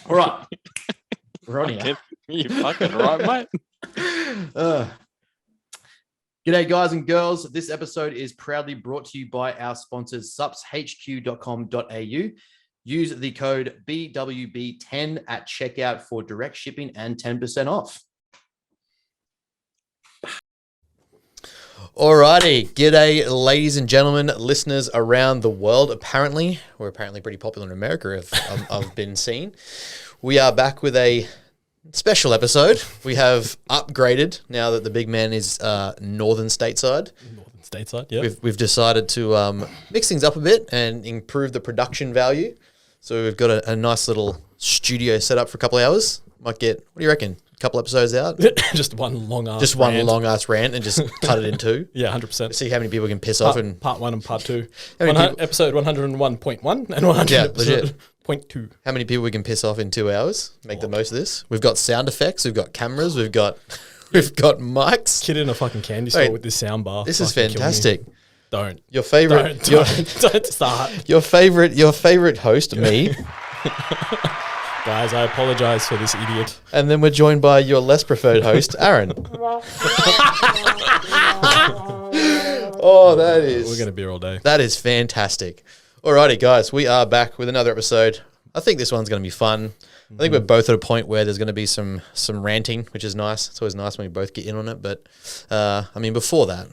All right. We're on here. You fucking right, mate. G'day, guys and girls. This episode is proudly brought to you by our sponsors, supshq.com.au. Use the code BWB10 at checkout for direct shipping and 10% off. Alrighty. G'day, ladies and gentlemen, listeners around the world. We're apparently pretty popular in America, I've been seen. We are back with a special episode. We have upgraded now that the big man is northern stateside. Yeah. We've decided to mix things up a bit and improve the production value. So we've got a nice little studio set up for a couple of hours. Might get, what do you reckon? A couple episodes out? Just one long ass rant and just cut it in two. Yeah, 100%. See how many people can piss off. And part 1 and part 2. Episode 101.1 and 100.2. How many people we can piss off in 2 hours? Make the most of this. We've got sound effects. We've got cameras. We've got mics. Kid in a fucking candy store with this sound bar. This is fantastic. Don't. Your favorite. Don't start. Your favorite host, me. Guys, I apologize for this idiot. And then we're joined by your less preferred host, Aaron. Oh, that is... We're going to be here all day. That is fantastic. Alrighty, guys, we are back with another episode. I think this one's going to be fun. I think we're both at a point where there's going to be some ranting, which is nice. It's always nice when we both get in on it. But, before that,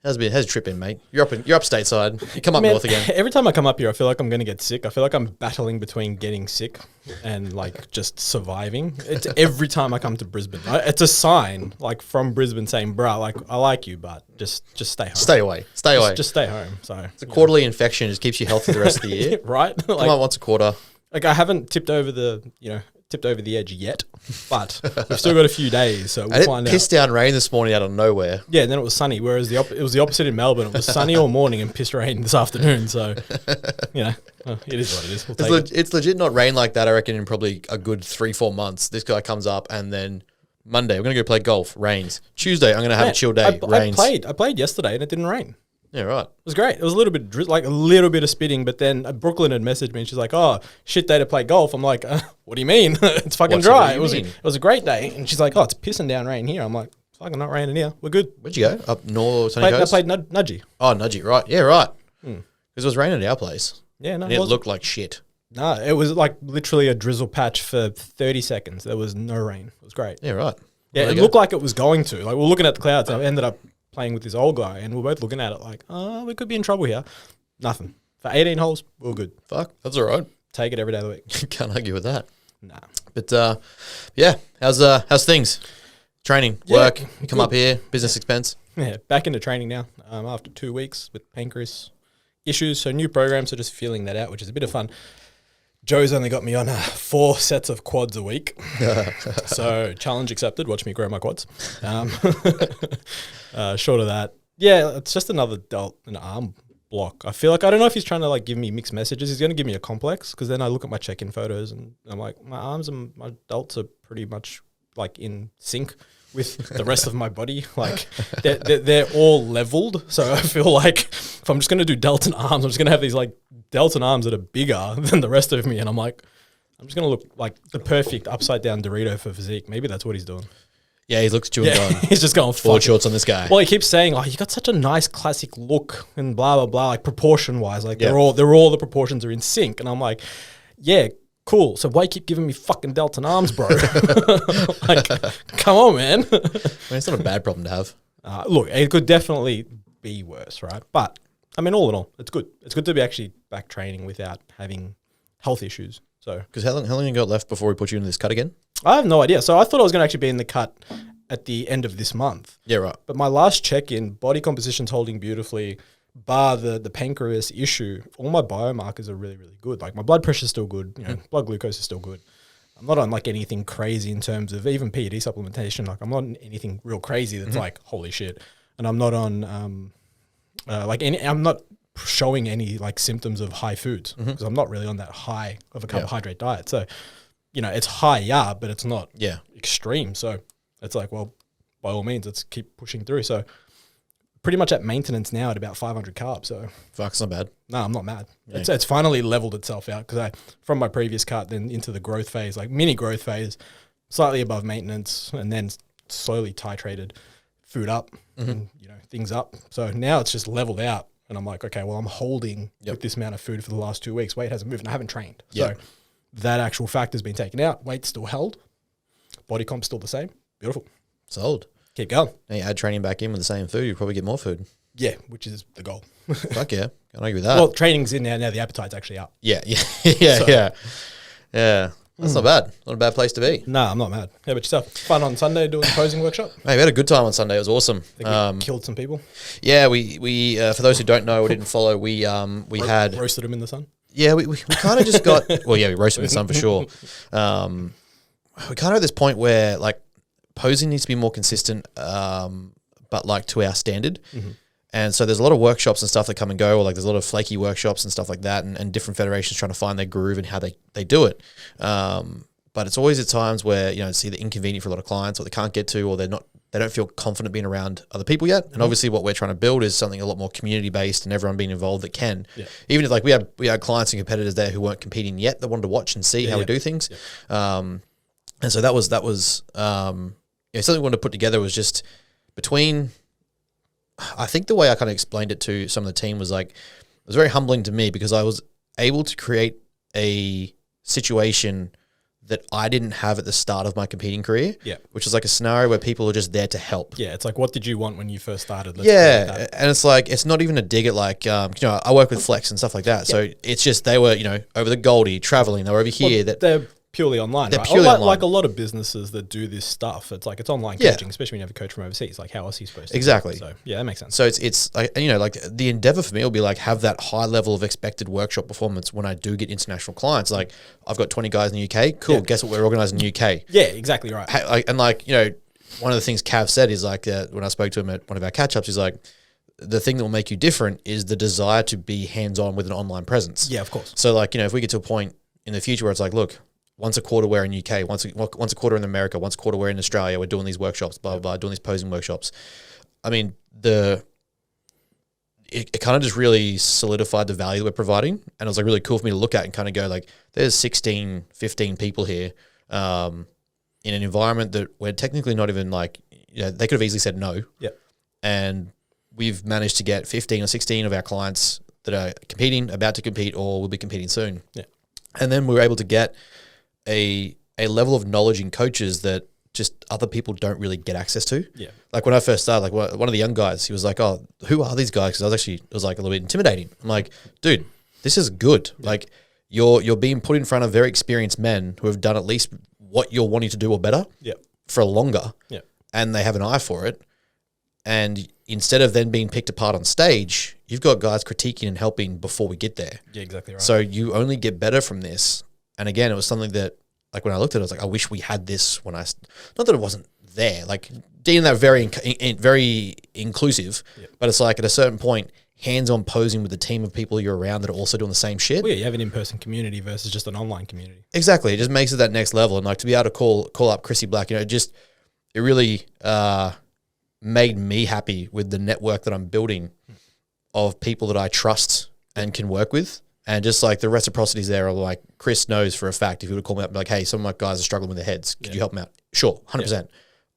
how's your trip been, mate? You're up stateside. You come up north again. Every time I come up here, I feel like I'm going to get sick. I feel like I'm battling between getting sick and just surviving. It's every time I come to Brisbane. It's a sign from Brisbane saying, "Bruh, I like you, but just stay home. Stay away. Just stay home." So it's a quarterly infection. It just keeps you healthy the rest of the year, right? Come on once a quarter. I haven't tipped over the edge yet, but we've still got a few days, so we'll find out. It pissed down rain this morning out of nowhere. Yeah, and then it was sunny, whereas it was the opposite in Melbourne. It was sunny all morning and pissed rain this afternoon, so, it is what it is. We'll take it. It's legit not rain like that, I reckon, in probably a good 3-4 months. This guy comes up and then Monday, we're going to go play golf, rains. Tuesday, I'm going to have a chill day, rains. I played yesterday and it didn't rain. Yeah, right. It was great. It was a little bit a little bit of spitting, but then Brooklyn had messaged me and she's like, "Oh, shit day to play golf." I'm like, "What do you mean? It's fucking dry." It was a great day, and she's like, "Oh, it's pissing down rain here." I'm like, "It's fucking not raining here. We're good." Where'd you go? Up north, sunny coast? I played Nudgee. Oh, Nudgee, right? Yeah, right. Because it was raining at our place. Yeah, no, and it looked like shit. No, it was literally a drizzle patch for 30 seconds. There was no rain. It was great. Yeah, right. Yeah, it looked like it was going to. We're looking at the clouds. I ended up playing with this old guy, and we're both looking at it we could be in trouble here. Nothing. For 18 holes, we're all good. Fuck, that's all right. Take it every day of the week. Can't argue with that. Nah. But, how's things? Training, work, you come up here, business expense? Yeah, back into training now after 2 weeks with pancreas issues. So new programs, so just feeling that out, which is a bit of fun. Joe's only got me on 4 sets of quads a week. So challenge accepted. Watch me grow my quads. Short of that, yeah, it's just another delt and arm block. I feel like, I don't know if he's trying to give me mixed messages. He's going to give me a complex, because then I look at my check-in photos and I'm like, my arms and my delts are pretty much in sync with the rest of my body. They're all leveled. So I feel like if I'm just going to do delts and arms, I'm just going to have these delts and arms that are bigger than the rest of me. And I'm just going to look like the perfect upside down Dorito for physique. Maybe that's what he's doing. Yeah, he looks at you and going, he's just going, board shorts on this guy. Well, he keeps saying, "Oh, you got such a nice classic look," and blah, blah, blah, proportion wise. They're all the proportions are in sync. And I'm like, yeah, cool. So why you keep giving me fucking delts and arms, bro? Come on, man. It's not a bad problem to have. Look, it could definitely be worse, right? But, all in all, it's good. It's good to be actually back training without having health issues. So, because how long you got left before we put you into this cut again? I have no idea. So I thought I was going to actually be in the cut at the end of this month. Yeah, right. But my last check-in, body composition's holding beautifully, bar the pancreas issue. All my biomarkers are really, really good. My blood pressure's still good. Blood glucose is still good. I'm not on anything crazy in terms of even PED supplementation. I'm not on anything real crazy that's holy shit. And I'm not on I'm not showing any symptoms of high foods, because I'm not really on that high of a carbohydrate diet. So, it's high, but it's not extreme. So it's well, by all means, let's keep pushing through. So pretty much at maintenance now at about 500 carbs. So Fuck, it's not bad. no, I'm not mad. It's finally leveled itself out because from my previous cut then into the growth phase, like mini growth phase, slightly above maintenance, and then slowly titrated food up and things up. So now it's just leveled out, and I'm like, okay, well, I'm holding with this amount of food for the last 2 weeks. Weight hasn't moved, and I haven't trained. So that actual factor's been taken out. Weight's still held. Body comp's still the same. Beautiful. Sold. Keep going. Now you add training back in with the same food, you probably get more food. Yeah, which is the goal. Fuck yeah. Can't argue with that. Well, training's in there now. The appetite's actually up. Yeah. That's not bad. Not a bad place to be. No, I'm not mad. How about yourself? Fun on Sunday doing the posing workshop? Hey, we had a good time on Sunday. It was awesome. I think we killed some people. Yeah, we for those who don't know or didn't follow, we had roasted them in the sun. Yeah, we kind of just got well, yeah, we roasted them in the sun for sure. We kind of at this point where like posing needs to be more consistent, but like to our standard. And so there's a lot of workshops and stuff that come and go, or like there's a lot of flaky workshops and stuff like that, and different federations trying to find their groove and how they do it. But it's always at times where, it's either inconvenient for a lot of clients, or they can't get to, or they don't feel confident being around other people yet. And obviously what we're trying to build is something a lot more community based and everyone being involved that can. Yeah. Even if like we had clients and competitors there who weren't competing yet that wanted to watch and see how we do things. Yeah. And so that was something we wanted to put together was just between, I think the way I kind of explained it to some of the team was like, it was very humbling to me because I was able to create a situation that I didn't have at the start of my competing career, which is like a scenario where people are just there to help. Yeah, it's like, what did you want when you first started? And it's like, it's not even a dig at like, I work with Flex and stuff like that. So it's just, they were, over the Goldie, traveling, they were over here. They're purely online, they're right? purely online. Like a lot of businesses that do this stuff, it's like it's online coaching, especially when you have a coach from overseas. Like, how else are you supposed to? Exactly. So yeah, that makes sense. So it's like, like the endeavor for me will be like have that high level of expected workshop performance when I do get international clients. Like I've got 20 guys in the UK. Cool. Guess what we're organizing in the UK? Yeah, exactly right. One of the things Cav said is like when I spoke to him at one of our catch ups, he's like, the thing that will make you different is the desire to be hands on with an online presence. Yeah, of course. So like, if we get to a point in the future where it's like, look, once a quarter we're in UK, once a quarter in America, once a quarter we're in Australia, we're doing these workshops, blah, blah, blah, doing these posing workshops. I mean, it kind of just really solidified the value that we're providing. And it was like really cool for me to look at and kind of go like, there's 16, 15 people here in an environment that we're technically not even like, they could have easily said no. Yeah. And we've managed to get 15 or 16 of our clients that are competing, about to compete, or will be competing soon. Yeah. And then we were able to get a level of knowledge in coaches that just other people don't really get access to. Yeah. Like when I first started, like one of the young guys, he was like, "Oh, who are these guys?" Because it was like a little bit intimidating. I'm like, dude, this is good. Yeah. Like you're being put in front of very experienced men who have done at least what you're wanting to do or better for longer. Yeah. And they have an eye for it. And instead of then being picked apart on stage, you've got guys critiquing and helping before we get there. Yeah, exactly right. So you only get better from this. And again, it was something that, like when I looked at it, I was like, I wish we had this when not that it wasn't there. Like, being that very inclusive, but it's like at a certain point, hands-on posing with a team of people you're around that are also doing the same shit. Well, yeah, you have an in-person community versus just an online community. Exactly. It just makes it that next level. And like to be able to call up Chrissy Black, it really made me happy with the network that I'm building of people that I trust and can work with. And just like the reciprocities there are like, Chris knows for a fact if he would call me up and be like, hey, some of my guys are struggling with their heads. Could you help them out? Sure, 100%. Yeah.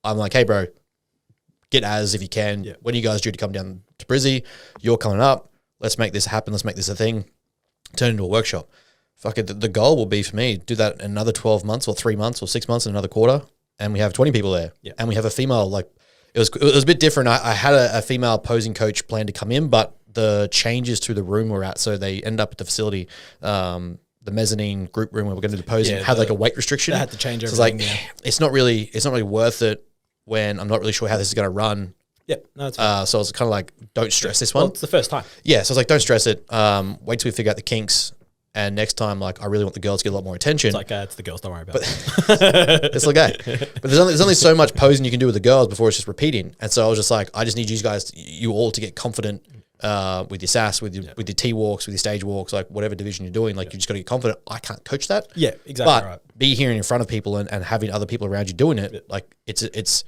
I'm like, hey, bro, get Az if you can. Yeah. When are you guys due to come down to Brizzy? You're coming up. Let's make this happen. Let's make this a thing. Turn it into a workshop. Fuck it. The goal will be for me, do that in another 12 months or 3 months or 6 months in another quarter. And we have 20 people there. Yeah. And we have a female, like, it was a bit different. I had a female posing coach plan to come in, but the changes to the room we're at, so they end up at the facility, the mezzanine group room where we're going to do posing, had like a weight restriction. They had to change everything. So it's not really worth it when I'm not really sure how this is going to run. Yep. No, that's fine. So I was kind of like, don't stress this one. Well, it's the first time. Yeah. So I was like, don't stress it. Wait till we figure out the kinks. And next time, like, I really want the girls to get a lot more attention. It's like, it's the girls, don't worry about it. It's okay. But there's only so much posing you can do with the girls before it's just repeating. And so I was just like, I just need you all to get confident with your SAS, with your T-walks, with your stage walks, like whatever division you're doing. Like, you just got to get confident. I can't coach that. Yeah, exactly but right. Be hearing in front of people and having other people around you doing it. Like, it's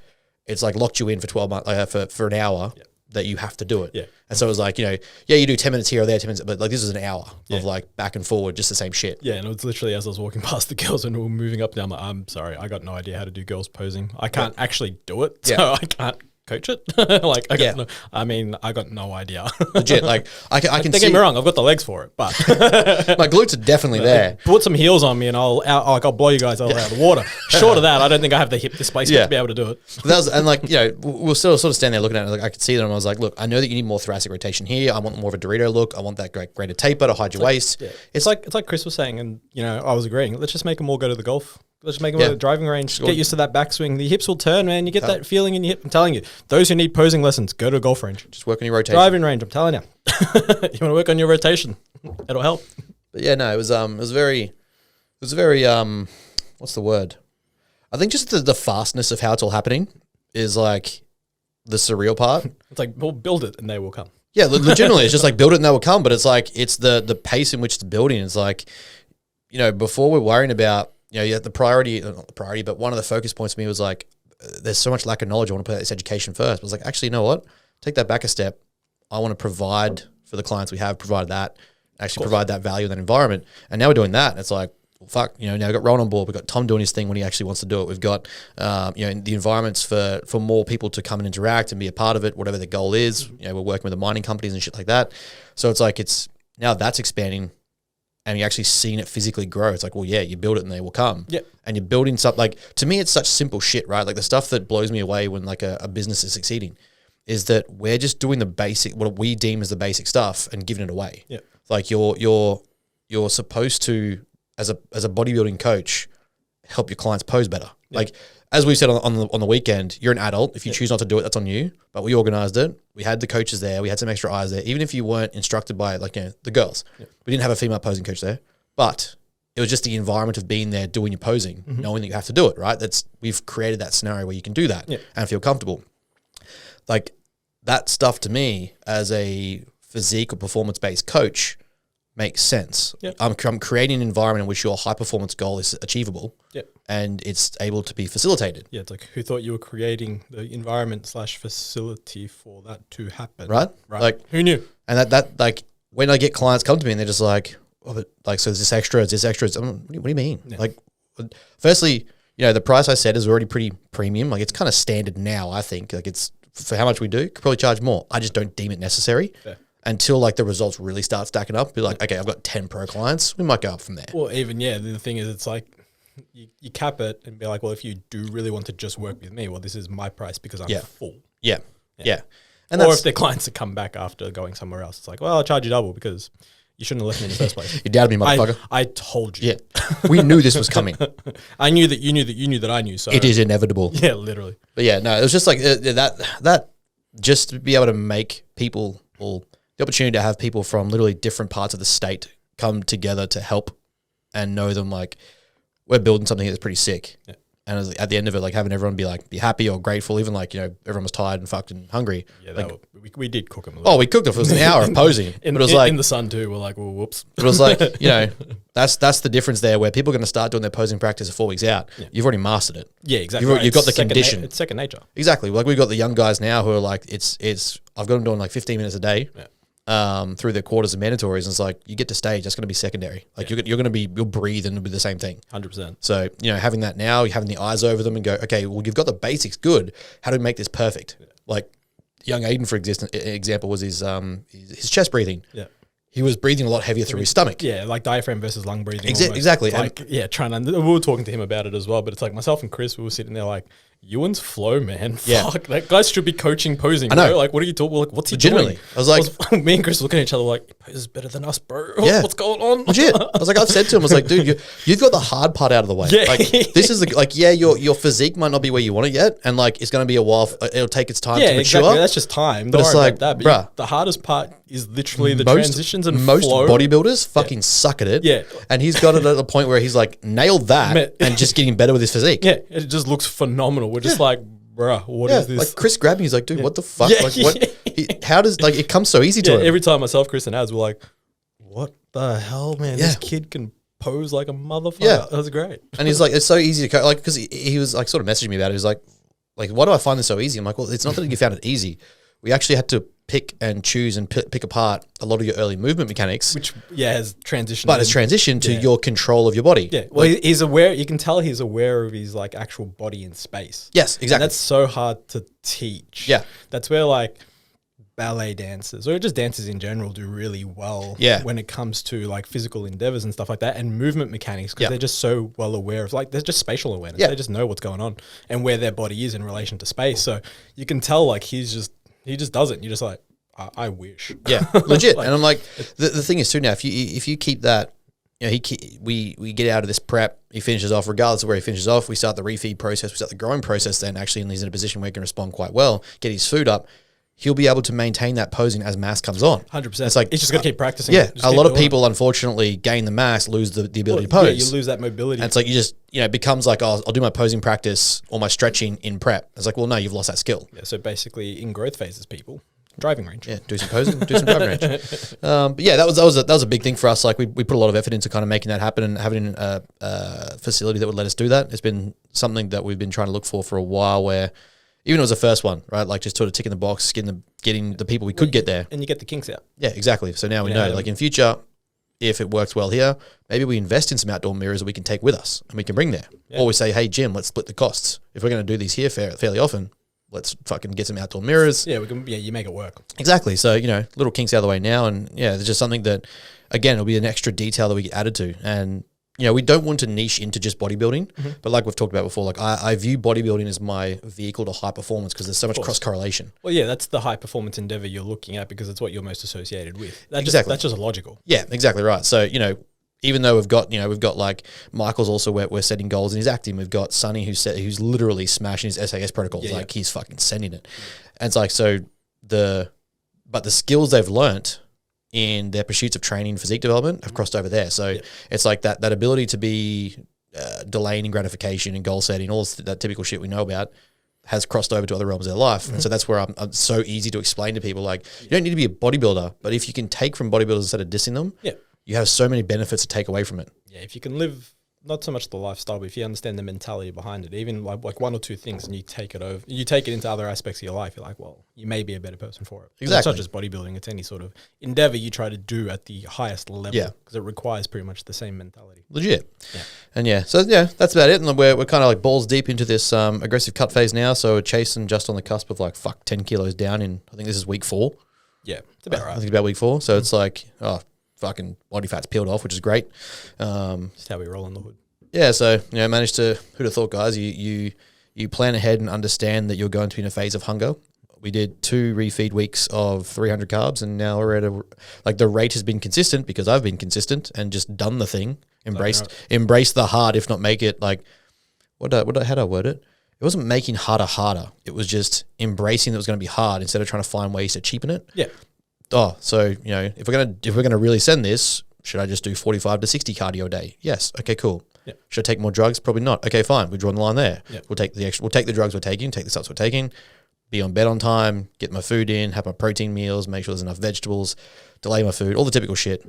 like locked you in for 12 months, for an hour. that you have to do it. Yeah. And so it was like, you do 10 minutes here or there, 10 minutes, but like this is an hour of like back and forward, just the same shit. Yeah, and it was literally as I was walking past the girls and we were moving up down, I'm sorry, I got no idea how to do girls posing. I can't actually do it, so I can't coach it. I got no idea. Legit, like I can Don't see. get me wrong, I've got the legs for it, but My glutes are definitely there. put some heels on me and I'll blow you guys all out of the water. Short of that, I don't think I have the hip displacement to be able to do it. That was, and like, we'll still sort of stand there looking at it. Like I could see them and I was like, look, I know that you need more thoracic rotation here. I want more of a Dorito look. I want that greater taper to hide your waist. Yeah. It's like Chris was saying, and I was agreeing. Let's just make them all go to the golf. Let's just make them go to the driving range. Get used to that backswing. The hips will turn, man. You get that feeling in your hip. I'm telling you, those who need posing lessons, go to a golf range. Just work on your rotation. Driving range, I'm telling you. You want to work on your rotation. It'll help. But yeah, no, it was very, what's the word? I think just the fastness of how it's all happening is like the surreal part. It's like, well, build it and they will come. Yeah, legitimately, it's just like build it and they will come. But it's like it's the pace in which it's building. It's like, before we're worrying about the priority, not the priority, but one of the focus points for me was like, there's so much lack of knowledge. I want to put this education first. But I was like, actually, you know what? Take that back a step. I want to provide for the clients we have, provide that, actually provide that value in that environment. And now we're doing that. And it's like, well, fuck, now we've got Rowan on board. We've got Tom doing his thing when he actually wants to do it. We've got, the environments for more people to come and interact and be a part of it, whatever the goal is. We're working with the mining companies and shit like that. So it's like, now that's expanding and you're actually seeing it physically grow. It's like, well, yeah, you build it and they will come. Yeah. And you're building something like, to me, it's such simple shit, right? Like the stuff that blows me away when like a business is succeeding is that we're just doing the basic, what we deem as the basic stuff and giving it away. Yeah. Like you're supposed to, as a bodybuilding coach, help your clients pose better. Yeah. Like as we said on the weekend, you're an adult. If you choose not to do it, that's on you. But we organized it. We had the coaches there. We had some extra eyes there. Even if you weren't instructed by the girls, we didn't have a female posing coach there. But it was just the environment of being there, doing your posing, knowing that you have to do it. Right? We've created that scenario where you can do that and feel comfortable. Like that stuff to me as a physique or performance based coach makes sense. Yep. I'm creating an environment in which your high performance goal is achievable and it's able to be facilitated. Yeah, it's like who thought you were creating the environment / facility for that to happen? Right? Like who knew? And that like when I get clients come to me and they're just like, oh, but like, so is this extra? Is this extra? What do you mean? Yeah. Like, firstly, the price I said is already pretty premium. Like it's kind of standard now, I think. Like it's for how much we do, could probably charge more. I just don't deem it necessary. Yeah. Until like the results really start stacking up, be like, okay, I've got 10 pro clients. We might go up from there. Well, even, the thing is, it's like you cap it and be like, well, if you do really want to just work with me, well, this is my price because I'm full. Yeah. And or if they're clients that come back after going somewhere else, it's like, well, I'll charge you double because you shouldn't have left me in the first place. You doubted me, motherfucker. I told you. Yeah. We knew this was coming. I knew that you knew that you knew that I knew. So it is inevitable. Yeah, literally. But yeah, no, it was just like that just to be able to make people the opportunity to have people from literally different parts of the state come together to help and know them like we're building something that's pretty sick. Yeah. And at the end of it, like having everyone be happy or grateful, even like, everyone was tired and fucked and hungry. Yeah, like, we did cook them a little. Oh, we cooked them. It was an hour of posing. But it was like, in the sun too. We're like, well, whoops. It was like, that's the difference there where people are going to start doing their posing practice 4 weeks out. Yeah. You've already mastered it. Yeah, exactly. You've got the condition. It's second nature. Exactly. Like we've got the young guys now who are like, I've got them doing like 15 minutes a day. Yeah. Through their quarters and mandatories, and it's like you get to stage, that's going to be secondary. Like you'll breathe and it'll be the same thing. 100%. So having that now, you're having the eyes over them and go, okay, well you've got the basics good. How do we make this perfect? Yeah. Like young Aiden, for example, was his chest breathing. Yeah, he was breathing a lot heavier through his stomach. Yeah, like diaphragm versus lung breathing. Exactly. Like we were talking to him about it as well. But it's like myself and Chris, we were sitting there like, Ewan's flow, man. Yeah. Fuck, that guy should be coaching posing. I know. Bro. Like, what are you talking? Like, what's he legitimately doing? I was like, me and Chris looking at each other like, he poses better than us, bro. Yeah. What's going on? Legit. I was like, I've said to him, I was like, dude, you've got the hard part out of the way. Yeah. Like, this is your physique might not be where you want it yet, and like it's going to be a while. It'll take its time to mature. Exactly. That's just time. But Don't it's worry like, about that. Bruh, the hardest part is literally the transitions and most flow. Bodybuilders fucking suck at it. Yeah. And he's got it at the point where he's like nailed that and just getting better with his physique. Yeah. It just looks phenomenal. We're just like, bruh, what is this? Like Chris grabbed me, he's like, dude, what the fuck? Like, what? How does it comes so easy to him? Every time myself, Chris, and ads were like, what the hell, man? This kid can pose like a motherfucker. Yeah, that's great. And he's like, it's so easy to coach. Like, because he was like sort of messaging me about it. He was like, why do I find this so easy? I'm like, well, it's not that you found it easy. we actually had to pick and choose and pick apart a lot of your early movement mechanics, Which has transitioned. but it's transitioned to your control of your body. Yeah. Well, he's aware. You can tell he's aware of his like actual body in space. Yes, exactly. And that's so hard to teach. Yeah. That's where like ballet dancers or just dancers in general do really well. Yeah. When it comes to like physical endeavors and stuff like that, and movement mechanics, because they're just so well aware of like they're just spatial awareness. Yeah. They just know what's going on and where their body is in relation to space. So you can tell like he just does it. And you're just like, I wish. Yeah, legit. And I'm like, the thing is too now, if you keep that, you know, we get out of this prep, he finishes off, regardless of where he finishes off, we start the refeed process, we start the growing process, then actually, and he's in a position where he can respond quite well, get his food up, he'll be able to maintain that posing as mass comes on. 100%. It's like, he's just got to keep practicing. Yeah, a lot of people, unfortunately, gain the mass, lose the ability to pose. Yeah, you lose that mobility. And it's like, you just, you know, it becomes like, oh, I'll do my posing practice or my stretching in prep. It's like, well, no, you've lost that skill. Yeah, so basically, in growth phases, people, driving range. Yeah, do some posing, do some driving range. But yeah, that was a big thing for us. Like we put a lot of effort into kind of making that happen and having a facility that would let us do that. It's been something that we've been trying to look for a while. Where even it was the first one, right? Like just sort of ticking the box, getting the people we could get there, and you get the kinks out. Yeah, exactly. So now we know, like in future, if it works well here, maybe we invest in some outdoor mirrors that we can take with us and we can bring there. Yeah. Or we say, hey, Jim, let's split the costs. If we're going to do these here fairly often, let's fucking get some outdoor mirrors. Yeah, we can. Yeah, you make it work. Exactly. So, you know, little kinks out of the way now. And yeah, there's just something that, again, it'll be an extra detail that we get added to. And, you know, we don't want to niche into just bodybuilding. Mm-hmm. But like we've talked about before, like I view bodybuilding as my vehicle to high performance because there's so much cross correlation. Well, yeah, that's the high performance endeavor you're looking at because it's what you're most associated with. That's just logical. Yeah, exactly right. So, you know, even though we've got like Michael's also we're setting goals and he's acting. We've got Sonny who's literally smashing his SAS protocols. He's fucking sending it. And it's like, so the skills they've learnt in their pursuits of training and physique development have crossed over there. So it's like that ability to be delaying in gratification and goal setting, all that typical shit we know about has crossed over to other realms of their life. Mm-hmm. And so that's where I'm so easy to explain to people, like, you don't need to be a bodybuilder, but if you can take from bodybuilders instead of dissing them, you have so many benefits to take away from it. Yeah, if you can live, not so much the lifestyle, but if you understand the mentality behind it, even like one or two things, and you take it into other aspects of your life, you're like, well, you may be a better person for it. Exactly. It's not just bodybuilding, it's any sort of endeavor you try to do at the highest level. Yeah. Because it requires pretty much the same mentality. Legit. Yeah. And so that's about it. And we're kind of like balls deep into this aggressive cut phase now. So we're chasing just on the cusp of 10 kilos down in, I think this is week 4. Yeah, it's about right. I think it's about week 4. So it's like, fucking body fat's peeled off, which is great. That's how we roll in the hood. Yeah, so managed to. Who'd have thought, guys? You plan ahead and understand that you're going to be in a phase of hunger. We did 2 refeed weeks of 300 carbs, and now we're at the rate has been consistent because I've been consistent and just done the thing. Embraced the hard, if not make it like how do I word it? It wasn't making harder. It was just embracing that it was going to be hard instead of trying to find ways to cheapen it. Yeah. Oh, so if we're gonna really send this, should I just do 45 to 60 cardio a day? Yes. Okay, cool. Yeah. Should I take more drugs? Probably not. Okay, fine. We draw the line there. Yeah. We'll take the drugs we're taking, take the stuff we're taking, be on bed on time, get my food in, have my protein meals, make sure there's enough vegetables, delay my food, all the typical shit,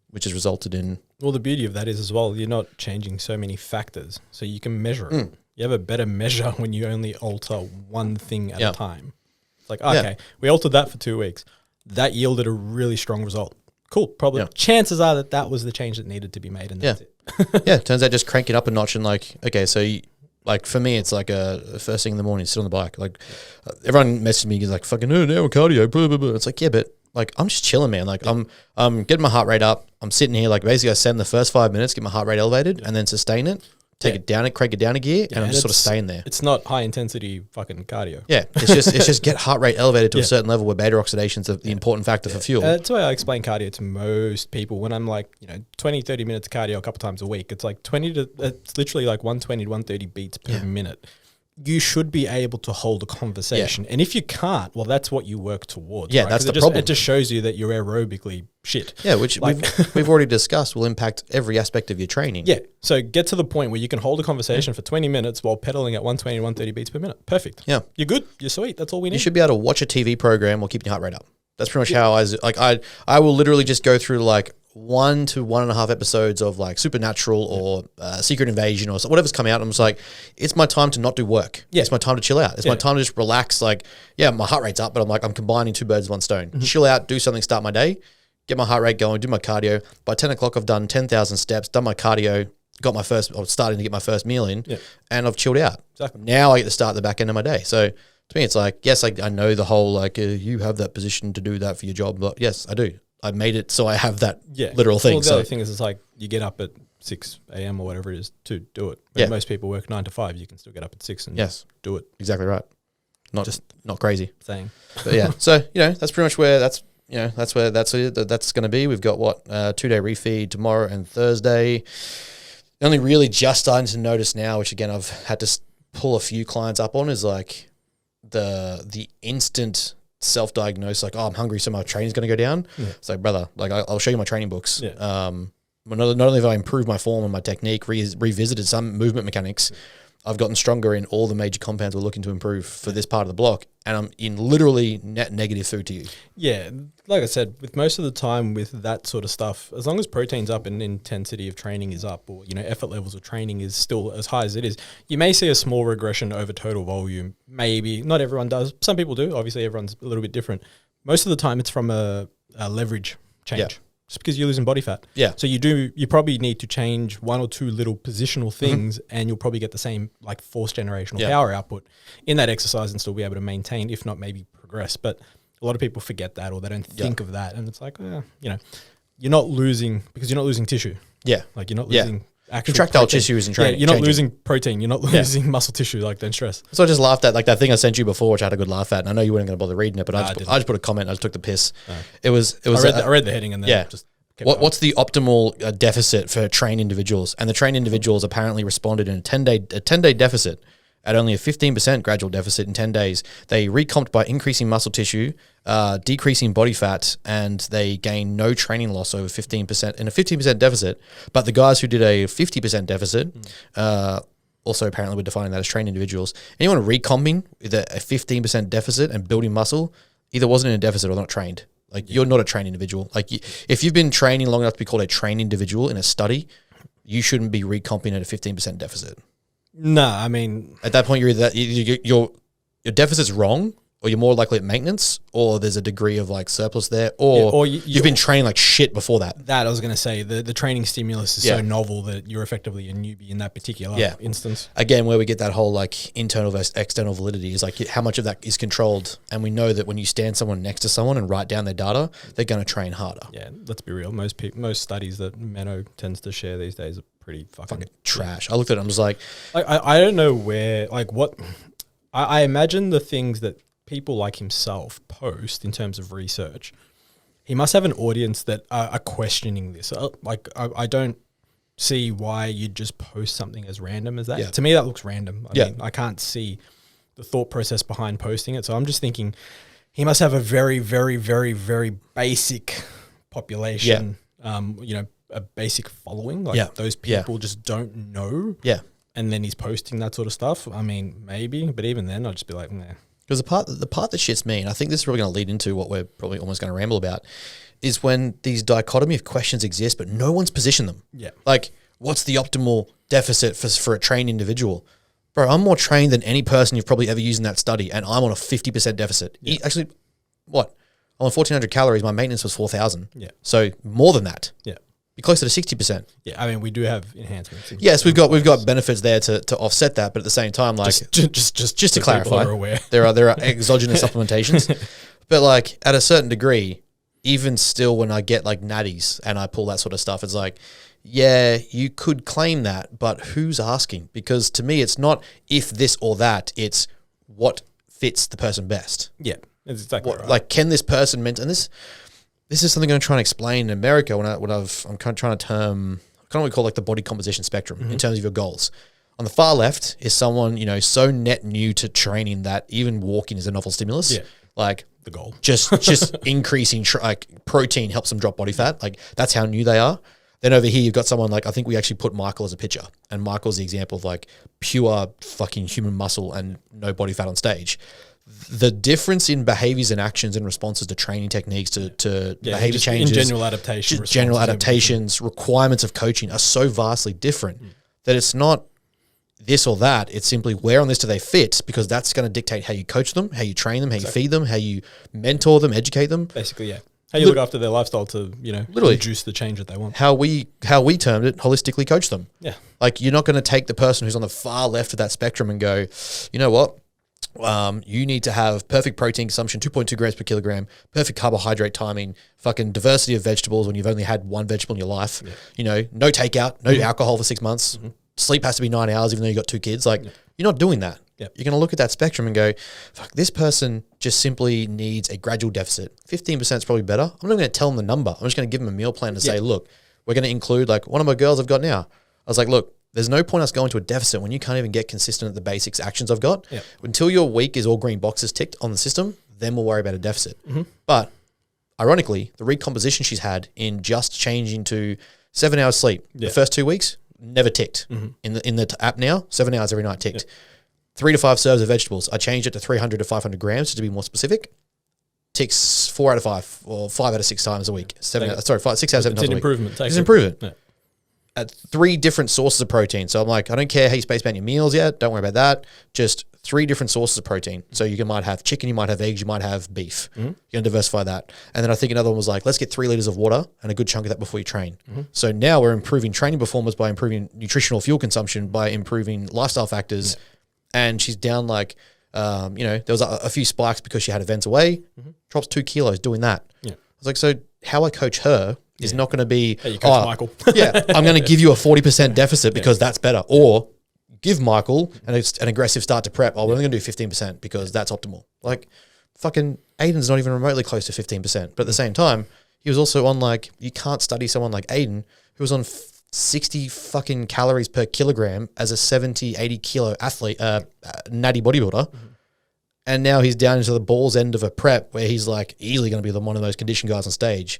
which has resulted in. Well, the beauty of that is as well, you're not changing so many factors, so you can measure it. You have a better measure when you only alter one thing at a time. It's like, okay, we altered that for 2 weeks. That yielded a really strong result. Cool. Probably chances are that was the change that needed to be made, and that's it. Turns out just crank it up a notch and so for me, it's like first thing in the morning, sit on the bike. Like everyone messages me, he's like, fucking now cardio, blah, blah, blah. It's like, yeah, but like I'm just chilling, man. Like I'm getting my heart rate up. I'm sitting here, like basically I send the first 5 minutes, get my heart rate elevated, and then sustain it. Take it down, crank it down a gear, and I'm just sort of staying there. It's not high intensity fucking cardio. Yeah, it's just get heart rate elevated to a certain level where beta oxidation is the important factor for fuel. That's why I explain cardio to most people when I'm like, 20, 30 minutes of cardio a couple times a week. It's like it's literally like 120 to 130 beats per minute. You should be able to hold a conversation. And if you can't, well, that's what you work towards. Yeah, right? That's the problem. It just shows you that you're aerobically shit. Yeah, which we've already discussed will impact every aspect of your training. Yeah, so get to the point where you can hold a conversation for 20 minais while pedaling at 120, 130 beats per minute. Perfect. Yeah. You're good. You're sweet. That's all we need. You should be able to watch a TV program while keeping your heart rate up. That's pretty much how I will literally just go through 1 to 1.5 episodes of like Supernatural or Secret Invasion or whatever's come out. I'm just like, it's my time to not do work. Yeah. It's my time to chill out. It's my time to just relax. Like, yeah, my heart rate's up, but I'm like, I'm combining 2 birds with 1 stone. Chill out, do something, start my day, get my heart rate going, do my cardio. By 10 o'clock, I've done 10,000 steps, done my cardio, I'm starting to get my first meal in, and I've chilled out. Exactly. Now I get to start the back end of my day. So to me, it's like, yes, I know the whole, like, you have that position to do that for your job. But yes, I do. I made it so I have that literal thing. Well, the other thing is, it's like you get up at 6 a.m. or whatever it is to do it. But most people work 9 to 5. You can still get up at 6 and do it. Exactly right. Not crazy. Saying. But yeah, so, that's pretty much where that's going to be. We've got 2-day refeed tomorrow and Thursday. Only really just starting to notice now, which again, I've had to pull a few clients up on, is like the instant self-diagnose, like, oh, I'm hungry, so my training's going to go down. It's like, brother, like, I'll show you my training books. Not only have I improved my form and my technique, revisited some movement mechanics, I've gotten stronger in all the major compounds we're looking to improve for this part of the block, and I'm in literally net negative food to you. Yeah, like I said, with most of the time with that sort of stuff, as long as protein's up and intensity of training is up, or effort levels of training is still as high as it is, you may see a small regression over total volume. Maybe not everyone does. Some people do. Obviously, everyone's a little bit different. Most of the time, it's from a leverage change. Just because you're losing body fat. So you probably need to change 1 or 2 little positional things, and you'll probably get the same like force generational power output in that exercise and still be able to maintain, if not maybe progress. But a lot of people forget that, or they don't think of that. And it's like, you're not losing because you're not losing tissue. Like you're not losing actual contractile protein. tissue isn't training. You're not losing protein. You're not losing muscle tissue. Like, don't stress. So I just laughed at like that thing I sent you before, which I had a good laugh at. And I know you weren't going to bother reading it, but I just put a comment. I just took the piss. It was. I read the heading and then just. What's the optimal deficit for trained individuals? And the trained individuals apparently responded in a 10-day deficit at only a 15% gradual deficit in 10 days. They recomped by increasing muscle tissue, decreasing body fat, and they gained no training loss over 15% in a 15% deficit. But the guys who did a 50% deficit, also apparently were defining that as trained individuals. Anyone recomping with a 15% deficit and building muscle either wasn't in a deficit or not trained. Like, you're not a trained individual. Like, if you've been training long enough to be called a trained individual in a study, you shouldn't be recomping at a 15% deficit. No, I mean, at that point, your deficit's wrong, or you're more likely at maintenance, or there's a degree of like surplus there, or you've been training like shit before that. That I was going to say, the training stimulus is so novel that you're effectively a newbie in that particular instance. Again, where we get that whole like internal versus external validity is like how much of that is controlled. And we know that when you stand someone next to someone and write down their data, they're going to train harder. Yeah, let's be real. Most studies that Menno tends to share these days are pretty fucking trash. I looked at it and was like, I don't know where, like what, I imagine the things that people like himself post in terms of research, he must have an audience that are questioning this. Like, I don't see why you'd just post something as random as that. To me, that looks random. I mean, I can't see the thought process behind posting it. So I'm just thinking he must have a very, very, very, very basic population, a basic following. Like those people just don't know. And then he's posting that sort of stuff. I mean, maybe, but even then I'd just be like, nah. Because the part that shits me, and I think this is probably going to lead into what we're probably almost going to ramble about, is when these dichotomy of questions exist, but no one's positioned them. Like, what's the optimal deficit for a trained individual? Bro, I'm more trained than any person you've probably ever used in that study, and I'm on a 50% deficit. Actually, what? I'm on 1,400 calories. My maintenance was 4,000. So more than that. Be closer to 60%. I mean, we do have enhancements. Yes, we've got benefits there to offset that, but at the same time, like just to clarify, there are exogenous supplementations, but like at a certain degree, even still, when I get like natties and I pull that sort of stuff, it's like, yeah, you could claim that, but who's asking? Because to me, it's not if this or that; it's what fits the person best. Yeah, that's exactly right. Like, can this person and this is something I'm going to try and explain in America I'm kind of trying to term kind of what we call like the body composition spectrum in terms of your goals. On the far left is someone, so net new to training that even walking is a novel stimulus. Like the goal, just increasing like protein helps them drop body fat. Like that's how new they are. Then over here, you've got someone like, I think we actually put Michael as a picture, and Michael's the example of like pure fucking human muscle and no body fat on stage. the difference in behaviors and actions and responses to training techniques to behavior changes, in general adaptation, general adaptations, requirements of coaching are so vastly different that it's not this or that. It's simply where on this do they fit, because that's going to dictate how you coach them, how you train them, how you feed them, how you mentor them, educate them. Basically, yeah. How you look after their lifestyle to, literally induce the change that they want. How we termed it, holistically coach them. Yeah. Like, you're not going to take the person who's on the far left of that spectrum and go, you know what? You need to have perfect protein consumption, 2.2 grams per kilogram, perfect carbohydrate timing, fucking diversity of vegetables when you've only had one vegetable in your life, no takeout, no alcohol for 6 months, sleep has to be 9 hours even though you got 2 kids. Like, you're not doing that. Yep. You're going to look at that spectrum and go, fuck, this person just simply needs a gradual deficit. 15% is probably better. I'm not going to tell them the number. I'm just going to give them a meal plan to say, look, we're going to include, like, one of my girls I've got now. I was like, look, there's no point us going to a deficit when you can't even get consistent at the basics actions I've got. Yep. Until your week is all green boxes ticked on the system, then we'll worry about a deficit. But ironically, the recomposition she's had in just changing to 7 hours sleep the first 2 weeks, never ticked. In the app now, 7 hours every night ticked. 3 to 5 serves of vegetables. I changed it to 300 to 500 grams to be more specific. Ticks 4 out of 5 or 5 out of 6 times a week. 6 out of 7 times a week. It's an improvement. It's an improvement. Yeah. At 3 different sources of protein. So I'm like, I don't care how you space out your meals yet. Don't worry about that. Just 3 different sources of protein. So you might have chicken, you might have eggs, you might have beef. You're going to diversify that. And then I think another one was like, let's get 3 liters of water and a good chunk of that before you train. So now we're improving training performance by improving nutritional fuel consumption, by improving lifestyle factors. And she's down like, there was a few spikes because she had events away. Drops 2 kilos doing that. I was like, so how I coach her is not going to be, hey, you coach Michael. I'm going to give you a 40% deficit because that's better. Or give Michael an aggressive start to prep. Oh, we're only going to do 15% because that's optimal. Like, fucking Aiden's not even remotely close to 15%. But at the same time, he was also on, like, you can't study someone like Aiden who was on 60 fucking calories per kilogram as a 70, 80 kilo athlete, natty bodybuilder. And now he's down into the balls end of a prep where he's like easily going to be one of those condition guys on stage.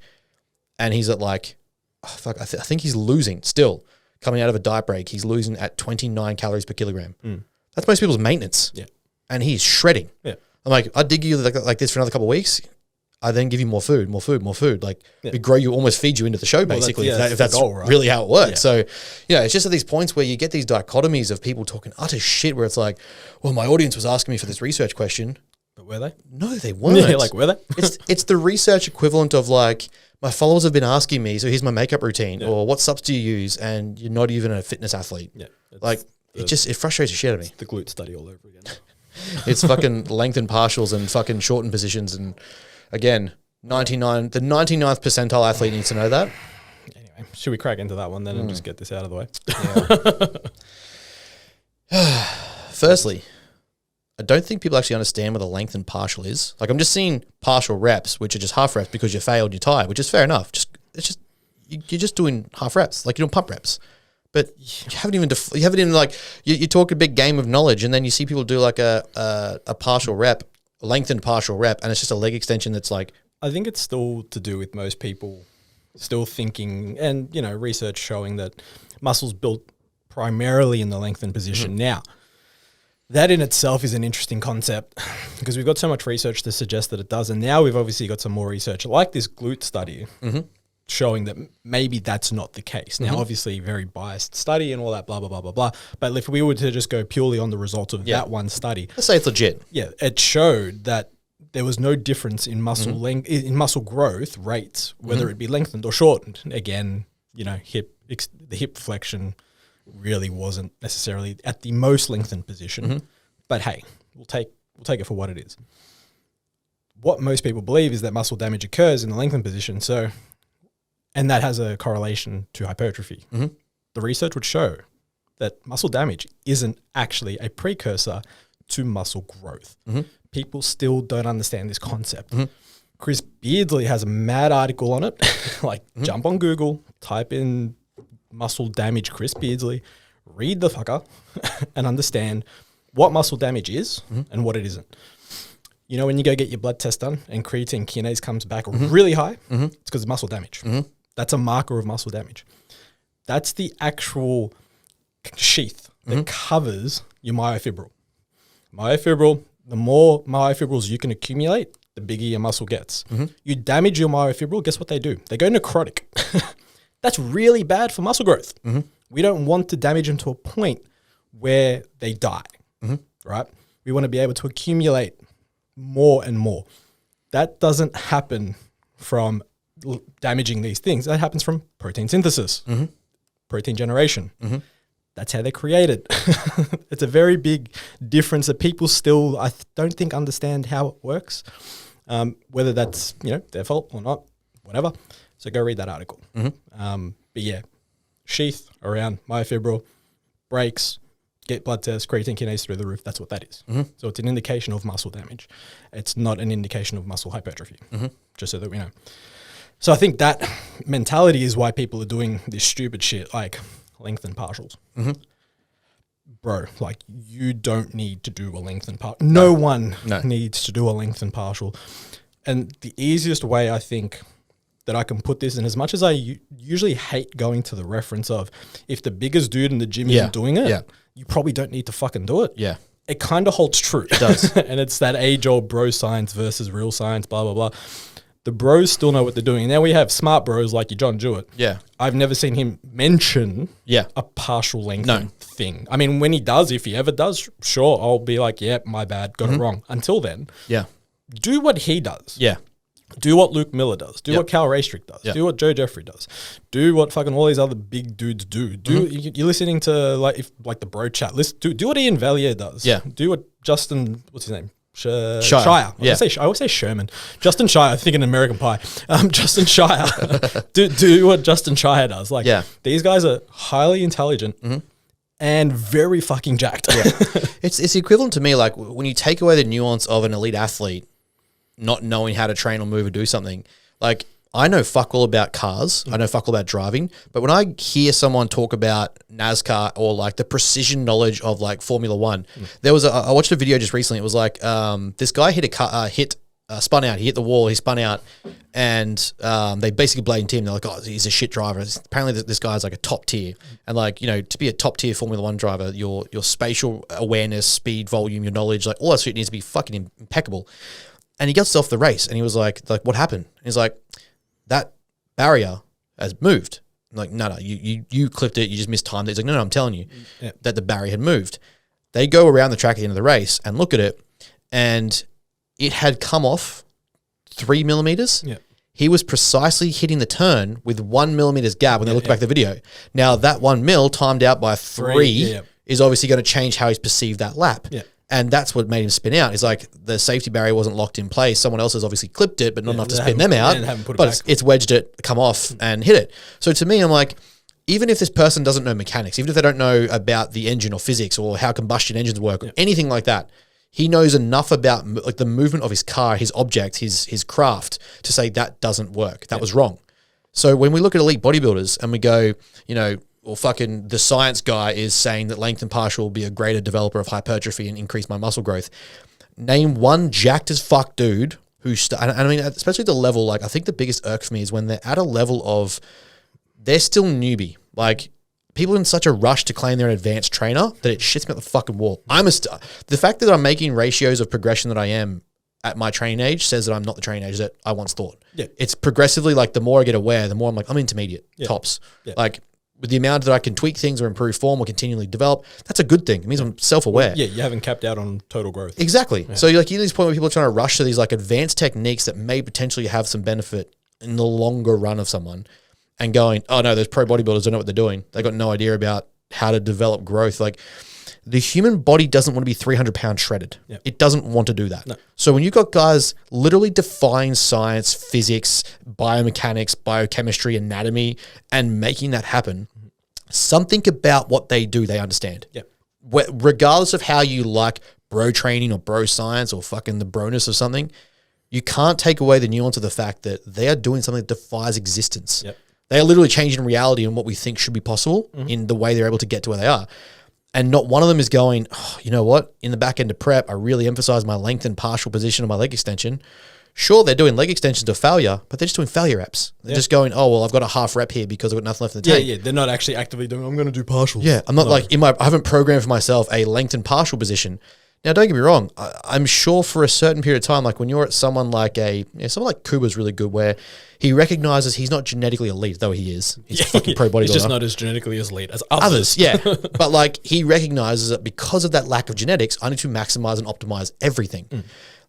And he's at like, I think he's losing still coming out of a diet break. He's losing at 29 calories per kilogram. That's most people's maintenance. Yeah. And he's shredding. Yeah. I'm like, I dig you like this for another couple of weeks. I then give you more food. Like we grow you, almost feed you into the show, basically, if that's goal, right? Really how it works. Yeah. So, it's just at these points where you get these dichotomies of people talking utter shit where it's like, well, my audience was asking me for this research question. But were they? No, they weren't. Yeah, like, were they? it's the research equivalent of like, my followers have been asking me, so here's my makeup routine, or what subs do you use? And you're not even a fitness athlete. Yeah. Like, it frustrates the shit out of me. It's the glute study all over again. It's fucking lengthened partials and fucking shortened positions. And again, the 99th percentile athlete needs to know that. Anyway, should we crack into that one then and just get this out of the way? Firstly, I don't think people actually understand what a lengthened partial is. Like, I'm just seeing partial reps, which are just half reps because you failed, you're tired, which is fair enough. You're just doing half reps, like you're doing pump reps. But you haven't even like, you talk a big game of knowledge, and then you see people do like a partial rep, lengthened partial rep, and it's just a leg extension that's like. I think it's still to do with most people still thinking, and research showing that muscles built primarily in the lengthened position. Now, that in itself is an interesting concept because we've got so much research to suggest that it does, and now we've obviously got some more research like this glute study. Showing that maybe that's not the case. Now, obviously, very biased study and all that, blah, blah, blah, blah, blah. But if we were to just go purely on the results of that one study. Let's say it's legit. Yeah, it showed that there was no difference in muscle length, in muscle growth rates, whether it be lengthened or shortened. Again, the hip flexion really wasn't necessarily at the most lengthened position. But hey, we'll take it for what it is. What most people believe is that muscle damage occurs in the lengthened position. And that has a correlation to hypertrophy. The research would show that muscle damage isn't actually a precursor to muscle growth. People still don't understand this concept. Chris Beardsley has a mad article on it. Jump on Google, type in muscle damage Chris Beardsley, read the fucker, and understand what muscle damage is and what it isn't. When you go get your blood test done and creatine kinase comes back really high, it's because of muscle damage. That's a marker of muscle damage. That's the actual sheath that covers your myofibril. Myofibril, the more myofibrils you can accumulate, the bigger your muscle gets. You damage your myofibril, guess what they do? They go necrotic. That's really bad for muscle growth. We don't want to damage them to a point where they die, right? We want to be able to accumulate more and more. That doesn't happen from damaging these things. That happens from protein synthesis, protein generation. That's how they're created. It's a very big difference that people still, I don't think, understand how it works. Whether that's, their fault or not, whatever. So go read that article. But yeah, sheath around myofibril, breaks, get blood tests, creatine kinase through the roof. That's what that is. So it's an indication of muscle damage. It's not an indication of muscle hypertrophy, just so that we know. So I think that mentality is why people are doing this stupid shit like lengthen partials. Bro, like you don't need to do a lengthen partial. No one needs to do a lengthen partial. And the easiest way I think that I can put this, and as much as I usually hate going to the reference of if the biggest dude in the gym isn't doing it, you probably don't need to fucking do it. Yeah. It kind of holds true. It does. And it's that age-old bro science versus real science, blah, blah, blah. The bros still know what they're doing. And now we have smart bros like your John Jewett. Yeah. I've never seen him mention a partial length thing. I mean, when he does, if he ever does, sure, I'll be like, yeah, my bad, got it wrong. Until then, do what he does. Yeah. Do what Luke Miller does. Do what Cal Raystrick does. Do what Joe Jeffrey does. Do what fucking all these other big dudes do. You're listening to like the bro chat. Do what Ian Valier does. Yeah. Do what Justin, what's his name? Shire. I always say Sherman. Justin Shire. I'm thinking American Pie. Justin Shire. do what Justin Shire does. Like these guys are highly intelligent and very fucking jacked. It's equivalent to me. Like when you take away the nuance of an elite athlete not knowing how to train or move or do something. Like I know fuck all about cars. I know fuck all about driving. But when I hear someone talk about NASCAR or like the precision knowledge of like Formula One, there was I watched a video just recently. It was like this guy hit a car, spun out. He hit the wall. He spun out, and they basically blamed him. They're like, "Oh, he's a shit driver." Apparently, this guy's like a top tier, and like to be a top tier Formula One driver, your spatial awareness, speed, volume, your knowledge, like all that shit needs to be fucking impeccable. And he gets off the race, and he was like, what happened? And he's like, that barrier has moved. I'm like, no, you clipped it. You just mistimed it. He's like, no, I'm telling you that the barrier had moved. They go around the track at the end of the race and look at it, and it had come off 3 millimeters. Yeah. He was precisely hitting the turn with 1 millimeter's gap when they looked back at the video. Now, that 1 mil timed out by 3 is obviously going to change how he's perceived that lap. Yeah. And that's what made him spin out. It's like the safety barrier wasn't locked in place. Someone else has obviously clipped it, but not enough to spin them out. But it's wedged it, come off, and hit it. So to me, I'm like, even if this person doesn't know mechanics, even if they don't know about the engine or physics or how combustion engines work or anything like that, he knows enough about like the movement of his car, his object, his craft to say that doesn't work. That was wrong. So when we look at elite bodybuilders and we go, or fucking the science guy is saying that length and partial will be a greater developer of hypertrophy and increase my muscle growth. Name one jacked as fuck dude I mean, especially the level, like I think the biggest irk for me is when they're at a level of, they're still newbie. Like people in such a rush to claim they're an advanced trainer that it shits me at the fucking wall. The fact that I'm making ratios of progression that I am at my training age says that I'm not the training age that I once thought. Yeah. It's progressively like the more I get aware, the more I'm like, I'm intermediate, tops. Yeah. Like, with the amount that I can tweak things or improve form or continually develop, that's a good thing. It means I'm self-aware. Yeah, you haven't capped out on total growth. Exactly. Yeah. So you're to this point where people are trying to rush to these like advanced techniques that may potentially have some benefit in the longer run of someone and going, oh no, those pro bodybuilders don't know what they're doing. They got no idea about how to develop growth. Like the human body doesn't want to be 300 pounds shredded. Yep. It doesn't want to do that. No. So when you've got guys literally defying science, physics, biomechanics, biochemistry, anatomy, and making that happen, something about what they do, they understand. Yep. Regardless of how you like bro training or bro science or fucking the broness of something, you can't take away the nuance of the fact that they are doing something that defies existence. Yep. They are literally changing reality and what we think should be possible in the way they're able to get to where they are. And not one of them is going, oh, you know what? In the back end of prep, I really emphasize my length and partial position of my leg extension. Sure, they're doing leg extensions to failure, but they're just doing failure reps. They're just going, oh, well, I've got a half rep here because I've got nothing left in the tank. Yeah, they're not actually actively doing, I'm going to do partials. Yeah, I'm not I haven't programmed for myself a length and partial position. Now, don't get me wrong. I'm sure for a certain period of time, like when you're at someone like someone like Kuba's really good, where he recognizes he's not genetically elite, though he is. He's a fucking pro bodybuilder. He's just not as genetically as elite as others. Yeah. But like he recognizes that because of that lack of genetics, I need to maximize and optimize everything.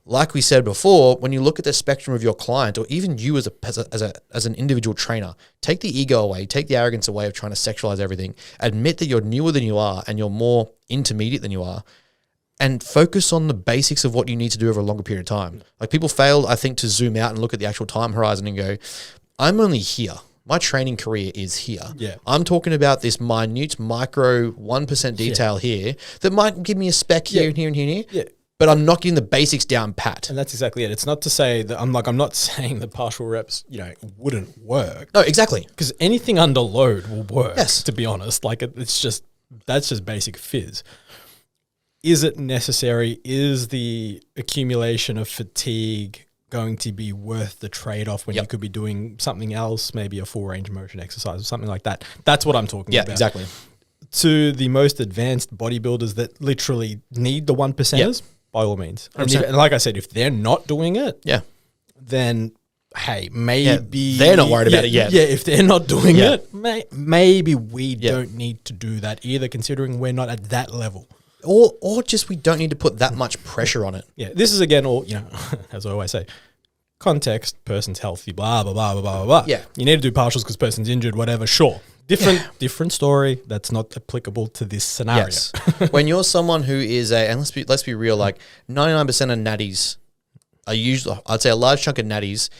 Like we said before, when you look at the spectrum of your client, or even you as an individual trainer, take the ego away, take the arrogance away of trying to sexualize everything. Admit that you're newer than you are and you're more intermediate than you are. And focus on the basics of what you need to do over a longer period of time. Like people fail, I think, to zoom out and look at the actual time horizon and go, I'm only here. My training career is here. Yeah. I'm talking about this minute, micro, 1% detail here that might give me a spec here and here and here and here. Yeah. But I'm not getting the basics down pat. And that's exactly it. It's not to say that I'm not saying that partial reps, wouldn't work. No, exactly. Because anything under load will work, Yes. to be honest. Like that's just basic phys. Is it necessary? Is the accumulation of fatigue going to be worth the trade-off when you could be doing something else, maybe a full range of motion exercise or something like that? That's what I'm talking about. Yeah, exactly. To the most advanced bodybuilders that literally need the 1%ers, by all means. And like I said, if they're not doing it, then hey, maybe they're not worried about it yet. Yeah, if they're not doing it, maybe we don't need to do that either, considering we're not at that level. Or just we don't need to put that much pressure on it. Yeah, this is again all, as I always say, context, person's healthy, blah, blah, blah, blah, blah, blah. Yeah. You need to do partials because person's injured, whatever, sure. Different story. That's not applicable to this scenario. Yes. When you're someone who is and let's be real, like 99% of natties are usually, I'd say a large chunk of natties,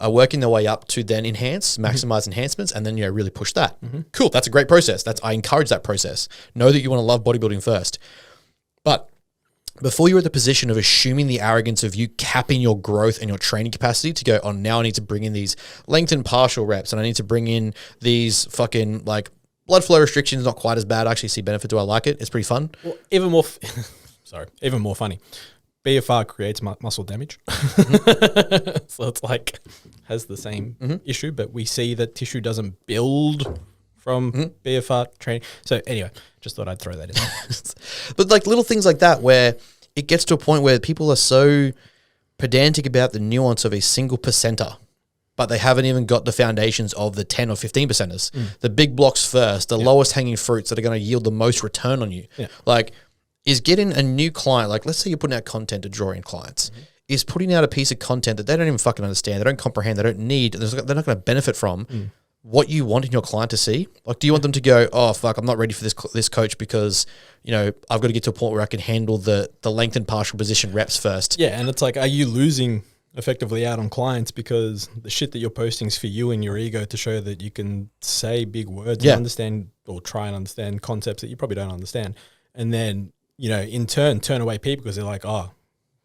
are working their way up to then maximize enhancements, and then really push that. Cool, that's a great process. I encourage that process. Know that you want to love bodybuilding first. But before you're at the position of assuming the arrogance of you capping your growth and your training capacity to go, now I need to bring in these lengthened partial reps and I need to bring in these fucking like blood flow restrictions, not quite as bad. I actually see benefit. Do I like it? It's pretty fun. Well, even more funny. BFR creates muscle damage. So it's like, has the same issue, but we see that tissue doesn't build from BFR training. So anyway, just thought I'd throw that in there. But like little things like that where it gets to a point where people are so pedantic about the nuance of a single percenter, but they haven't even got the foundations of the 10 or 15 percenters. The big blocks first, the lowest hanging fruits that are going to yield the most return on you. Yeah. Like, is getting a new client, like let's say you're putting out content to draw in clients, is putting out a piece of content that they don't even fucking understand, they don't comprehend, they don't need, they're not going to benefit from what you want in your client to see. Like, do you want them to go, oh fuck, I'm not ready for this coach because, I've got to get to a point where I can handle the lengthened partial position reps first. Yeah, and it's like, are you losing effectively out on clients because the shit that you're posting is for you and your ego to show that you can say big words and understand or try and understand concepts that you probably don't understand, and then in turn turn away people because they're like, oh,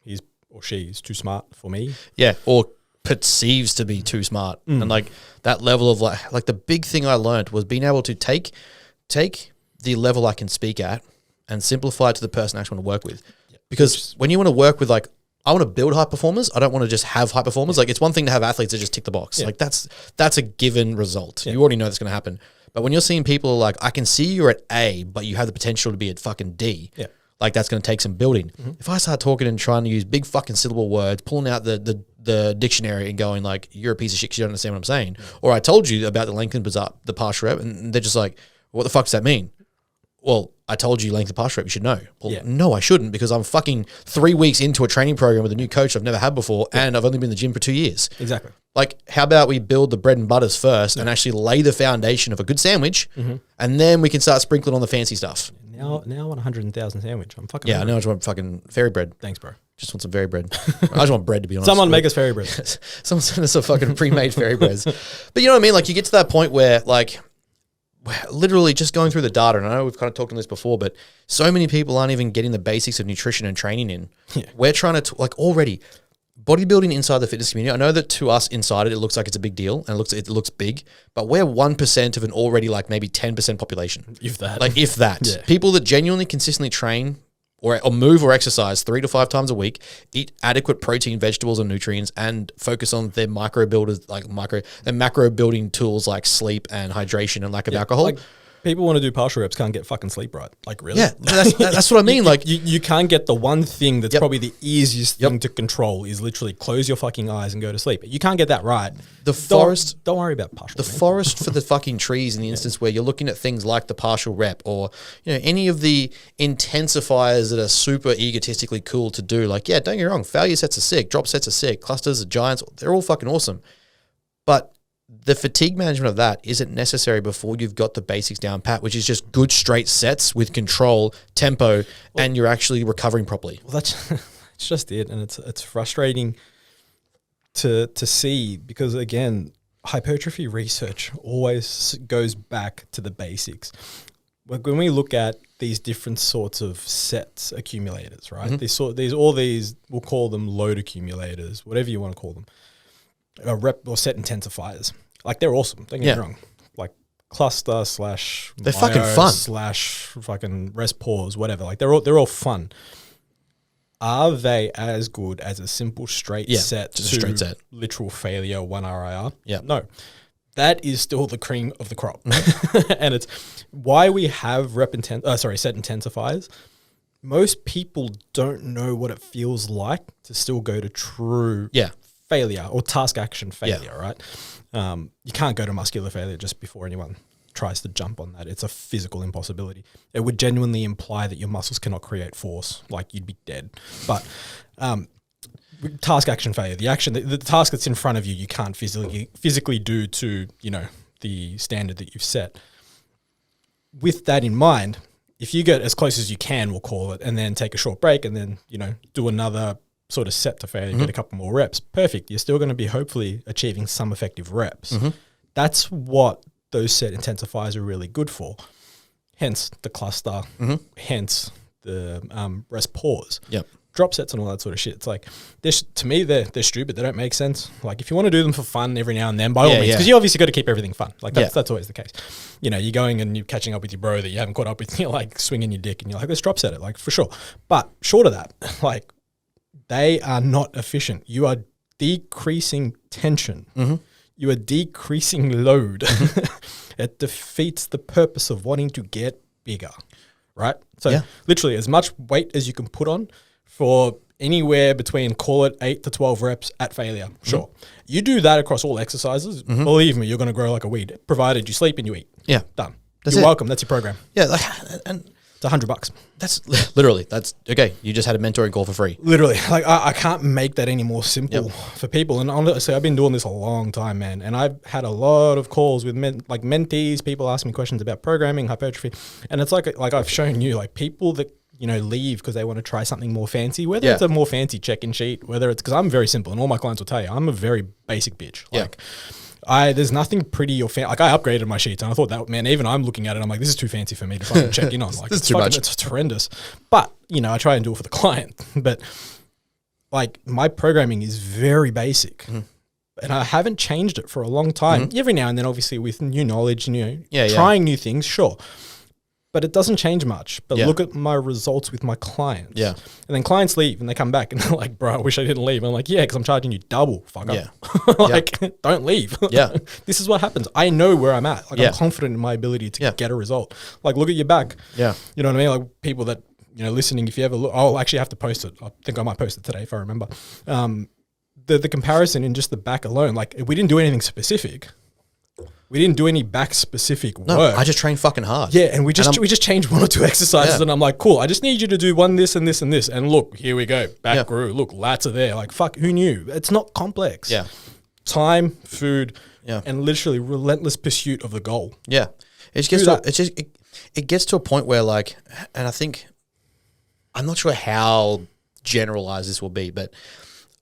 he's or she is too smart for me. Yeah, or perceives to be too smart. And like that level of like the big thing I learned was being able to take the level I can speak at and simplify it to the person I actually want to work with. Because when you want to work with I want to build high performers, I don't want to just have high performers. Like it's one thing to have athletes that just tick the box. Like that's a given result. You already know that's going to happen. But when you're seeing people like, I can see you're at A, but you have the potential to be at fucking D. Yeah. Like that's going to take some building. If I start talking and trying to use big fucking syllable words, pulling out the dictionary and going like, you're a piece of shit because you don't understand what I'm saying. Or I told you about the lengthened the partial rep, and they're just like, what the fuck does that mean? Well, I told you lengthened partial rep, you should know. Well, no, I shouldn't, because I'm fucking 3 weeks into a training program with a new coach I've never had before, and I've only been in the gym for 2 years. Exactly. Like, how about we build the bread and butters first and actually lay the foundation of a good sandwich, and then we can start sprinkling on the fancy stuff. Now I want 100,000 sandwich. I'm fucking hungry. Now I just want fucking fairy bread. Thanks, bro. Just want some fairy bread. I just want bread, to be honest. Someone make us fairy bread. Someone send us a fucking pre-made fairy breads. But you know what I mean? Like, you get to that point where, like, literally just going through the data, and I know we've kind of talked on this before, but so many people aren't even getting the basics of nutrition and training in. Yeah. We're trying to, like, already bodybuilding inside the fitness community. I know that to us inside it looks like it's a big deal and it looks big, but we're 1% of an already like maybe 10% population. If that. Like, if that. Yeah. People that genuinely consistently train or move or exercise 3 to 5 times a week, eat adequate protein, vegetables, and nutrients, and focus on their macro building tools like sleep and hydration and lack of alcohol. Like, People want to do partial reps, can't get fucking sleep right. Like, really? Yeah, that's what I mean. Like, you can't get the one thing that's Yep. probably the easiest thing to control is literally close your fucking eyes and go to sleep. You can't get that right. The forest. Don't worry about partial. The forest for the fucking trees in the instance where you're looking at things like the partial rep or, you know, any of the intensifiers that are super egotistically cool to do. Like, yeah, don't get me wrong, failure sets are sick, drop sets are sick, clusters are giants, they're all fucking awesome. But the fatigue management of that isn't necessary before you've got the basics down pat, which is just good straight sets with control, tempo, and you're actually recovering properly. Well, that's just it, and it's frustrating to see because again, hypertrophy research always goes back to the basics. When we look at these different sorts of sets accumulators, right? Mm-hmm. These we'll call them load accumulators, whatever you want to call them, rep or set intensifiers. Like they're awesome. Don't get me wrong. Like cluster / they're fucking fun / fucking rest pause, whatever. Like they're all fun. Are they as good as a simple straight set just a straight set, literal failure 1 RIR? Yeah, no. That is still the cream of the crop, and it's why we have set intensifiers. Most people don't know what it feels like to still go to true failure or task action failure, right? You can't go to muscular failure just before anyone tries to jump on that. It's a physical impossibility. It would genuinely imply that your muscles cannot create force, like you'd be dead. But task action failure, the task that's in front of you, you can't physically do to, you know, the standard that you've set. With that in mind, if you get as close as you can, we'll call it, and then take a short break and then, you know, do another sort of set to failure, get a couple more reps, perfect. You're still going to be hopefully achieving some effective reps. That's what those set intensifiers are really good for. Hence the cluster, hence the rest pause. Yep. Drop sets and all that sort of shit. It's like, to me, they're stupid. They don't make sense. Like, if you want to do them for fun every now and then, by all means, because you obviously got to keep everything fun. Like, that's always the case. You know, you're going and you're catching up with your bro that you haven't caught up with, and you're like swinging your dick, and you're like, let's drop set it, like, for sure. But short of that, like, they are not efficient. You are decreasing tension. You are decreasing load. It defeats the purpose of wanting to get bigger, right? So literally as much weight as you can put on for anywhere between, call it 8 to 12 reps at failure. Sure. You do that across all exercises. Believe me, you're going to grow like a weed, provided you sleep and you eat. Yeah. Done. You're welcome. That's your program. Yeah. And it's $100. That's literally, that's okay. You just had a mentoring call for free. Literally. Like I can't make that any more simple for people. And honestly, I've been doing this a long time, man. And I've had a lot of calls with mentees, people asking me questions about programming, hypertrophy. And it's like I've shown you, like people that, you know, leave because they want to try something more fancy, whether it's a more fancy check-in sheet, whether it's, because I'm very simple and all my clients will tell you, I'm a very basic bitch. Like there's nothing pretty or fancy. Like I upgraded my sheets and I thought that, man, even I'm looking at it, I'm like, this is too fancy for me to fucking check in on. Like, it's too much. It's horrendous. But, you know, I try and do it for the client. But like my programming is very basic. And I haven't changed it for a long time. Every now and then, obviously, with new knowledge, you know, trying new things, sure. But it doesn't change much. But look at my results with my clients. Yeah. And then clients leave and they come back and they're like, bro, I wish I didn't leave. And I'm like, yeah, because I'm charging you double. Fuck up. Like, don't leave. Yeah. This is what happens. I know where I'm at. Like, I'm confident in my ability to get a result. Like, look at your back. Yeah. You know what I mean? Like, people that, you know, listening, if you ever look, I'll actually have to post it. I think I might post it today if I remember. The comparison in just the back alone, like, we didn't do anything specific. We didn't do any back specific work. I just trained fucking hard. Yeah, and we just changed 1 or 2 exercises, and I'm like, cool. I just need you to do one this and this and this, and look, here we go. Back grew. Look, lats are there. Like, fuck, who knew? It's not complex. Yeah, time, food, and literally relentless pursuit of the goal. Yeah, it gets to a point where, like, and I think I'm not sure how generalized this will be, but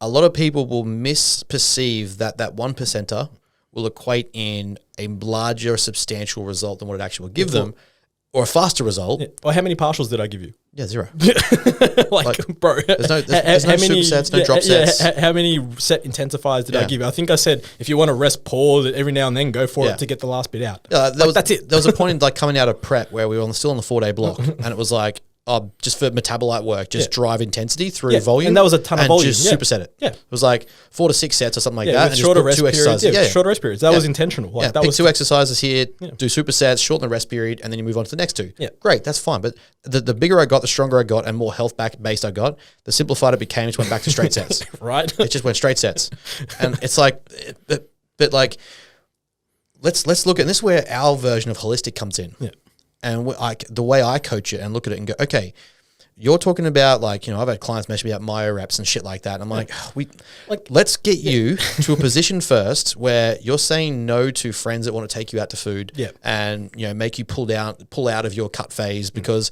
a lot of people will misperceive that 1 percenter will equate in a larger, substantial result than what it actually will give them, or a faster result. Yeah. Well, how many partials did I give you? Yeah, 0. like, bro, there's no supersets, no drop sets. How many set intensifiers did I give you? I think I said, if you want to rest pause every now and then, go for it to get the last bit out. That's it. There was a point in, like, coming out of prep where we were still on the 4-day block, and it was like, just for metabolite work, just drive intensity through volume. And that was a ton of volume. Just superset it. Yeah. It was like 4 to 6 sets or something like that. With And shorter just put rest 2 periods. exercises. Shorter rest periods. That was intentional. Like, that pick was 2 exercises here, do supersets, shorten the rest period, and then you move on to the next 2. Yeah. Great, that's fine. But the bigger I got, the stronger I got, and more health based I got, the simplified it became. It just went back to straight sets. Right. It just went straight sets. And it's like, but like, let's look at, and this is where our version of holistic comes in. Yeah. And the way I coach it and look at it and go, okay, you're talking about like, I've had clients message me about myo reps and shit like that. And I'm like, let's get you to a position first where you're saying no to friends that want to take you out to food and, make you pull out of your cut phase, because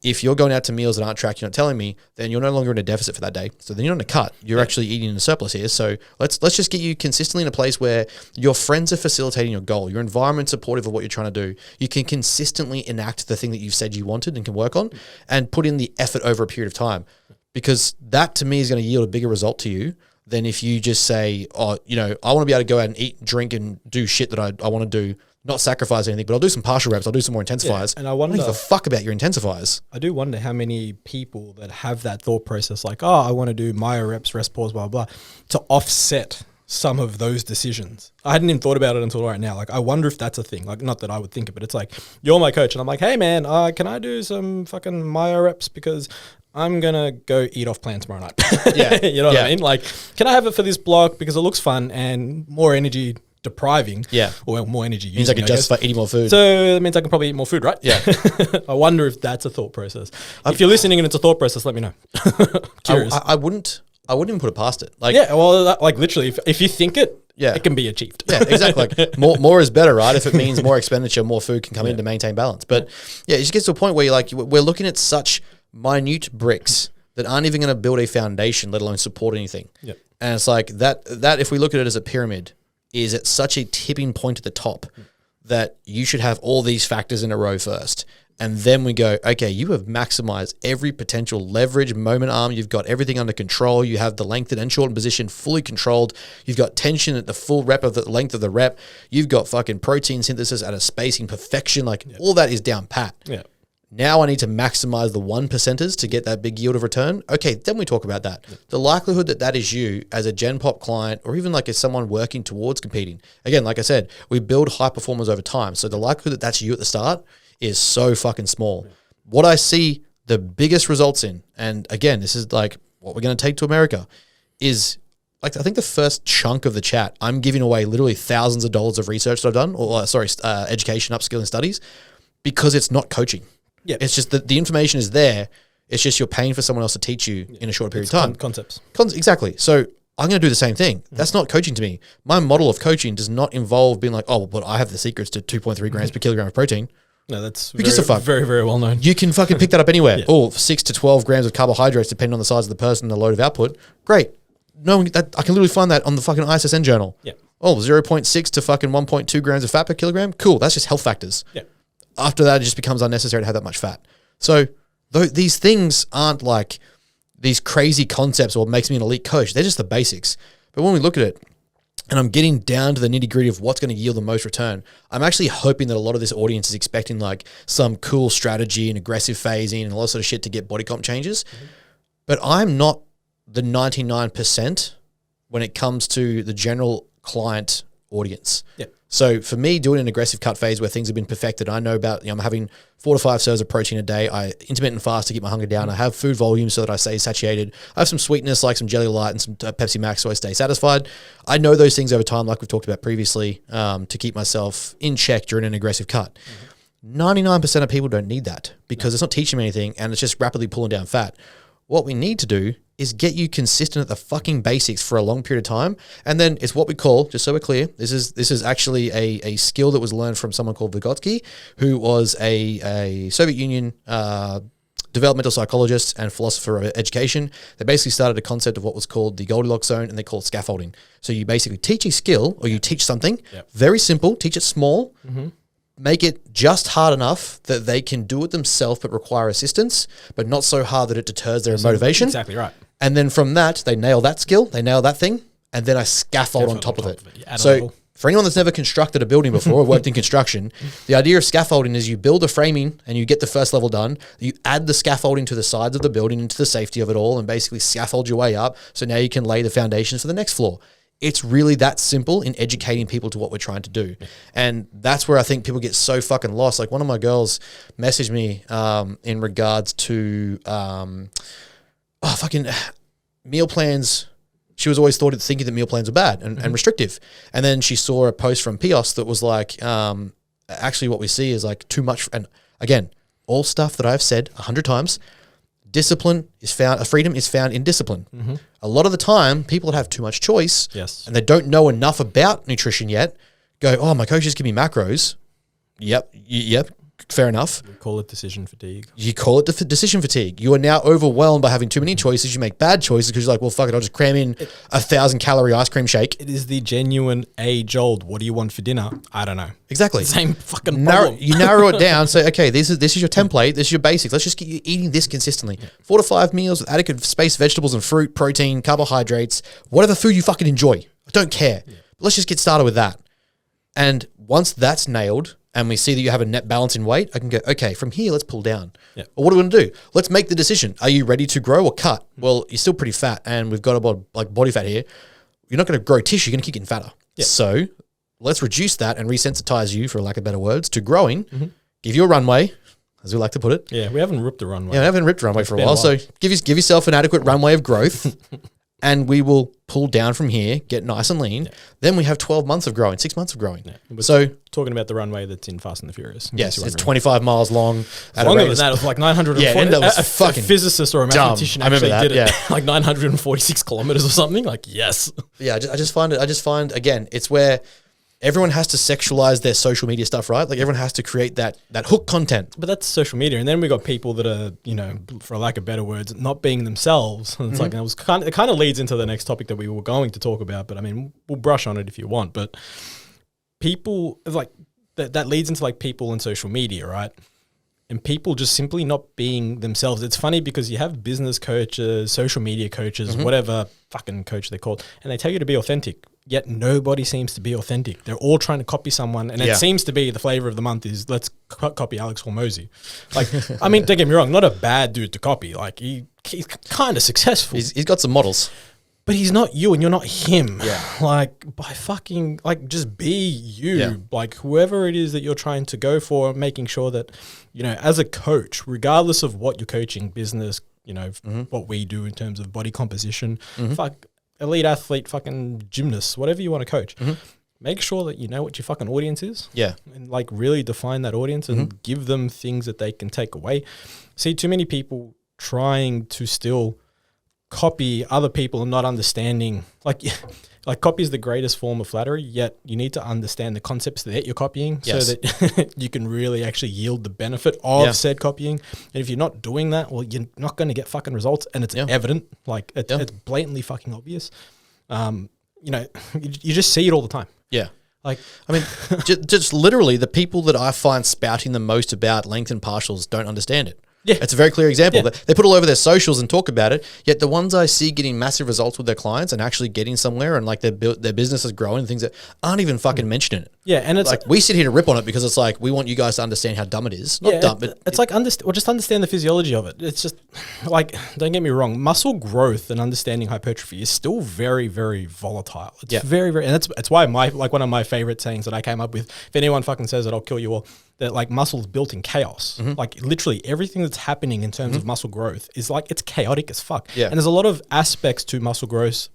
if you're going out to meals that aren't tracked, you're not telling me, then you're no longer in a deficit for that day. So then you're not in a cut. You're actually eating in a surplus here. So let's just get you consistently in a place where your friends are facilitating your goal. Your environment's supportive of what you're trying to do. You can consistently enact the thing that you've said you wanted and can work on, and put in the effort over a period of time. Because that to me is going to yield a bigger result to you than if you just say, I want to be able to go out and eat, drink, and do shit that I want to do. Not sacrifice anything, but I'll do some partial reps. I'll do some more intensifiers. And I wonder, don't give a fuck about your intensifiers. I do wonder how many people that have that thought process, like, I want to do myo reps, rest pause, blah, blah, to offset some of those decisions. I hadn't even thought about it until right now. Like, I wonder if that's a thing. Like, not that I would think it, but it's like, you're my coach, and I'm like, hey man, can I do some fucking myo reps because I'm going to go eat off plan tomorrow night. Yeah. You know what I mean? Like, can I have it for this block because it looks fun and more energy depriving, or more energy using, means I can justify eating more food. So that means I can probably eat more food, right? Yeah. I wonder if that's a thought process. If you're listening and it's a thought process, let me know. Curious. I wouldn't even put it past it. Like, like literally, if you think it, it can be achieved. Yeah, exactly. Like more is better, right? If it means more expenditure, more food can come in to maintain balance. But it just gets to a point where we're looking at such minute bricks that aren't even going to build a foundation, let alone support anything. Yep. And it's like that if we look at it as a pyramid, is at such a tipping point at the top that you should have all these factors in a row first. And then we go, okay, you have maximized every potential leverage, moment arm. You've got everything under control. You have the lengthened and shortened position fully controlled. You've got tension at the full rep of the length of the rep. You've got fucking protein synthesis at a spacing perfection. Like all that is down pat. Yeah. Now I need to maximize the 1%ers to get that big yield of return. Okay, then we talk about that. The likelihood that is you as a Gen Pop client, or even like as someone working towards competing. Again, like I said, we build high performers over time. So the likelihood that that's you at the start is so fucking small. What I see the biggest results in, and again, this is like what we're going to take to America, is like, I think the first chunk of the chat, I'm giving away literally thousands of dollars of research that I've done, or education, upskilling studies, because it's not coaching. Yeah, it's just that the information is there. It's just you're paying for someone else to teach you in a short period of time. Concepts. Exactly. So I'm going to do the same thing. That's not coaching to me. My model of coaching does not involve being like, but I have the secrets to 2.3 grams per kilogram of protein. No, that's very, very well known. You can fucking pick that up anywhere. 6 to 12 grams of carbohydrates, depending on the size of the person and the load of output. Great. No, I can literally find that on the fucking ISSN journal. Yeah. 0.6 to fucking 1.2 grams of fat per kilogram. Cool. That's just health factors. Yeah. After that, it just becomes unnecessary to have that much fat. So these things aren't like these crazy concepts or what makes me an elite coach. They're just the basics. But when we look at it, and I'm getting down to the nitty gritty of what's going to yield the most return, I'm actually hoping that a lot of this audience is expecting like some cool strategy and aggressive phasing and all that sort of shit to get body comp changes. Mm-hmm. But I'm not the 99% when it comes to the general client audience. Yeah. So for me, doing an aggressive cut phase where things have been perfected, I know about, I'm having 4 to 5 serves of protein a day. I intermittent fast to keep my hunger down. I have food volume so that I stay satiated. I have some sweetness like some Jelly Light and some Pepsi Max so I stay satisfied. I know those things over time, like we've talked about previously, to keep myself in check during an aggressive cut. 99% of people don't need that because it's not teaching me anything and it's just rapidly pulling down fat. What we need to do is get you consistent at the fucking basics for a long period of time. And then it's what we call, just so we're clear, this is actually a skill that was learned from someone called Vygotsky, who was a Soviet Union developmental psychologist and philosopher of education. They basically started a concept of what was called the Goldilocks zone, and they call it scaffolding. So you basically teach a skill or you teach something, very simple, teach it small, make it just hard enough that they can do it themselves but require assistance, but not so hard that it deters their motivation. Exactly right. And then from that, they nail that skill, they nail that thing, and then I scaffold on top of it. Yeah, so For anyone that's never constructed a building before or worked in construction, the idea of scaffolding is you build a framing and you get the first level done. You add the scaffolding to the sides of the building into the safety of it all and basically scaffold your way up. So now you can lay the foundations for the next floor. It's really that simple in educating people to what we're trying to do. And that's where I think people get so fucking lost. Like one of my girls messaged me in regards to fucking meal plans. She was always thinking that meal plans were bad and restrictive. And then she saw a post from Pios that was like, actually what we see is like too much. And again, all stuff that I've said 100 times, discipline is found, freedom is found in discipline. Mm-hmm. A lot of the time, people that have too much choice and they don't know enough about nutrition yet go, oh, my coach just give me macros. Yep. Fair enough. We call it decision fatigue. You call it decision fatigue. You are now overwhelmed by having too many choices. You make bad choices because you're like, well, fuck it, I'll just cram in 1,000-calorie ice cream shake. It is the genuine age-old, what do you want for dinner? I don't know. Exactly. Same fucking problem. You narrow it down. So, okay, this is your template. This is your basics. Let's just get you eating this consistently. 4 to 5 meals with adequate space, vegetables and fruit, protein, carbohydrates, whatever food you fucking enjoy. I don't care. But let's just get started with that. And once that's nailed and we see that you have a net balance in weight, I can go, okay, from here, let's pull down. Yeah. Or what are we going to do? Let's make the decision. Are you ready to grow or cut? Well, you're still pretty fat and we've got about like body fat here. You're not going to grow tissue. You're going to keep getting fatter. Yeah. So let's reduce that and resensitize you, for lack of better words, to growing. Give you a runway, as we like to put it. Yeah, we haven't ripped the runway. Yeah, we haven't ripped a runway for a while. So give yourself an adequate runway of growth and we will pull down from here, get nice and lean. Then we have 12 months of growing, 6 months of growing. So talking about the runway that's in Fast and the Furious. Yes, it's 25 miles long. Longer than that, it was like 940. Yeah, that was a fucking physicist or a mathematician actually did it. Yeah. Like 946 kilometers or something. Like, yes. Yeah, I just find, again, it's where everyone has to sexualize their social media stuff, right? Like everyone has to create that hook content. But that's social media. And then we got people that are, for lack of better words, not being themselves. And it's like, it kind of leads into the next topic that we were going to talk about, but I mean, we'll brush on it if you want. But people, like, that leads into like people and social media, right? And people just simply not being themselves. It's funny because you have business coaches, social media coaches, whatever fucking coach they're called, and they tell you to be authentic. Yet nobody seems to be authentic. They're all trying to copy someone, and it seems to be the flavor of the month is let's copy Alex Hormozy. Like, I mean, don't get me wrong, not a bad dude to copy. Like he's kind of successful. He's got some models, but he's not you, and you're not him. Yeah. Like by fucking just be you. Yeah. Like whoever it is that you're trying to go for, making sure that as a coach, regardless of what you're coaching, business, what we do in terms of body composition, elite athlete, fucking gymnast, whatever you want to coach, make sure that you know what your fucking audience is. Yeah. And like really define that audience and give them things that they can take away. See too many people trying to still copy other people and not understanding, like copy is the greatest form of flattery, yet you need to understand the concepts that you're copying so that you can really actually yield the benefit of said copying. And if you're not doing that, well, you're not going to get fucking results, and it's evident. Like it's blatantly fucking obvious. You just see it all the time. Yeah. Like, I mean, just literally the people that I find spouting the most about length and partials don't understand it. Yeah. It's a very clear example. They put all over their socials and talk about it, yet the ones I see getting massive results with their clients and actually getting somewhere and like their business is growing and things that aren't even fucking mentioning it. Yeah, and it's like we sit here to rip on it because it's like we want you guys to understand how dumb it is. Not dumb, but it's like just understand the physiology of it. It's just like, don't get me wrong, muscle growth and understanding hypertrophy is still very, very volatile. It's very, very, and that's why one of my favorite sayings that I came up with. If anyone fucking says it, I'll kill you all. That like muscle's built in chaos. Like literally everything that's happening in terms of muscle growth is like it's chaotic as fuck. Yeah. And there's a lot of aspects to muscle growth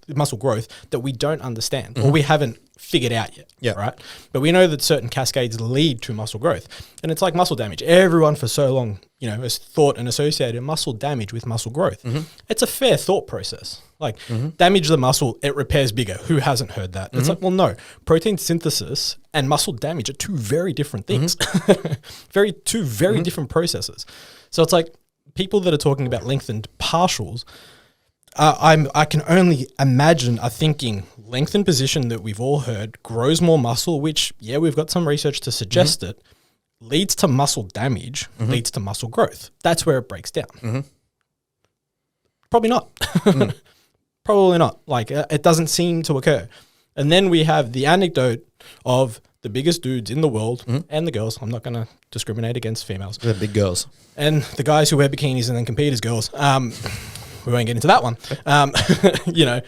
that we don't understand or we haven't figured out yet. Yeah. Right. But we know that certain cascades lead to muscle growth. And it's like muscle damage. Everyone for so long, has thought and associated muscle damage with muscle growth. It's a fair thought process. Like damage the muscle, it repairs bigger. Who hasn't heard that? It's like, well, no. Protein synthesis and muscle damage are two very different things. Two very different processes. So it's like people that are talking about lengthened partials, I can only imagine are thinking lengthened position that we've all heard grows more muscle, which, we've got some research to suggest it, leads to muscle damage, leads to muscle growth. That's where it breaks down. Probably not. Probably not. Like, it doesn't seem to occur. And then we have the anecdote of the biggest dudes in the world and the girls. I'm not going to discriminate against females. The big girls. And the guys who wear bikinis and then compete as girls. We won't get into that one. You know,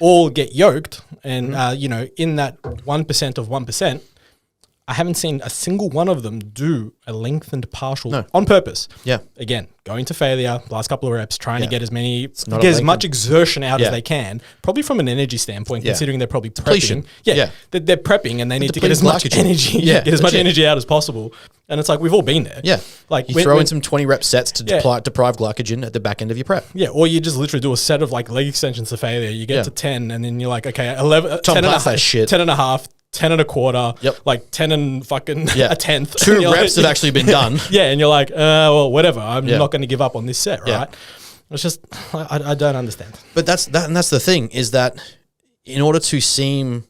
all get yoked. And, you know, in that 1% of 1%, I haven't seen a single one of them do a lengthened partial on purpose. Yeah. Again, going to failure, last couple of reps, trying to get as much exertion out as they can, probably from an energy standpoint, considering they're probably prepping. They're prepping and they need to get as much energy, get as much energy out as possible. And it's like, we've all been there. Yeah. Like you throw in some 20 rep sets to deprive glycogen at the back end of your prep. Yeah. Or you just literally do a set of like leg extensions to failure. You get to 10 and then you're like, okay, 11, 10 and a half, 10 and a half, 10 and a quarter, like 10 and fucking a tenth. 2 reps have actually been done. And you're like, well, whatever. I'm not going to give up on this set, right? It's just, I don't understand. But that's the thing, is that in order to seem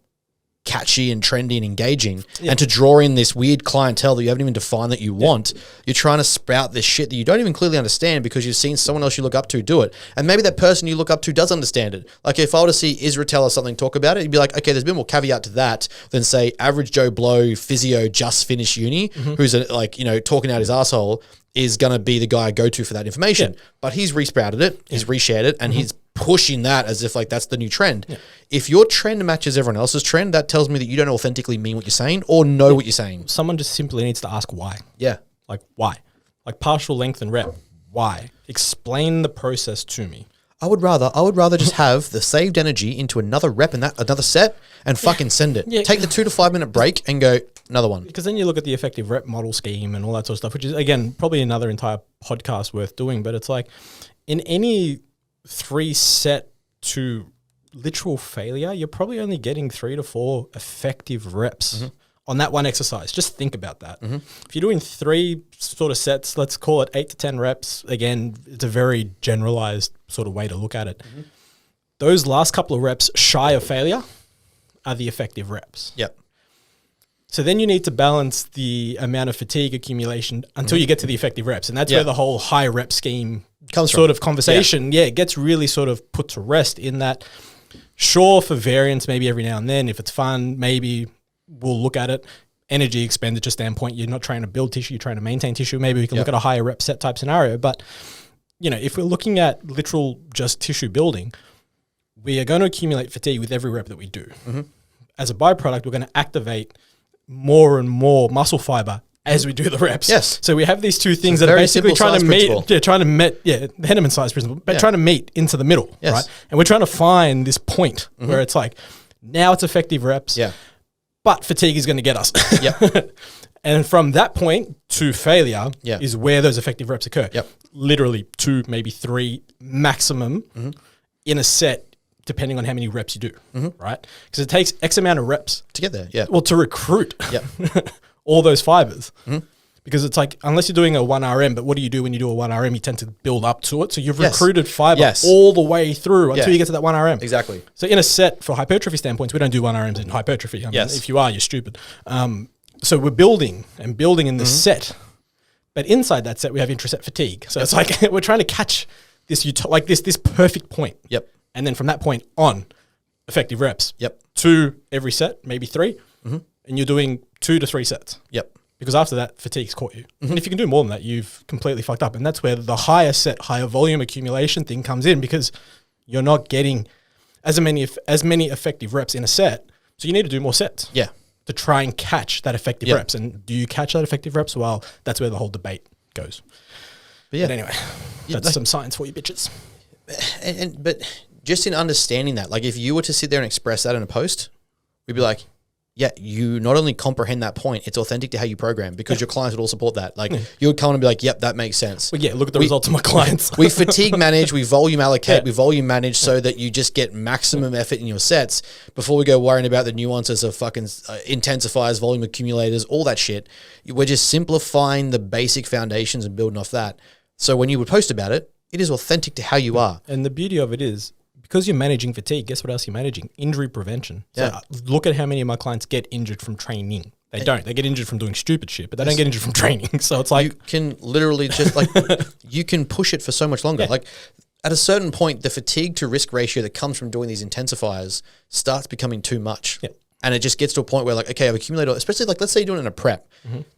catchy and trendy and engaging and to draw in this weird clientele that you haven't even defined that you want, you're trying to sprout this shit that you don't even clearly understand because you've seen someone else you look up to do it. And maybe that person you look up to does understand it. Like if I were to see Israel or something talk about it, you'd be like, okay, there's a bit more caveat to that than say average Joe Blow physio just finished uni who's like, you know, talking out his asshole is going to be the guy I go to for that information. But he's resprouted it, he's reshared it, and he's pushing that as if like that's the new trend. If your trend matches everyone else's trend, that tells me that you don't authentically mean what you're saying or know what you're saying. Someone just simply needs to ask why. Yeah. Like why? Like partial length and rep. Why? Explain the process to me. I would rather just have the saved energy into another rep and another set and fucking send it. Take the 2 to 5 minute break and go another one. Because then you look at the effective rep model scheme and all that sort of stuff, which is again probably another entire podcast worth doing. But it's like in any 3 set to literal failure, you're probably only getting 3 to 4 effective reps on that one exercise. Just think about that. If you're doing 3 sort of sets, let's call it 8 to 10 reps. Again, it's a very generalized sort of way to look at it. Those last couple of reps shy of failure are the effective reps. Yep. So then you need to balance the amount of fatigue accumulation until you get to the effective reps. And that's where the whole high rep scheme comes sort of conversation. It gets really sort of put to rest in that, sure, for variance, maybe every now and then, if it's fun, maybe we'll look at it. Energy expenditure standpoint, you're not trying to build tissue, you're trying to maintain tissue. Maybe we can look at a higher rep set type scenario. But, you know, if we're looking at literal just tissue building, we are going to accumulate fatigue with every rep that we do. As a byproduct, we're going to activate more and more muscle fiber as we do the reps. Yes. So we have these two things that are basically trying to meet, the Henneman size principle, but trying to meet into the middle, right? And we're trying to find this point where it's like, now it's effective reps, but fatigue is going to get us. And from that point to failure is where those effective reps occur. Literally 2, maybe 3 maximum in a set, depending on how many reps you do, right? Because it takes X amount of reps to get there, well, to recruit all those fibers. Because it's like, unless you're doing a 1RM, but what do you do when you do a 1RM? You tend to build up to it. So you've recruited fiber all the way through until you get to that 1RM. Exactly. So in a set, for hypertrophy standpoints, we don't do 1RMs in hypertrophy. I mean, if you are, you're stupid. So we're building and building in this set. But inside that set, we have intraset fatigue. So it's like we're trying to catch this this perfect point. And then from that point on, effective reps. 2 every set, maybe 3. And you're doing 2 to 3 sets. Because after that, fatigue's caught you. And if you can do more than that, you've completely fucked up. And that's where the higher set, higher volume accumulation thing comes in, because you're not getting as many effective reps in a set. So you need to do more sets. To try and catch that effective reps. And do you catch that effective reps? Well, that's where the whole debate goes. But anyway, that's some science for you bitches. But just in understanding that, like if you were to sit there and express that in a post, we'd be like, you not only comprehend that point, it's authentic to how you program, because your clients would all support that. Like you would come and be like, yep, that makes sense. Well, look at the results of my clients. We fatigue manage, we volume allocate, we volume manage so that you just get maximum effort in your sets before we go worrying about the nuances of fucking intensifiers, volume accumulators, all that shit. We're just simplifying the basic foundations and building off that. So when you would post about it, it is authentic to how you are. And the beauty of it is, because you're managing fatigue, guess what else you're managing? Injury prevention. So look at how many of my clients get injured from training. They don't. They get injured from doing stupid shit, but they don't get injured from training. So it's like... You can literally just you can push it for so much longer. Like at a certain point, the fatigue to risk ratio that comes from doing these intensifiers starts becoming too much. And it just gets to a point where like, okay, I've accumulated, especially like, let's say you're doing it in a prep.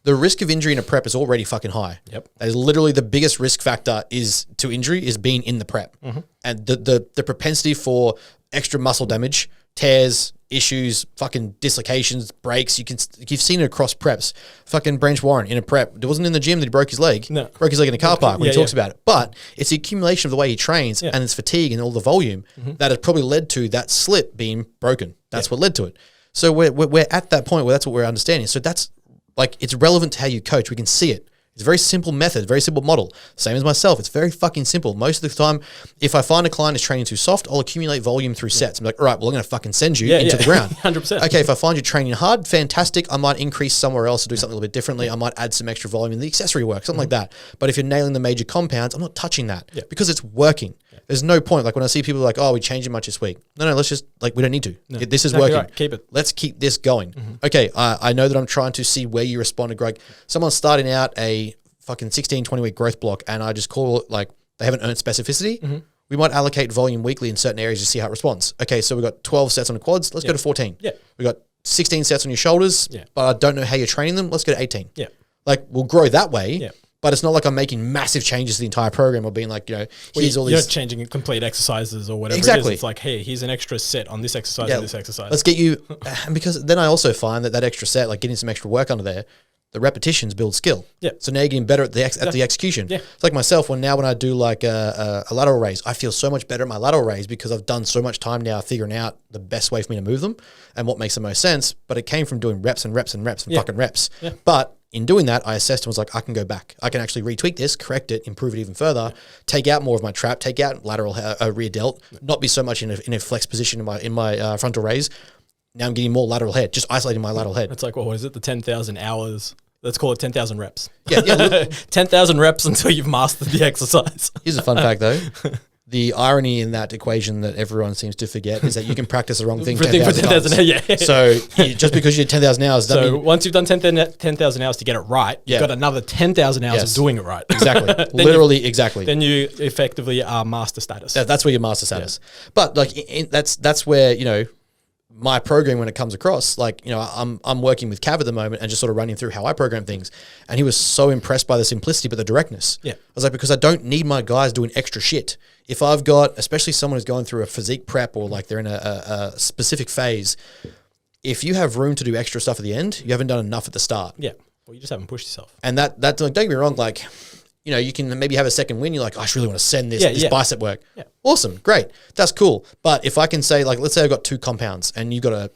The risk of injury in a prep is already fucking high. Yep. That is literally the biggest risk factor to injury is being in the prep. And the propensity for extra muscle damage, tears, issues, fucking dislocations, breaks. You've seen it across preps. Fucking Branch Warren in a prep. It wasn't in the gym that he broke his leg. No. Broke his leg in a car park when he talks about it. But Yeah. it's the accumulation of the way he trains and his fatigue and all the volume that has probably led to that slip being broken. That's what led to it. So we're at that point where that's what we're understanding. So that's like, it's relevant to how you coach. We can see it. It's a very simple method, very simple model. Same as myself. It's very fucking simple. Most of the time, if I find a client is training too soft, I'll accumulate volume through sets. I'm like, all right, well, I'm going to fucking send you into the ground. 100%. Okay, if I find you training hard, fantastic. I might increase somewhere else or do something a little bit differently. I might add some extra volume in the accessory work, something like that. But if you're nailing the major compounds, I'm not touching that because it's working. There's no point. Like when I see people like, oh, we changed it much this week. No, let's just like, we don't need to. This is working. Right. Keep it. Let's keep this going. Okay, I know that I'm trying to see where you respond to Greg. Someone's starting out a fucking 16, 20 week growth block and I just call it like they haven't earned specificity. We might allocate volume weekly in certain areas to see how it responds. Okay, so we've got 12 sets on the quads. Let's go to 14. Yeah. We've got 16 sets on your shoulders, but I don't know how you're training them. Let's go to 18. Yeah. Like we'll grow that way. Yeah. But it's not like I'm making massive changes to the entire program or being like, here's all You're these. not changing complete exercises or whatever Exactly. it is. It's like, hey, here's an extra set on this exercise and this exercise. Let's get you, and because then I also find that extra set, like getting some extra work under there, the repetitions build skill. Yeah. So now you're getting better at the execution. Yeah. It's like myself when I do like a lateral raise, I feel so much better at my lateral raise because I've done so much time now figuring out the best way for me to move them and what makes the most sense. But it came from doing reps and reps and reps and fucking reps. Yeah. But in doing that, I assessed and was like, I can go back. I can actually retweak this, correct it, improve it even further, take out more of my trap, take out lateral rear delt, not be so much in a flex position in my frontal raise. Now I'm getting more lateral head, just isolating my lateral head. It's like, what is it? The 10,000 hours. Let's call it 10,000 reps. Yeah. 10,000 reps until you've mastered the exercise. Here's a fun fact though. The irony in that equation that everyone seems to forget is that you can practice the wrong thing 10,000 times. Yeah. So just because you did 10,000 hours, so once you've done 10,000 hours to get it right, you've got another 10,000 hours of doing it right. Exactly. Literally, exactly. Then you effectively are master status. That's where your master status. Yeah. But like that's where, my program when it comes across, like, I'm working with Cav at the moment and just sort of running through how I program things. And he was so impressed by the simplicity, but the directness. Yeah. I was like, because I don't need my guys doing extra shit. If I've got, especially someone who's going through a physique prep or like they're in a specific phase, if you have room to do extra stuff at the end, you haven't done enough at the start. Yeah. Well, you just haven't pushed yourself. And that's like, don't get me wrong, like, you can maybe have a second win. You're like, I just really want to send this bicep work. Yeah. Awesome. Great. That's cool. But if I can say, like, let's say I've got 2 compounds and you've got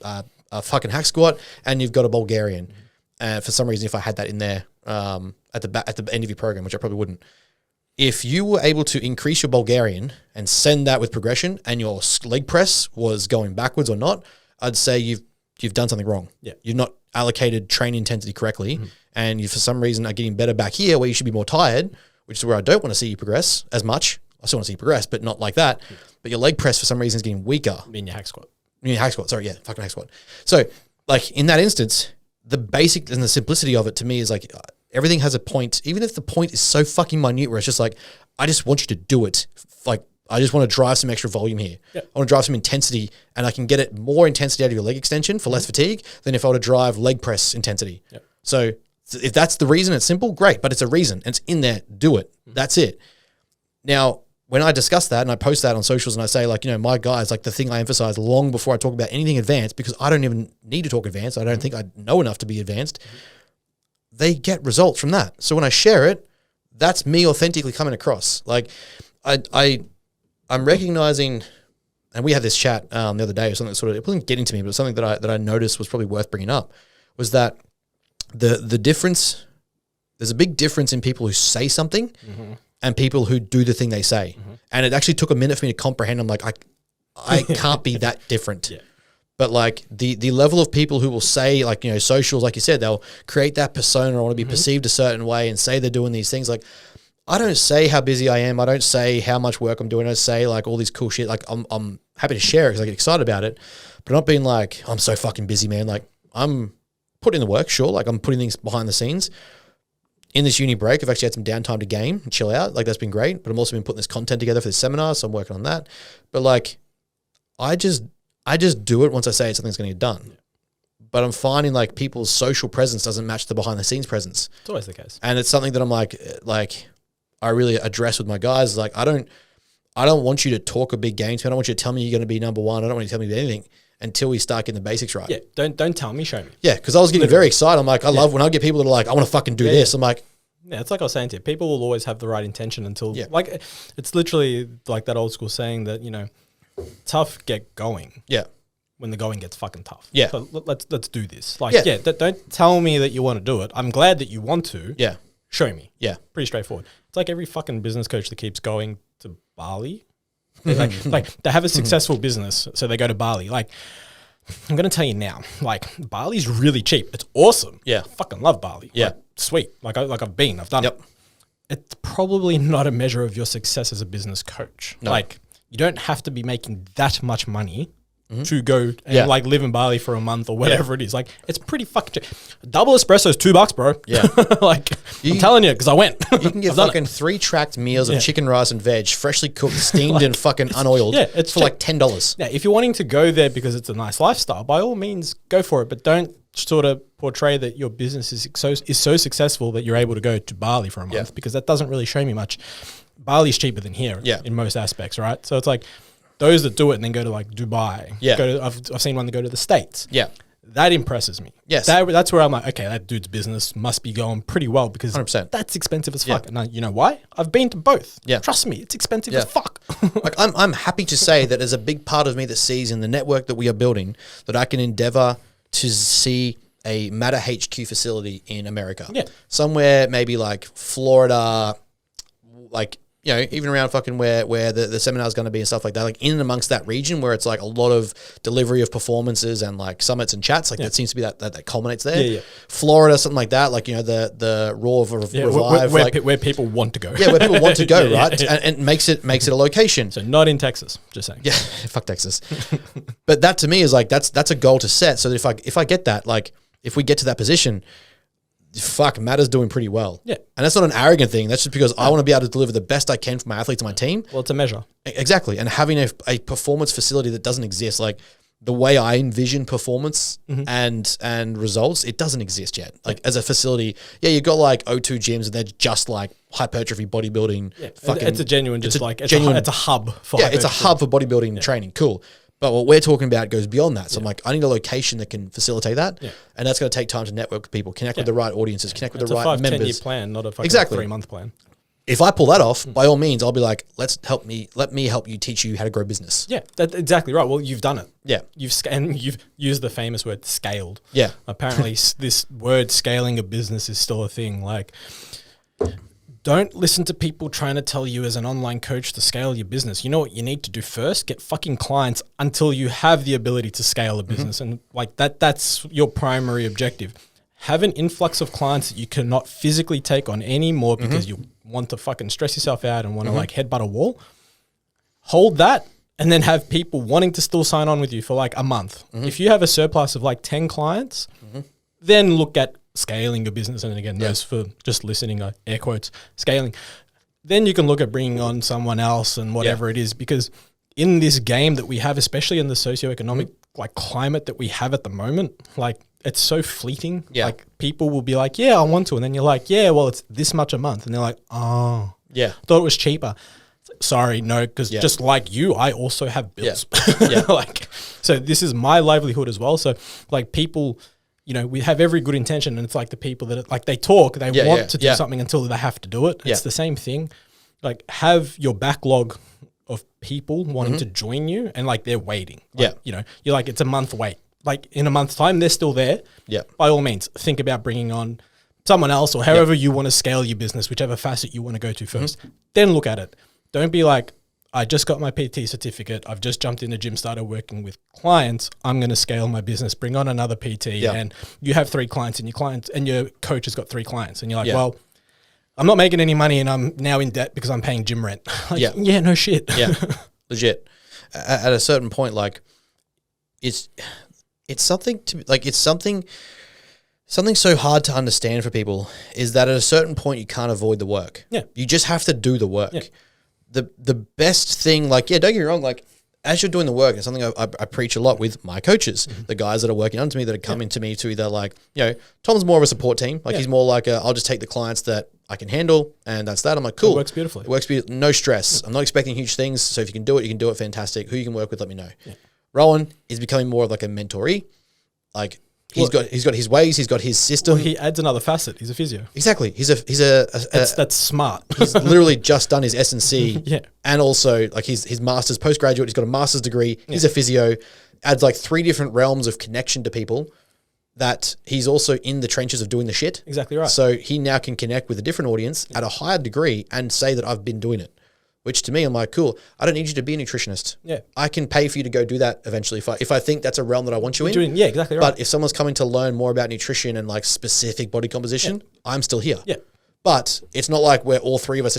a fucking hack squat and you've got a Bulgarian. And for some reason, if I had that in there at the end of your program, which I probably wouldn't, if you were able to increase your Bulgarian and send that with progression and your leg press was going backwards or not, I'd say you've done something wrong. Yeah. You've not allocated training intensity correctly. And you, for some reason, are getting better back here where you should be more tired, which is where I don't want to see you progress as much. I still want to see you progress, but not like that. But your leg press, for some reason, is getting weaker. I mean, your hack squat. Fucking hack squat. So, like, in that instance, the basic and the simplicity of it to me is like, everything has a point, even if the point is so fucking minute where it's just like, I just want you to do it. Like, I just want to drive some extra volume here. Yep. I want to drive some intensity, and I can get it more intensity out of your leg extension for less fatigue than if I were to drive leg press intensity. Yep. So if that's the reason, it's simple, great, but it's a reason. And it's in there, do it. That's it. Now, when I discuss that and I post that on socials and I say, like, my guys, like the thing I emphasize long before I talk about anything advanced, because I don't even need to talk advanced. I don't think I know enough to be advanced. They get results from that. So when I share it, that's me authentically coming across. Like I'm recognizing, and we had this chat the other day or something that sort of, it wasn't getting to me, but it was something that I noticed was probably worth bringing up, was that the difference, there's a big difference in people who say something and people who do the thing they say. And it actually took a minute for me to comprehend. I'm like, I can't be that different. Yeah. But like the level of people who will say, like, socials, like you said, they'll create that persona or want to be perceived a certain way and say they're doing these things. Like, I don't say how busy I am. I don't say how much work I'm doing. I say like all this cool shit. Like I'm happy to share it because I get excited about it, but not being like, I'm so fucking busy, man. Like I'm putting in the work, sure. Like I'm putting things behind the scenes. In this uni break, I've actually had some downtime to game and chill out. Like that's been great, but I've also been putting this content together for this seminar. So I'm working on that. But like, I just do it once I say something's going to get done. but I'm finding like people's social presence doesn't match the behind the scenes presence. It's always the case. And it's something that I'm like I really address with my guys. Like, I don't want you to talk a big game to me. I don't want you to tell me you're going to be number one. I don't want you to tell me anything until we start getting the basics right. Yeah, don't tell me, show me. Yeah, because I was getting very excited. I'm like, I love when I get people that are like, I want to fucking do this. I'm like, yeah, it's like I was saying to you, people will always have the right intention until, like, it's literally like that old school saying that, you know, tough get going. Yeah. When the going gets fucking tough. Yeah. So let's do this. Like, don't tell me that you want to do it. I'm glad that you want to. Yeah. Show me. Yeah. Pretty straightforward. It's like every fucking business coach that keeps going to Bali. like they have a successful business, so they go to Bali. Like, I'm going to tell you now, like, Bali's really cheap. It's awesome. Yeah. I fucking love Bali. Yeah. Like, sweet. I've done it. It's probably not a measure of your success as a business coach. No. Like, you don't have to be making that much money to go and like live in Bali for a month or whatever it is. Like, it's pretty fucking cheap. Double espresso is $2, bro. Yeah. Like, I'm telling you, because I went. You can get fucking 3 tracked meals of chicken, rice, and veg, freshly cooked, steamed, and fucking unoiled it's for like $10. Yeah, if you're wanting to go there because it's a nice lifestyle, by all means, go for it. But don't sort of portray that your business is so successful that you're able to go to Bali for a month, because that doesn't really show me much. Bali's cheaper than here in most aspects, right? So it's like those that do it and then go to like Dubai. Yeah. I've seen one that go to the States. Yeah. That impresses me. Yes. That's where I'm like, okay, that dude's business must be going pretty well because 100%. That's expensive as fuck. And you know why? I've been to both. Yeah. Trust me, it's expensive as fuck. Like, I'm happy to say that there's a big part of me that sees in the network that we are building that I can endeavor to see a Matter HQ facility in America. Yeah. Somewhere maybe like Florida, like, you know, even around fucking where the seminar is going to be and stuff like that, like in and amongst that region where it's like a lot of delivery of performances and like summits and chats, like that seems to be that culminates there. Yeah. Florida, something like that, like, you know, the Raw of Revive, where people want to go. Yeah, where people want to go, right? And makes it a location. So not in Texas, just saying. Yeah, fuck Texas. But that to me is like that's a goal to set. So that if I get that, like if we get to that position, fuck, Matter's doing pretty well. Yeah. And that's not an arrogant thing. That's just because I want to be able to deliver the best I can for my athletes and my team. Well, it's a measure. Exactly. And having a performance facility that doesn't exist, like the way I envision performance and results, it doesn't exist yet. Like as a facility, you've got like O2 gyms and they're just like hypertrophy bodybuilding. Yeah. It's a genuine, it's a hub for it's a hub for bodybuilding training. Cool. But what we're talking about goes beyond that. So I'm like, I need a location that can facilitate that. Yeah. And that's going to take time to network with people, connect with the right audiences, connect with the right members. It's a 5-10 year plan, not a fucking 3-month plan. If I pull that off, by all means, I'll be like, let me help you teach you how to grow business. Yeah, that's exactly right. Well, you've done it. Yeah. You've used the famous word scaled. Yeah. Apparently this word scaling a business is still a thing. Like, don't listen to people trying to tell you as an online coach to scale your business. You know what you need to do first? Get fucking clients until you have the ability to scale a business. And like that's your primary objective. Have an influx of clients that you cannot physically take on anymore because you want to fucking stress yourself out and want to like headbutt a wall. Hold that and then have people wanting to still sign on with you for like a month. If you have a surplus of like 10 clients, then look at scaling your business. And again, those for just listening, air quotes, scaling. Then you can look at bringing on someone else and whatever it is, because in this game that we have, especially in the socioeconomic like climate that we have at the moment, like it's so fleeting. Yeah. Like people will be like, yeah, I want to. And then you're like, yeah, well, it's this much a month. And they're like, oh, yeah, thought it was cheaper. Sorry, no, because just like you, I also have bills. Yeah. Like, so this is my livelihood as well. So like people, you know, we have every good intention, and it's like the people that like they talk, they want to do something until they have to do it. It's the same thing. Like have your backlog of people wanting to join you, and like they're waiting. Like, you know, you're like, it's a month wait. Like in a month's time, they're still there. Yeah. By all means, think about bringing on someone else or however you want to scale your business, whichever facet you want to go to first. Then look at it. Don't be like, I just got my PT certificate. I've just jumped in the gym, started working with clients. I'm going to scale my business, bring on another PT, and you have 3 clients, and your coach has got 3 clients, and you're like, well, I'm not making any money, and I'm now in debt because I'm paying gym rent. Like, yeah, no shit. Yeah, legit. At a certain point, like it's something to like it's something so hard to understand for people is that at a certain point you can't avoid the work. Yeah, you just have to do the work. Yeah. The best thing, like, don't get me wrong, like, as you're doing the work, it's something I preach a lot with my coaches, the guys that are working under me that are coming to me to either like, Tom's more of a support team. Like he's more like I'll just take the clients that I can handle and that's that. I'm like, cool. It works beautifully. It works beautifully. No stress. I'm not expecting huge things. So if you can do it, fantastic. Who you can work with, let me know. Yeah. Rowan is becoming more of like a mentoree. Like he's got his ways, he's got his system. Well, he adds another facet. He's a physio. Exactly. That's smart. He's literally just done his S&C. Yeah. And also like his master's postgraduate. He's got a master's degree. He's a physio. Adds like 3 different realms of connection to people that he's also in the trenches of doing the shit. Exactly right. So he now can connect with a different audience at a higher degree and say that I've been doing it. Which to me, I'm like, cool. I don't need you to be a nutritionist. Yeah. I can pay for you to go do that eventually if I think that's a realm that I want you in. Yeah, exactly right. But if someone's coming to learn more about nutrition and like specific body composition, I'm still here. Yeah. But it's not like we're all 3 of us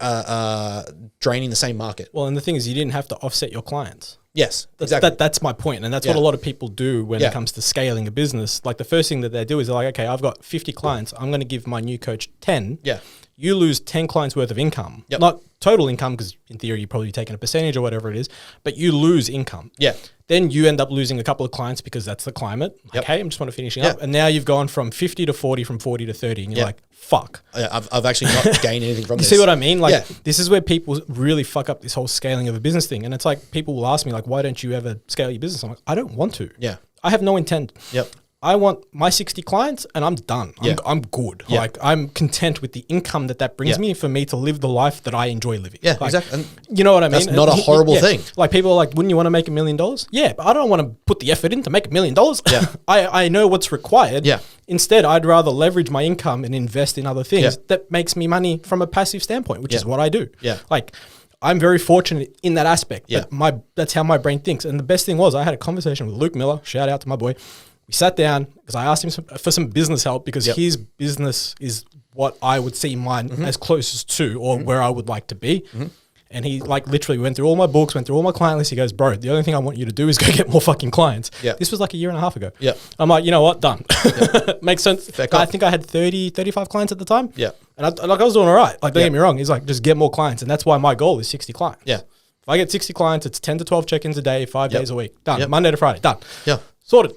are draining the same market. Well, and the thing is, you didn't have to offset your clients. Yes, exactly. That's my point. And that's what a lot of people do when it comes to scaling a business. Like the first thing that they do is they're like, okay, I've got 50 clients. I'm going to give my new coach 10. Yeah. You lose 10 clients worth of income. Yep. Not total income, because in theory, you're probably taking a percentage or whatever it is, but you lose income. Yeah. Then you end up losing a couple of clients because that's the climate. Yep. Okay, I'm just want to finishing up. And now you've gone from 50 to 40, from 40 to 30. And you're like, fuck. I've actually not gained anything from this. You see what I mean? Like, this is where people really fuck up this whole scaling of a business thing. And it's like, people will ask me, like, why don't you ever scale your business? I'm like, I don't want to. Yeah. I have no intent. Yep. I want my 60 clients and I'm done. I'm good. Yeah. Like, I'm content with the income that brings me for me to live the life that I enjoy living. Yeah, like, exactly. And you know what I mean? that's not a horrible thing. Like, people are like, wouldn't you want to make $1 million? Yeah, but I don't want to put the effort in to make $1 million. Yeah. I know what's required. Yeah. Instead, I'd rather leverage my income and invest in other things that makes me money from a passive standpoint, which is what I do. Yeah. Like, I'm very fortunate in that aspect. Yeah. That's how my brain thinks. And the best thing was, I had a conversation with Luke Miller. Shout out to my boy. We sat down because I asked him for some business help because his business is what I would see mine as closest to, or where I would like to be. And he like literally went through all my books, went through all my client lists. He goes, bro, the only thing I want you to do is go get more fucking clients. Yeah. This was like 1.5 years ago. Yeah. I'm like, you know what? Done. Makes sense. Fair I think I had 30, 35 clients at the time. Yeah. And I was doing all right. Like, don't get me wrong. He's like, just get more clients. And that's why my goal is 60 clients. Yeah. If I get 60 clients, it's 10 to 12 check-ins a day, 5 days a week. Done. Yep. Monday to Friday. Done. Yeah. Sorted.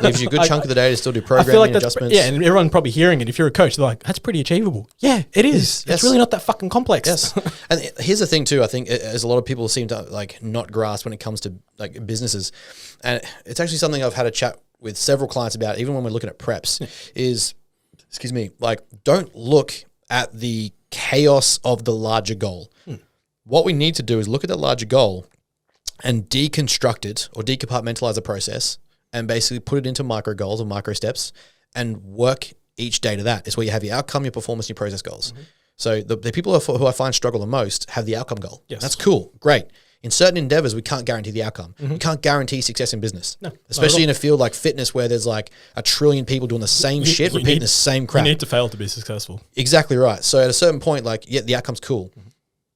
Leaves you a good chunk of the day to still do I programming feel like that's, adjustments. yeah, and everyone probably hearing it, if you're a coach, they're like, that's pretty achievable. Yeah, it is. Yes. It's really not that fucking complex. Yes. And here's the thing too, I think, as a lot of people seem to like not grasp when it comes to like businesses, and it's actually something I've had a chat with several clients about, even when we're looking at preps, is, excuse me, like, don't look at the chaos of the larger goal. What we need to do is look at the larger goal and deconstruct it or decompartmentalize the process and basically put it into micro goals or micro steps and work each day to that. It's where you have your outcome, your performance, your process goals. So the people who I find struggle the most have the outcome goal. Yes. That's cool. Great. In certain endeavors, we can't guarantee the outcome. You can't guarantee success in business. No, especially in a field like fitness where there's like 1 trillion people doing the same shit, repeating the same crap. You need to fail to be successful. Exactly right. So at a certain point, like, yeah, the outcome's cool.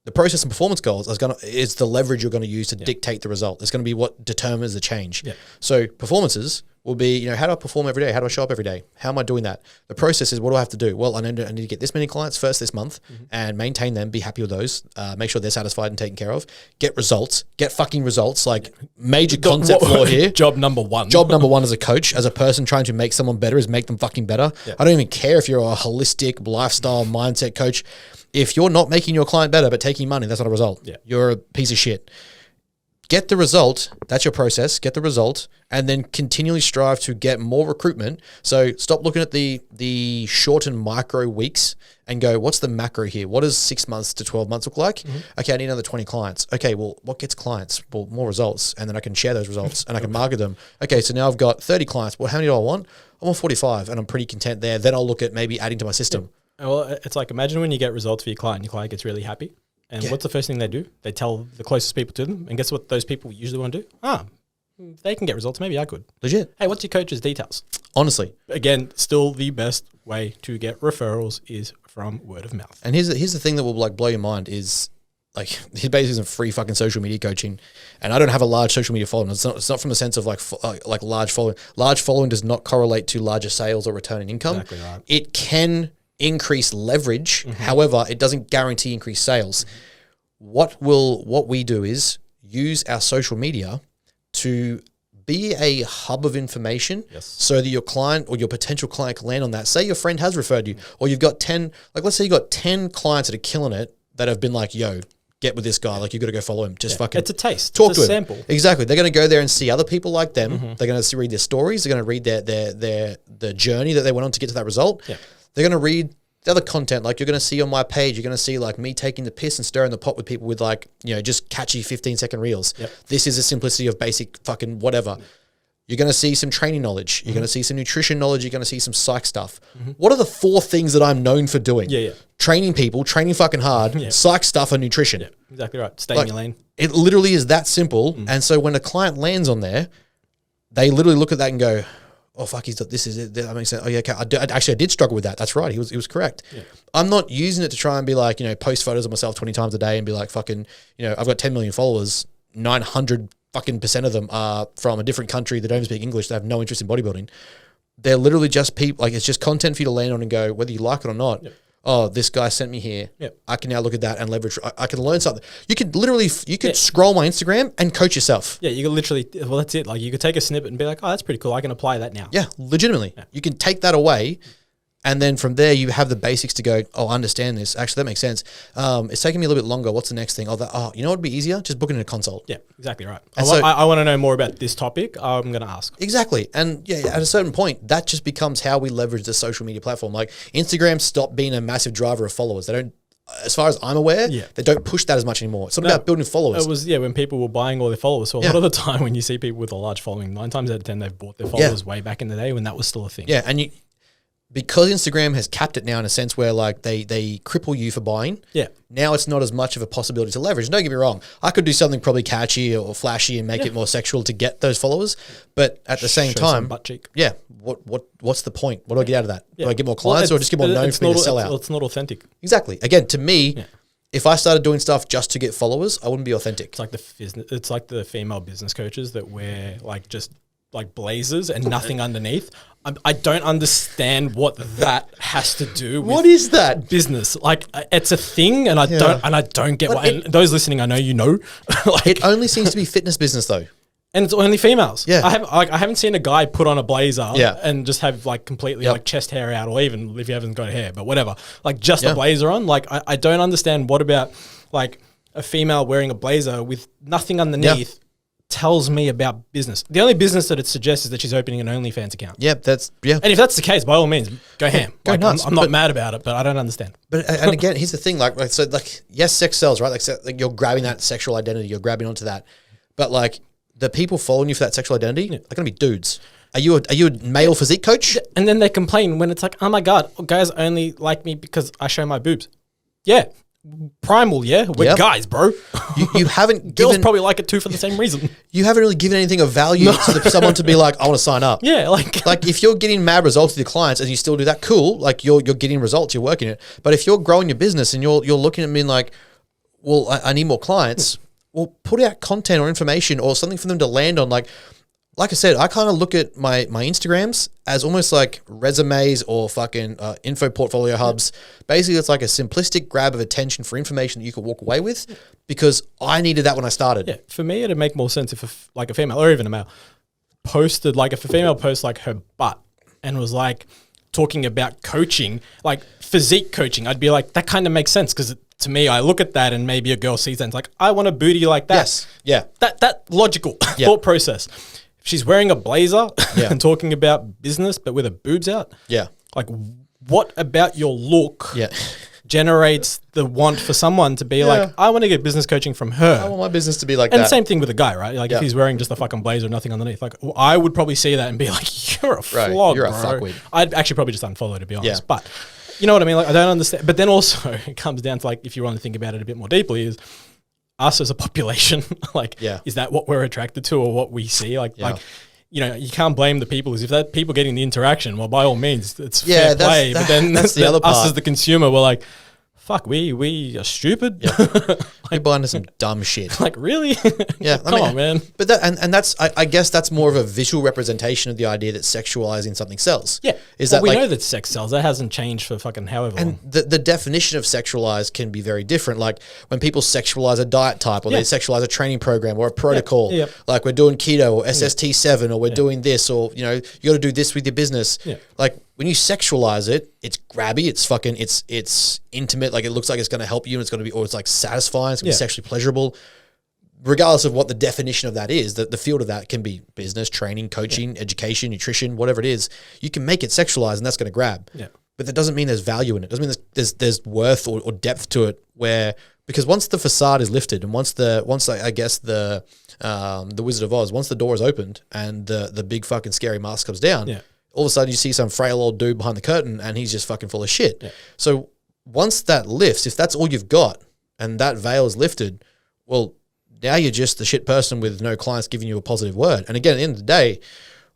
The process and performance goals is the leverage you're going to use to dictate the result. It's going to be what determines the change. Yeah. So performances will be, how do I perform every day? How do I show up every day? How am I doing that? The process is, what do I have to do? Well, I need to get this many clients first this month and maintain them, be happy with those, make sure they're satisfied and taken care of, get results, get fucking results, like major concept flaw here. Job number one. Job number one as a coach, as a person trying to make someone better, is make them fucking better. Yeah. I don't even care if you're a holistic lifestyle mindset coach. If you're not making your client better but taking money, that's not a result. Yeah. You're a piece of shit. Get the result. That's your process. Get the result, and then continually strive to get more recruitment. So stop looking at the short and micro weeks and go, what's the macro here? What does 6 months to 12 months look like? Okay, I need another 20 clients. Okay, well, what gets clients? Well, more results, and then I can share those results and I can market them. Okay, so now I've got 30 clients. Well, how many do I want? I want 45, and I'm pretty content there. Then I'll look at maybe adding to my system. Well, it's like, imagine when you get results for your client gets really happy. And what's the first thing they do? They tell the closest people to them. And guess what those people usually want to do? If they can get results, maybe I could. Legit. Hey, what's your coach's details? Honestly. Again, still the best way to get referrals is from word of mouth. And here's the thing that will like blow your mind is, like, he basically is free fucking social media coaching, and I don't have a large social media following. It's not from the sense of like large following. Large following does not correlate to larger sales or return in income. Exactly right. It can increase leverage. However, it doesn't guarantee increased sales. What we do is use our social media to be a hub of information so that your client or your potential client can land on that. Say your friend has referred you, or you've got 10, like let's say you got 10 clients that are killing it that have been like, yo, get with this guy. Like you got to go follow him. Just fucking. It's a taste. Talk it's to a him. sample. Exactly. They're going to go there and see other people like them. They're going to read their stories. They're going to read the journey that they went on to get to that result. Yeah. They're going to read the other content. Like you're going to see on my page, you're going to see like me taking the piss and stirring the pot with people with like, just catchy 15-second reels. Yep. This is the simplicity of basic fucking whatever. You're going to see some training knowledge. You're going to see some nutrition knowledge. You're going to see some psych stuff. What are the 4 things that I'm known for doing? Yeah. Training people, training fucking hard, psych stuff, and nutrition. Yeah, exactly right. Stay in your lane. It literally is that simple. And so when a client lands on there, they literally look at that and go, oh, fuck, this is it. That makes sense. Oh, yeah, okay. I did struggle with that. That's right. He was correct. Yeah. I'm not using it to try and be like, post photos of myself 20 times a day and be like, fucking, I've got 10 million followers, 900 fucking percent of them are from a different country that don't speak English. They have no interest in bodybuilding. They're literally just people, like it's just content for you to land on and go, whether you like it or not. Yep. Oh, this guy sent me here. Yep. I can now look at that and leverage. I can learn something. You could literally, scroll my Instagram and coach yourself. Yeah, you could literally, well, that's it. Like you could take a snippet and be like, oh, that's pretty cool. I can apply that now. Yeah, legitimately. Yeah. You can take that away. And then from there, you have the basics to go, oh, I understand this. Actually, that makes sense. It's taking me a little bit longer. What's the next thing? You know what would be easier? Just booking a consult. Yeah, exactly right. I want to know more about this topic. I'm going to ask. Exactly. And yeah, at a certain point, that just becomes how we leverage the social media platform. Like Instagram stopped being a massive driver of followers. They don't, as far as I'm aware, they don't push that as much anymore. It's not about building followers. It was, when people were buying all their followers. So a lot of the time when you see people with a large following, 9 times out of 10, they've bought their followers way back in the day when that was still a thing. Yeah, and because Instagram has capped it now in a sense where like they cripple you for buying. Yeah. Now it's not as much of a possibility to leverage. Don't get me wrong. I could do something probably catchy or flashy and make it more sexual to get those followers. But at the same time, butt cheek. Yeah. What's the point? What do I get out of that? Yeah. Do I get more clients or just get more known for me to sell out? It's not authentic. Exactly. Again, to me, if I started doing stuff just to get followers, I wouldn't be authentic. It's like the female business coaches that wear like just like blazers and nothing underneath. I don't understand what that has to do with what is that business. Like it's a thing, and I don't get why. And those listening, I know you know. Like, it only seems to be fitness business though, and it's only females. Yeah, I haven't seen a guy put on a blazer and just have like completely like chest hair out, or even if you haven't got hair, but whatever, like just a blazer on. Like I don't understand what about like a female wearing a blazer with nothing underneath. Tells me about business. The only business that it suggests is that she's opening an OnlyFans account. Yeah, And if that's the case, by all means, go ham. Go nuts. I'm not mad about it, but I don't understand. But and again, here's the thing: like yes, sex sells, right? Like you're grabbing that sexual identity, you're grabbing onto that. But like the people following you for that sexual identity are going to be dudes. Are you a male physique coach? And then they complain when it's like, oh my god, guys only like me because I show my boobs. Yeah. Primal, we're guys, bro. You haven't girls probably like it too for the same reason. You haven't really given anything of value to someone to be like, I want to sign up. Yeah, like if you're getting mad results with your clients and you still do that, cool. Like you're getting results, you're working it. But if you're growing your business and you're looking at me like, well, I need more clients. Well, put out content or information or something for them to land on. Like I said, I kind of look at my Instagrams as almost like resumes or fucking info portfolio hubs. Basically, it's like a simplistic grab of attention for information that you could walk away with because I needed that when I started. Yeah, for me, it'd make more sense if a female or even a male posted, like if a female posts like her butt and was like talking about coaching, like physique coaching, I'd be like, that kind of makes sense because to me, I look at that and maybe a girl sees that and it's like, I want a booty like that. Yes, yeah. That logical thought process. She's wearing a blazer and talking about business, but with her boobs out. Yeah. Like, what about your look generates the want for someone to be like, I want to get business coaching from her. I want my business to be like that. And the same thing with a guy, right? Like, if he's wearing just a fucking blazer, nothing underneath, like, I would probably see that and be like, you're a flog, you're bro. a fuckwit. I'd actually probably just unfollow, to be honest. Yeah. But, you know what I mean? Like, I don't understand. But then also, it comes down to, like, if you want to think about it a bit more deeply, is us as a population, like, is that what we're attracted to or what we see? Like, you know, you can't blame the people. If that people getting the interaction, well, by all means, it's fair play. But then that's the other part. Us as the consumer, we're like, fuck, we are stupid. We're buying into some dumb shit. Like, really? Yeah, Come on, man. But that and that's I guess that's more of a visual representation of the idea that sexualizing something sells. Yeah, is well, that we like, know that sex sells. That hasn't changed for fucking however long. and the definition of sexualize can be very different. Like when people sexualize a diet type, or they sexualize a training program or a protocol. Yeah. Like we're doing keto or SST7, or we're doing this, or you got to do this with your business. Yeah. Like when you sexualize it, it's grabby, it's fucking, it's intimate. Like it looks like it's going to help you, and it's going to be, or it's like satisfying, it's going to be sexually pleasurable. Regardless of what the definition of that is, the field of that can be business, training, coaching, education, nutrition, whatever it is. You can make it sexualized, and that's going to grab. Yeah. But that doesn't mean there's value in it. It doesn't mean there's worth or depth to it. Because once the facade is lifted, and once I guess the Wizard of Oz, once the door is opened and the big fucking scary mask comes down, all of a sudden you see some frail old dude behind the curtain, and he's just fucking full of shit. Yeah. So once that lifts, if that's all you've got, and that veil is lifted, well, now you're just the shit person with no clients giving you a positive word. And again, at the end of the day,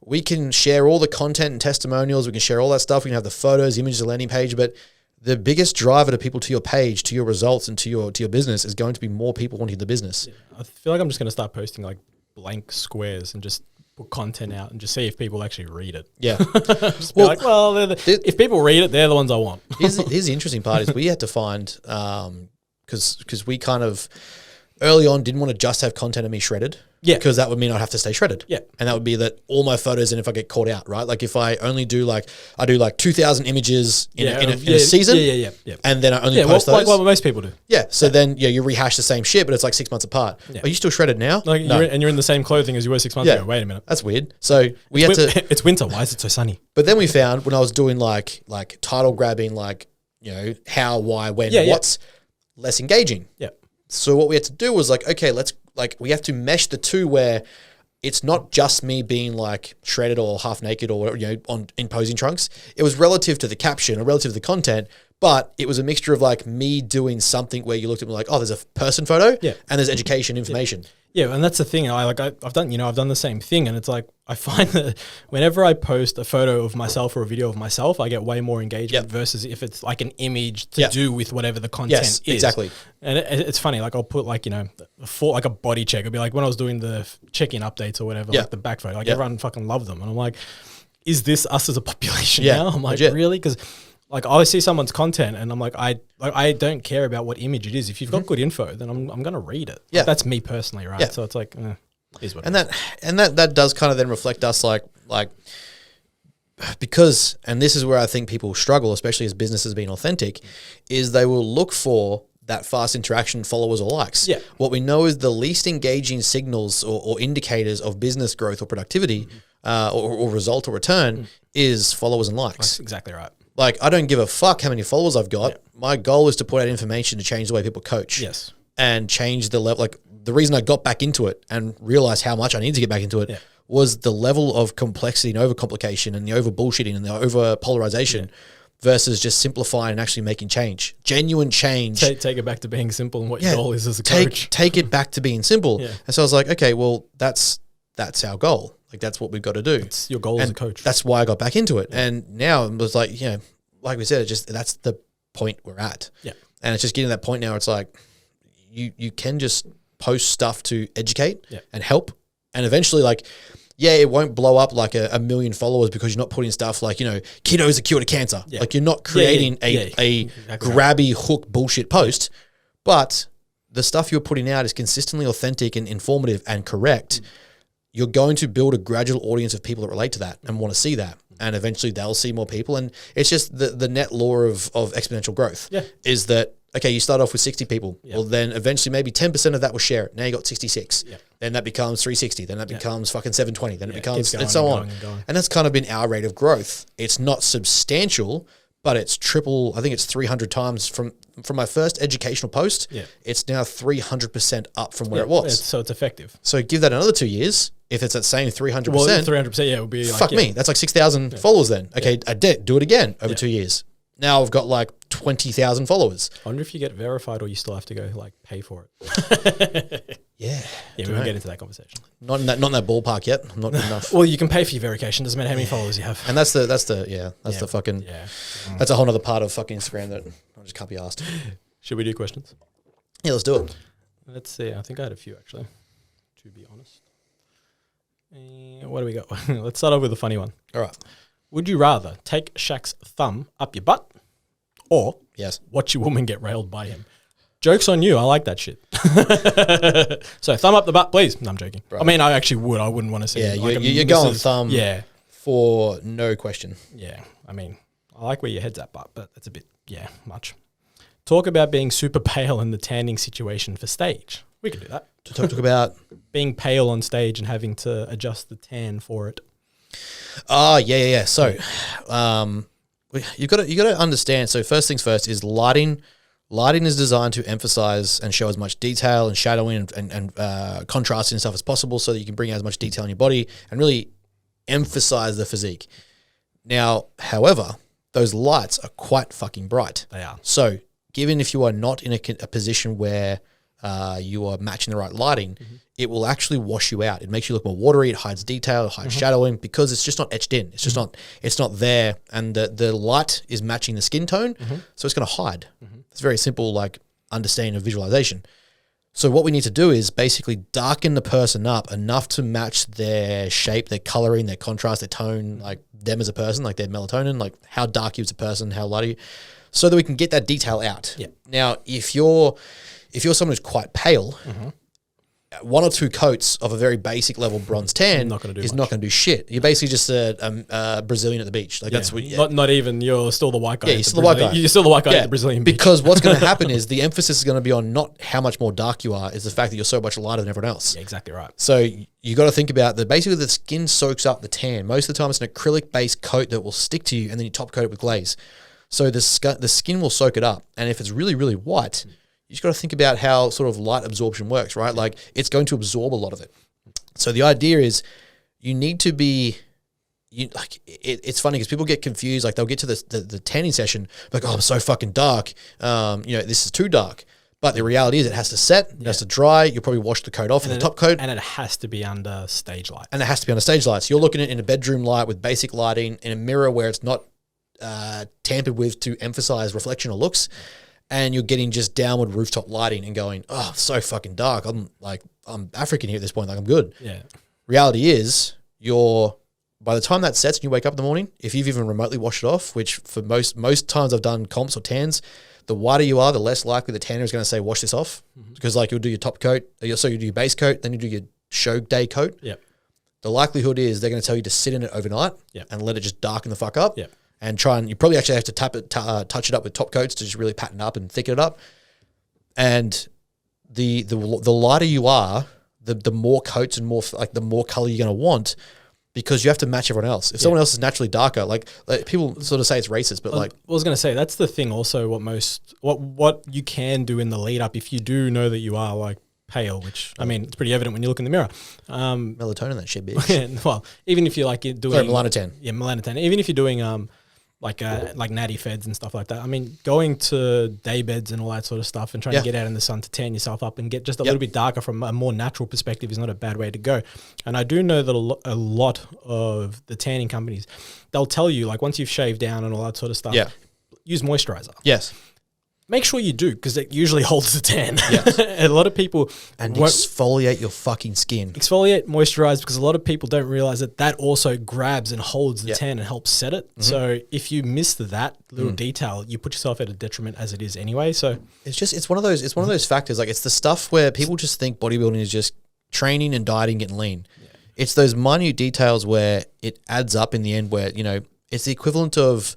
we can share all the content and testimonials. We can share all that stuff. We can have the photos, images, the landing page. But the biggest driver to people to your page, to your results, and to your business is going to be more people wanting the business. Yeah. I feel like I'm just going to start posting like blank squares and just put content out and just see if people actually read it. Yeah. Just be if people read it, they're the ones I want. Here's the interesting part is we had to find, because we kind of early on didn't want to just have content of me shredded. Yeah. Because that would mean I'd have to stay shredded. Yeah. And that would be that all my photos, and if I get caught out, right? Like if I only do I do 2,000 images in a season. Yeah. And then I only post those. Like what most people do. Yeah. So then, you rehash the same shit, but it's like 6 months apart. Yeah. Are you still shredded now? Like no. You're in the same clothing as you were 6 months ago. Wait a minute. That's weird. So we had to. It's winter. Why is it so sunny? But then we found when I was doing like title grabbing, how, why, when, what's less engaging. Yeah. So what we had to do was okay, we have to mesh the two where it's not just me being shredded or half naked or in posing trunks. It was relative to the caption or relative to the content, but it was a mixture of me doing something where you looked at me oh, there's a person photo and there's education information. Yeah, and that's the thing. I've done the same thing, and it's I find that whenever I post a photo of myself or a video of myself, I get way more engagement versus if it's an image to do with whatever the content is. Exactly. And it's funny. I'll put a body check. It'll be when I was doing the check-in updates or whatever, the back photo. Everyone fucking loved them, and I'm like, is this us as a population now? I'm like, really? Because I see someone's content and I'm like, I don't care about what image it is. If you've got good info, then I'm going to read it. Yeah. That's me personally, right? Yeah. So it's is what it is. That does kind of then reflect us because, and this is where I think people struggle, especially as businesses being authentic, is they will look for that fast interaction, followers or likes. Yeah. What we know is the least engaging signals or indicators of business growth or productivity or result or return is followers and likes. That's exactly right. I don't give a fuck how many followers I've got. Yeah. My goal is to put out information to change the way people coach. Yes. And change the level. The reason I got back into it and realized how much I need to get back into it was the level of complexity and overcomplication and the over bullshitting and the over polarization versus just simplifying and actually making change. Genuine change. Take it back to being simple and what your goal is as a coach. Take it back to being simple. Yeah. And so I was like, okay, well, that's our goal. That's what we've got to do. It's your goal as a coach. That's why I got back into it. Yeah. And now it was like we said, that's the point we're at. Yeah. And it's just getting to that point now. It's you can just post stuff to educate and help. And eventually it won't blow up a million followers because you're not putting stuff keto is a cure to cancer. Yeah. You're not creating a grabby hook bullshit post, but the stuff you're putting out is consistently authentic and informative and correct. You're going to build a gradual audience of people that relate to that and want to see that. And eventually they'll see more people. And it's just the net law of exponential growth is that, okay, you start off with 60 people. Yeah. Well, then eventually maybe 10% of that will share it. Now you got 66. Yeah. Then that becomes 360. Then that becomes fucking 720. Then it becomes, and so on. And that's kind of been our rate of growth. It's not substantial, but it's triple. I think it's 300 times from my first educational post. Yeah. It's now 300% up from where it was. So it's effective. So give that another 2 years. If it's that same 300%. Well, 300%, it would be fuck me. That's 6,000 followers then. Okay, I did do it again over 2 years. Now I've got 20,000 followers. I wonder if you get verified or you still have to go pay for it. Yeah, we won't get into that conversation. Not in that ballpark yet. I'm not good enough. Well, you can pay for your verification. Doesn't matter how many followers you have. And that's the fucking that's a whole other part of fucking Instagram that I just can't be asked. Should we do questions? Yeah, let's do it. Let's see. I think I had a few actually, to be honest. What do we got? Let's start off with a funny one. All right. Would you rather take Shaq's thumb up your butt or Yes. watch your woman get railed by him? Joke's on you. I like that shit. So thumb up the butt, please. No, I'm joking. Right. I mean, I actually would. I wouldn't want to see. Yeah, like you're going thumb. Yeah, For no question. yeah. I mean, I like where your head's at, but that's a bit much. Talk about being super pale in the tanning situation for stage. We could do that. To talk about. Being pale on stage and having to adjust the tan for it. Oh, yeah. So, you got to understand. So first things first is lighting. Lighting is designed to emphasize and show as much detail and shadowing and contrasting and stuff as possible, so that you can bring out as much detail in your body and really emphasize the physique. Now, however, those lights are quite fucking bright. They are. So, given if you are not in a position where you are matching the right lighting, it will actually wash you out. It makes you look more watery. It hides detail, it hides shadowing, because it's just not etched in. It's just it's not there, and the light is matching the skin tone, so it's going to hide. It's very simple, like understanding of visualization. So what we need to do is basically darken the person up enough to match their shape, their coloring, their contrast, their tone, like them as a person, like their melatonin, like how dark you as a person, how light are you, so that we can get that detail out. Yeah. Now, if you're someone who's quite pale, one or two coats of a very basic level bronze tan Not gonna do is much. not going to do shit. You're basically just a Brazilian at the beach. Like that's what. Yeah. Not even. You're still the white guy. Yeah, at you're the still the white Brazilian- guy. You're still the white guy at the Brazilian beach. Because what's going to happen is the emphasis is going to be on not how much more dark you are, is the fact that you're so much lighter than everyone else. Yeah, exactly right. So you got to think about that. Basically, the skin soaks up the tan. Most of the time, it's an acrylic-based coat that will stick to you, and then you top coat it with glaze. So the skin will soak it up, and if it's really, really white, you just got to think about how sort of light absorption works, right? Like it's going to absorb a lot of it. So the idea is you need to be. It's funny because people get confused. Like they'll get to the tanning session, like, oh, I'm so fucking dark. This is too dark. But the reality is it has to set, it has to dry. You'll probably wash the coat off in the top coat. And it has to be under stage light. And it has to be on a stage light. So you're looking at it in a bedroom light with basic lighting, in a mirror where it's not tampered with to emphasize reflection or looks. And you're getting just downward rooftop lighting and going, oh, so fucking dark. I'm African here at this point. Like I'm good. Yeah. Reality is by the time that sets and you wake up in the morning, if you've even remotely washed it off, which for most times I've done comps or tans, the whiter you are, the less likely the tanner is going to say, wash this off. Because like you'll do your top coat, so you do your base coat, then you do your show day coat. Yep. The likelihood is they're going to tell you to sit in it overnight and let it just darken the fuck up. Yep. And you probably actually have to touch it up with top coats to just really pattern up and thicken it up. And the lighter you are, the more coats and more like the more color you're going to want, because you have to match everyone else. If someone else is naturally darker, like people sort of say it's racist, but like I was going to say that's the thing. Also, what you can do in the lead up if you do know that you are like pale, which I mean it's pretty evident when you look in the mirror. Melatonin, that shit, bitch. Well, even if you're like doing melanotan. Yeah, melanotan. Even if you're doing like natty feds and stuff like that. I mean, going to day beds and all that sort of stuff and trying to get out in the sun to tan yourself up and get just a little bit darker from a more natural perspective is not a bad way to go. And I do know that a lot of the tanning companies, they'll tell you, like once you've shaved down and all that sort of stuff, use moisturizer. Yes. Make sure you do, because it usually holds the tan. Yes. A lot of people And won't exfoliate your fucking skin. exfoliate, moisturize, because a lot of people don't realize that also grabs and holds the tan and helps set it. So if you miss that little detail, you put yourself at a detriment as it is anyway. So It's one of those factors. Like it's the stuff where people just think bodybuilding is just training and dieting, getting lean. Yeah. It's those minute details where it adds up in the end, where, it's the equivalent of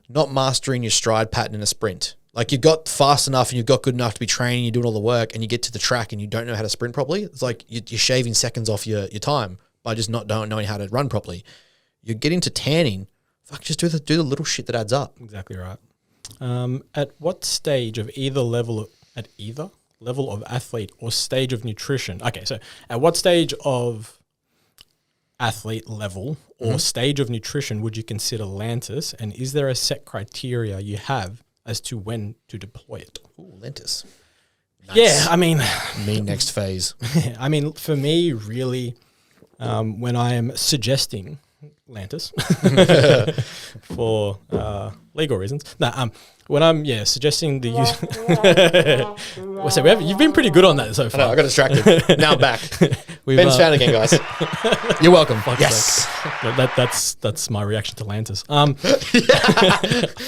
not mastering your stride pattern in a sprint. Like you've got fast enough and you've got good enough to be training, you're doing all the work, and you get to the track and you don't know how to sprint properly. It's like you're shaving seconds off your time by just not knowing how to run properly. You're getting to tanning, just do the little shit that adds up. exactly right. At what stage of either level of athlete or stage of nutrition? Okay, so at what stage of athlete level or stage of nutrition would you consider Lantus, and is there a set criteria you have as to when to deploy it? Ooh, Lentis. Nice. Yeah, I mean, Next phase. I mean, for me, really, when I am suggesting Lantus for legal reasons, When I'm suggesting the use, so you've been pretty good on that so far. I know, I got distracted. Now I'm back. Ben's fan again, guys. You're welcome. Yes. No, that's my reaction to Lantis.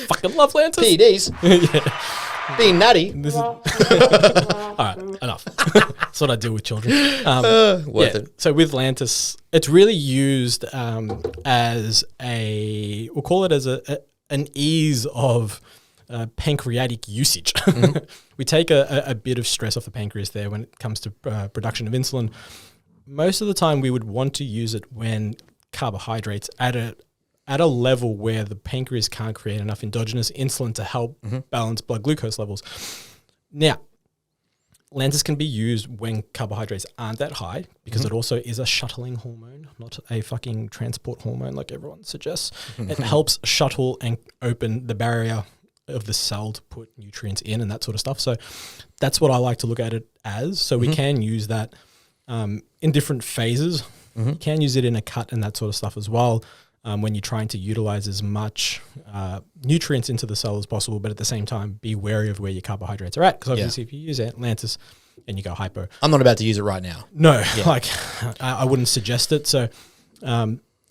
Fucking love Lantis. PEDs. Being nutty. All right, enough. That's what I do with children. Worth it. So with Lantis, it's really used as we'll call it as an ease of pancreatic usage. We take a bit of stress off the pancreas there when it comes to production of insulin. Most of the time we would want to use it when carbohydrates at a level where the pancreas can't create enough endogenous insulin to help balance blood glucose levels. Now, Lantis can be used when carbohydrates aren't that high because it also is a shuttling hormone, not a fucking transport hormone like everyone suggests. It helps shuttle and open the barrier of the cell to put nutrients in and that sort of stuff. So that's what I like to look at it as. So we can use that in different phases. You can use it in a cut and that sort of stuff as well. When you're trying to utilize as much nutrients into the cell as possible, but at the same time, be wary of where your carbohydrates are at. Because obviously, if you use Lantis and you go hypo, I'm not about to use it right now. No, I wouldn't suggest it. So,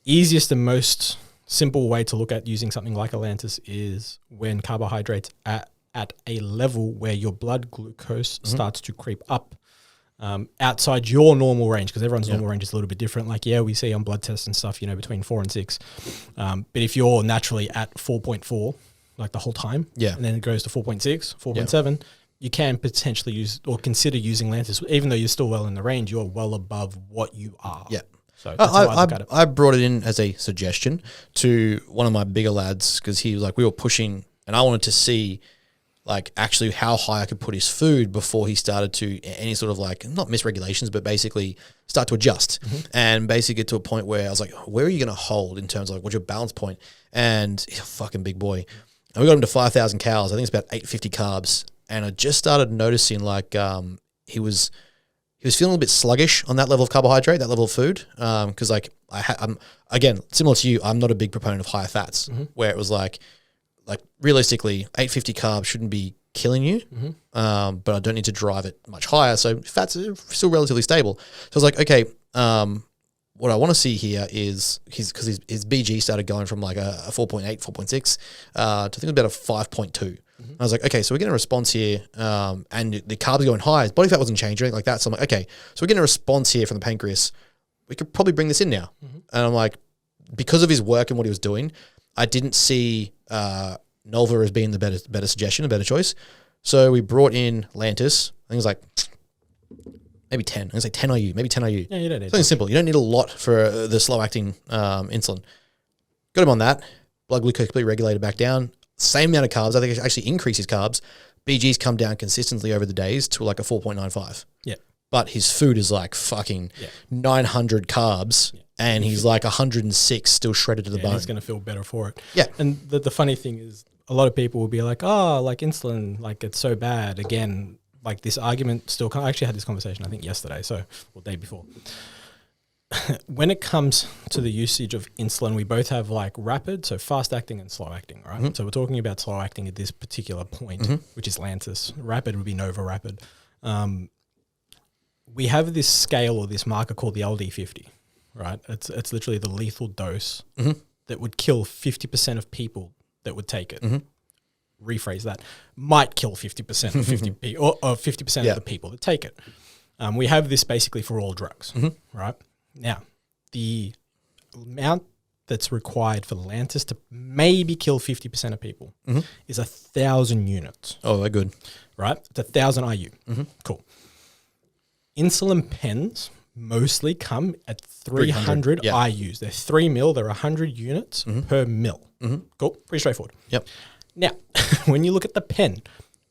easiest and most simple way to look at using something like a Lantis is when carbohydrates are at a level where your blood glucose starts to creep up. Outside your normal range, because everyone's normal range is a little bit different. Like, we see on blood tests and stuff, between 4 and 6. But if you're naturally at 4.4, like the whole time, and then it goes to 4.6, 4.7, you can potentially use or consider using Lantis. Even though you're still well in the range, you're well above what you are. Yeah. So that's how I look at it. I brought it in as a suggestion to one of my bigger lads because he was like, we were pushing and I wanted to see like actually how high I could put his food before he started to any sort of like, not misregulations, but basically start to adjust and basically get to a point where I was like, where are you going to hold in terms of like, what's your balance point? And he's a fucking big boy. And we got him to 5,000 calories. I think it's about 850 carbs. And I just started noticing like he was feeling a bit sluggish on that level of carbohydrate, that level of food. Because like I'm again, similar to you, I'm not a big proponent of higher fats where it was like realistically, 850 carbs shouldn't be killing you, but I don't need to drive it much higher. So fats are still relatively stable. So I was like, okay, what I want to see here is his BG started going from like a 4.8, 4.6 to I think about a 5.2. I was like, okay, so we're getting a response here, and the carbs are going high. His body fat wasn't changing, anything like that. So I'm like, okay, so we're getting a response here from the pancreas. We could probably bring this in now. And I'm like, because of his work and what he was doing, I didn't see Nolva as being the better suggestion, a better choice. So we brought in Lantis. I think it was like maybe 10. I think it's like 10 IU, maybe 10 IU. Yeah, you don't need something simple. You don't need a lot for the slow-acting insulin. Got him on that. Blood glucose completely regulated back down. Same amount of carbs. I think it actually increased his carbs. BG's come down consistently over the days to like a 4.95. Yeah. But his food is like fucking 900 carbs. Yeah. And he's like 106 still shredded to the bone. He's going to feel better for it. Yeah. And the funny thing is a lot of people will be like, oh, like insulin, like it's so bad. Again, like this argument still I actually had this conversation, I think yesterday, or day before. When it comes to the usage of insulin, we both have like rapid, so fast acting and slow acting, right? So we're talking about slow acting at this particular point, which is Lantis. Rapid would be Nova Rapid. We have this scale or this marker called the LD50, right? It's literally the lethal dose that would kill 50% of people that would take it. Rephrase that, might kill 50% of 50% of the people that take it. We have this basically for all drugs, right? Now, the amount that's required for Lantis to maybe kill 50% of people is 1,000 units. Oh, they're good. Right? It's 1,000 IU. Cool. Insulin pens mostly come at 300 IUs. They're 3 mil. They're 100 units per mil. Cool. Pretty straightforward. Yep. Now, when you look at the pen,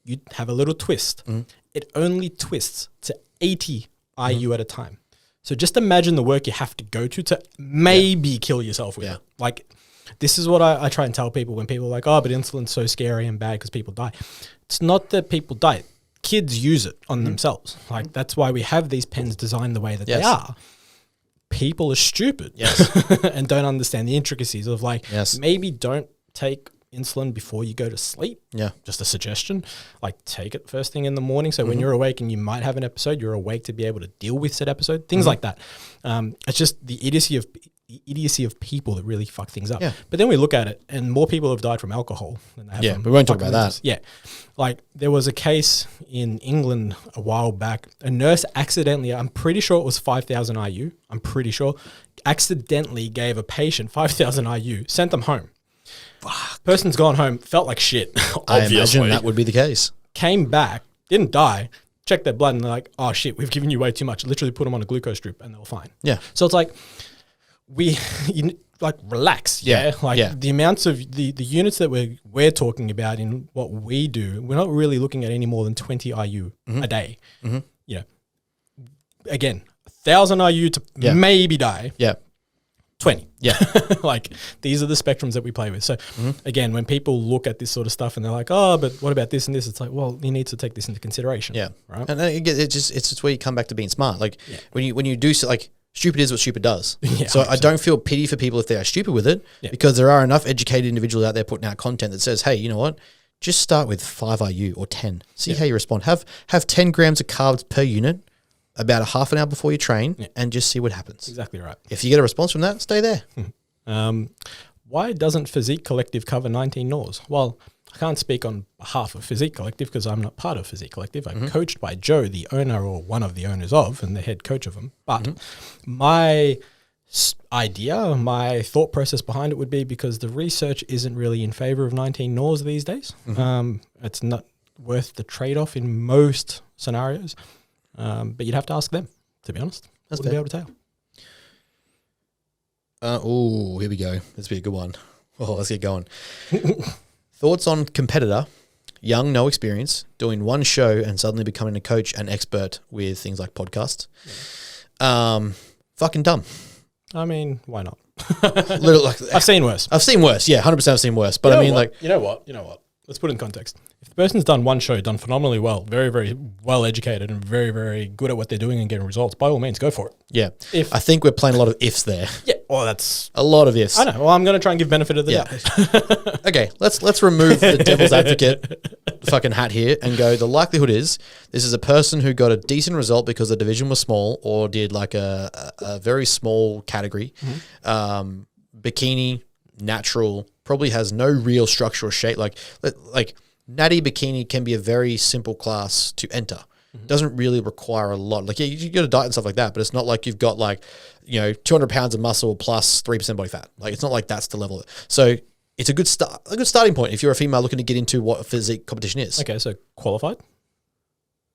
you have a little twist. It only twists to 80 IU at a time. So just imagine the work you have to go to maybe kill yourself with it. Like, this is what I try and tell people when people are like, oh, but insulin's so scary and bad because people die. It's not that people die. Kids use it on themselves. Like, that's why we have these pens designed the way that they are. People are stupid and don't understand the intricacies of like, maybe don't take insulin before you go to sleep. Yeah. Just a suggestion. Like take it first thing in the morning. So when you're awake and you might have an episode, you're awake to be able to deal with said episode. Things like that. It's just the idiocy of people that really fuck things up. Yeah. But then we look at it and more people have died from alcohol than they have from we won't talk fucking about that. lupus. Yeah. Like there was a case in England a while back. A nurse accidentally, I'm pretty sure it was 5,000 IU. I'm pretty sure. Accidentally gave a patient 5,000 IU, sent them home. Fuck. Person's gone home, felt like shit. I imagine that would be the case. Came back, didn't die, checked their blood and they're like, oh shit, we've given you way too much. Literally put them on a glucose drip and they were fine. Yeah. So it's like, relax. Yeah. The amounts of the units that we're talking about in what we do, we're not really looking at any more than 20 IU a day. You know, again, 1,000 IU to maybe die. Yeah. 20. Yeah. Like these are the spectrums that we play with. So again, when people look at this sort of stuff and they're like, oh, but what about this and this? It's like, well, you need to take this into consideration. Yeah. Right. And it's just where you come back to being smart. Like when you do so, like stupid is what stupid does. So 100%. I don't feel pity for people if they are stupid with it because there are enough educated individuals out there putting out content that says, hey, you know what? Just start with 5 IU or 10. See how you respond. Have 10 grams of carbs per unit about a half an hour before you train and just see what happens. Exactly right. If you get a response from that, stay there. Why doesn't Physique Collective cover 19 Nors? Well, I can't speak on behalf of Physique Collective because I'm not part of Physique Collective. I'm coached by Joe, the owner or one of the owners of and the head coach of them. But my idea, my thought process behind it would be because the research isn't really in favor of 19 Nors these days. It's not worth the trade-off in most scenarios. But you'd have to ask them, to be honest. I wouldn't be able to tell. Here we go. This will be a good one. Oh, let's get going. Thoughts on competitor, young, no experience, doing one show and suddenly becoming a coach and expert with things like podcasts. Fucking dumb. I mean, why not? I've seen worse. I've seen worse. Yeah, 100% I've seen worse. But I mean, you know what? Let's put it in context. If the person's done one show, done phenomenally well, very, very well educated and very, very good at what they're doing and getting results, by all means, go for it. Yeah. I think we're playing a lot of ifs there. Yeah. Well, that's a lot of ifs. I know. Well, I'm going to try and give benefit of the doubt. Okay. Let's remove the devil's advocate fucking hat here and go, the likelihood is this is a person who got a decent result because the division was small or did like a very small category. Bikini, natural, probably has no real structure or shape. Like natty bikini can be a very simple class to enter. Doesn't really require a lot. Like, you got a diet and stuff like that, but it's not like you've got 200 pounds of muscle plus 3% body fat. Like, it's not like that's the level. So it's a good starting point if you're a female looking to get into what a physique competition is. Okay, so qualified?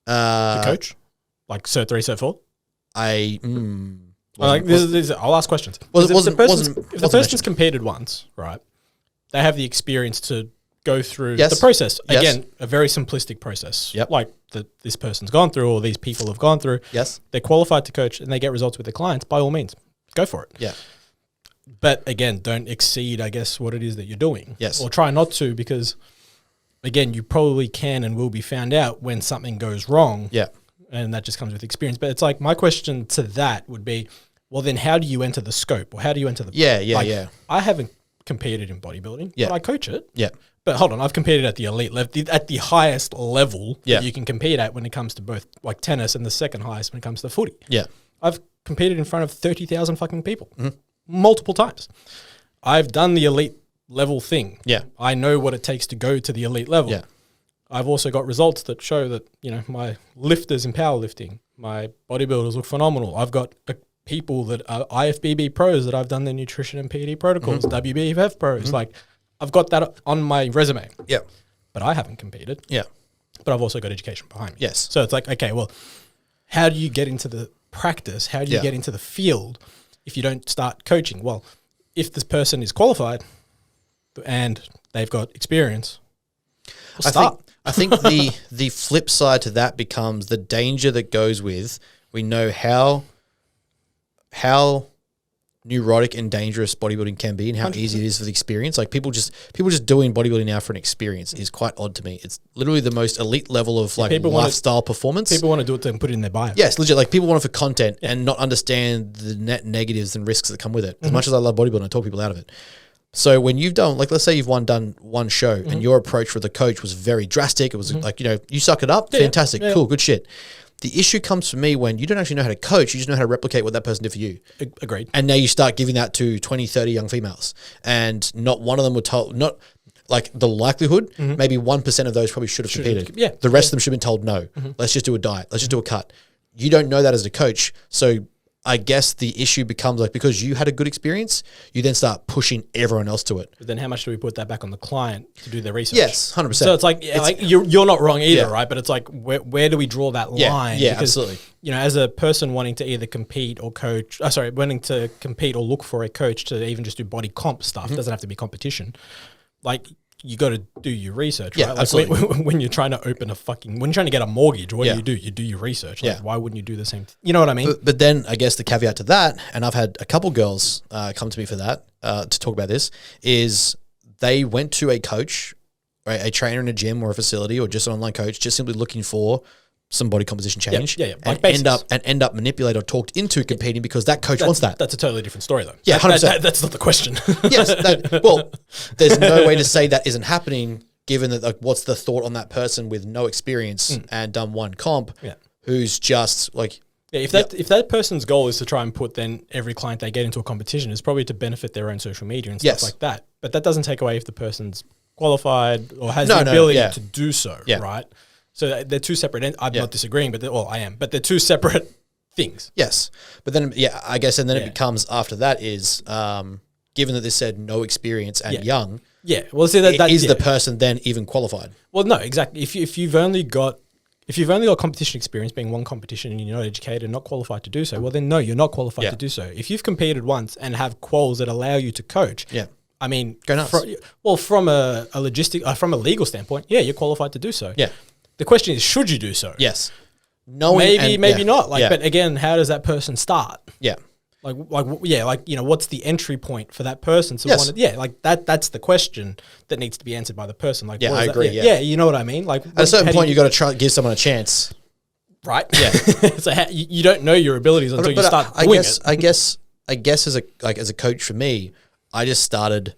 The coach? Like Cert 3, Cert 4? I'll ask questions. If the person's competed once, right, they have the experience to go through the process. Again, a very simplistic process. Like this person's gone through or these people have gone through. Yes. They're qualified to coach and they get results with their clients. By all means, go for it. Yeah. But again, don't exceed, I guess, what it is that you're doing. Yes. Or try not to because, again, you probably can and will be found out when something goes wrong. Yeah. And that just comes with experience. But it's like my question to that would be, well, then how do you enter the scope or how do you enter the... Yeah. I haven't competed in bodybuilding, but I coach it. Yeah. But hold on, I've competed at the elite level, at the highest level Yeah. that you can compete at when it comes to both like tennis and the second highest when it comes to footy. Yeah. I've competed in front of 30,000 fucking people multiple times. I've done the elite level thing. Yeah. I know what it takes to go to the elite level. Yeah. I've also got results that show that, my lifters in powerlifting, my bodybuilders look phenomenal. I've got people that are IFBB pros that I've done their nutrition and PD protocols, WBFF pros. Like, I've got that on my resume. Yeah. But I haven't competed. Yeah. But I've also got education behind me. Yes. So it's like, okay, well, how do you get into the practice? How do you get into the field if you don't start coaching? Well, if this person is qualified and they've got experience, start. I think the flip side to that becomes the danger that goes with, we know how neurotic and dangerous bodybuilding can be and how 100%. Easy it is for the experience. Like people just doing bodybuilding now for an experience is quite odd to me. It's literally the most elite level of lifestyle performance. People want to do it and put it in their bio. Yes, legit. Like people want it for content and not understand the net negatives and risks that come with it. As much as I love bodybuilding, I talk people out of it. So when you've done, like, let's say you've done one show and your approach with the coach was very drastic. It was like, you suck it up. Fantastic. Yeah. Cool. Good shit. The issue comes for me when you don't actually know how to coach. You just know how to replicate what that person did for you. Agreed. And now you start giving that to 20, 30 young females. And not one of them were told, not like the likelihood, maybe 1% of those probably should have competed. Yeah. The rest of them should have been told, no, let's just do a diet. Let's just do a cut. You don't know that as a coach. So I guess the issue becomes like, because you had a good experience, you then start pushing everyone else to it. But then how much do we put that back on the client to do their research? Yes, 100%. So it's like, you're not wrong either, right? But it's like, where do we draw that line? Yeah, because, absolutely. As a person wanting to either compete or coach, wanting to compete or look for a coach to even just do body comp stuff, doesn't have to be competition. Like, you got to do your research, right? Like absolutely. when you're trying to open when you're trying to get a mortgage, what do? You do your research. Like, why wouldn't you do the same? You know what I mean? But then I guess the caveat to that, and I've had a couple girls come to me for that, to talk about this, is they went to a coach, right, a trainer in a gym or a facility or just an online coach, just simply looking for some body composition change, like and end up manipulated or talked into competing because that coach wants that. That's a totally different story, though. Yeah, 100%. That's not the question. Yes. Well, there's no way to say that isn't happening, given that, like, what's the thought on that person with no experience and done one comp, who's just like. Yeah, if that person's goal is to try and put then every client they get into a competition, is probably to benefit their own social media and stuff like that. But that doesn't take away if the person's qualified or has the ability to do so, right? So they're two separate. I'm not disagreeing, but I am. But they're two separate things. Yes, but then I guess, and then it becomes after that is given that they said no experience and young. Yeah, well, see that is the person then even qualified? Well, no, exactly. If you've only got competition experience, being one competition, and you're not educated and not qualified to do so, well, then no, you're not qualified to do so. If you've competed once and have quals that allow you to coach, I mean, go nuts. From a from a legal standpoint, you're qualified to do so. Yeah. The question is, should you do so? Yes. Maybe not. But again, how does that person start? Yeah. What's the entry point for that person? So that's the question that needs to be answered by the person. Like, I agree. You know what I mean? Like, at a certain point, you got to try give someone a chance, right? Yeah. So you don't know your abilities until you start doing it. I guess as a coach for me, I just started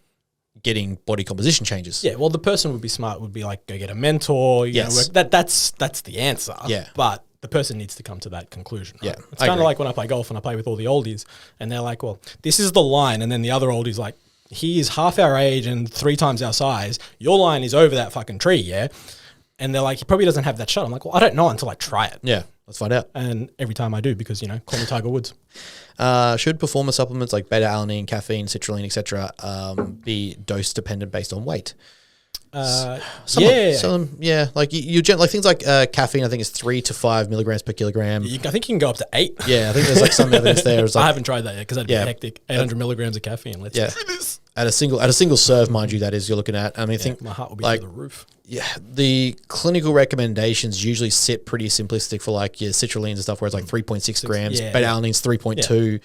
getting body composition changes. Yeah, well, the person would be smart, would be like, go get a mentor. You know, that's the answer. Yeah. But the person needs to come to that conclusion. Right? Yeah. It's kind of like when I play golf and I play with all the oldies and they're like, well, this is the line. And then the other oldie's like, he is half our age and 3 times our size. Your line is over that fucking tree, yeah? And they're like, he probably doesn't have that shot. I'm like, well, I don't know until I try it. Yeah, let's find out. And every time I do, because, call me Tiger Woods. Should performance supplements like beta-alanine, caffeine, citrulline, etc., be dose dependent based on weight? Like things like caffeine, I think is 3 to 5 milligrams per kilogram. I think you can go up to 8. Yeah, I think there's like some evidence there. Like, I haven't tried that yet because that'd be hectic. 800 milligrams of caffeine. Let's do this. At a single serve, mind you, that is you're looking at. I mean, I think my heart will be through the roof. Yeah, the clinical recommendations usually sit pretty simplistic for like your citrulline and stuff, where it's like 3.6 grams. Beta-alanine's 3.2.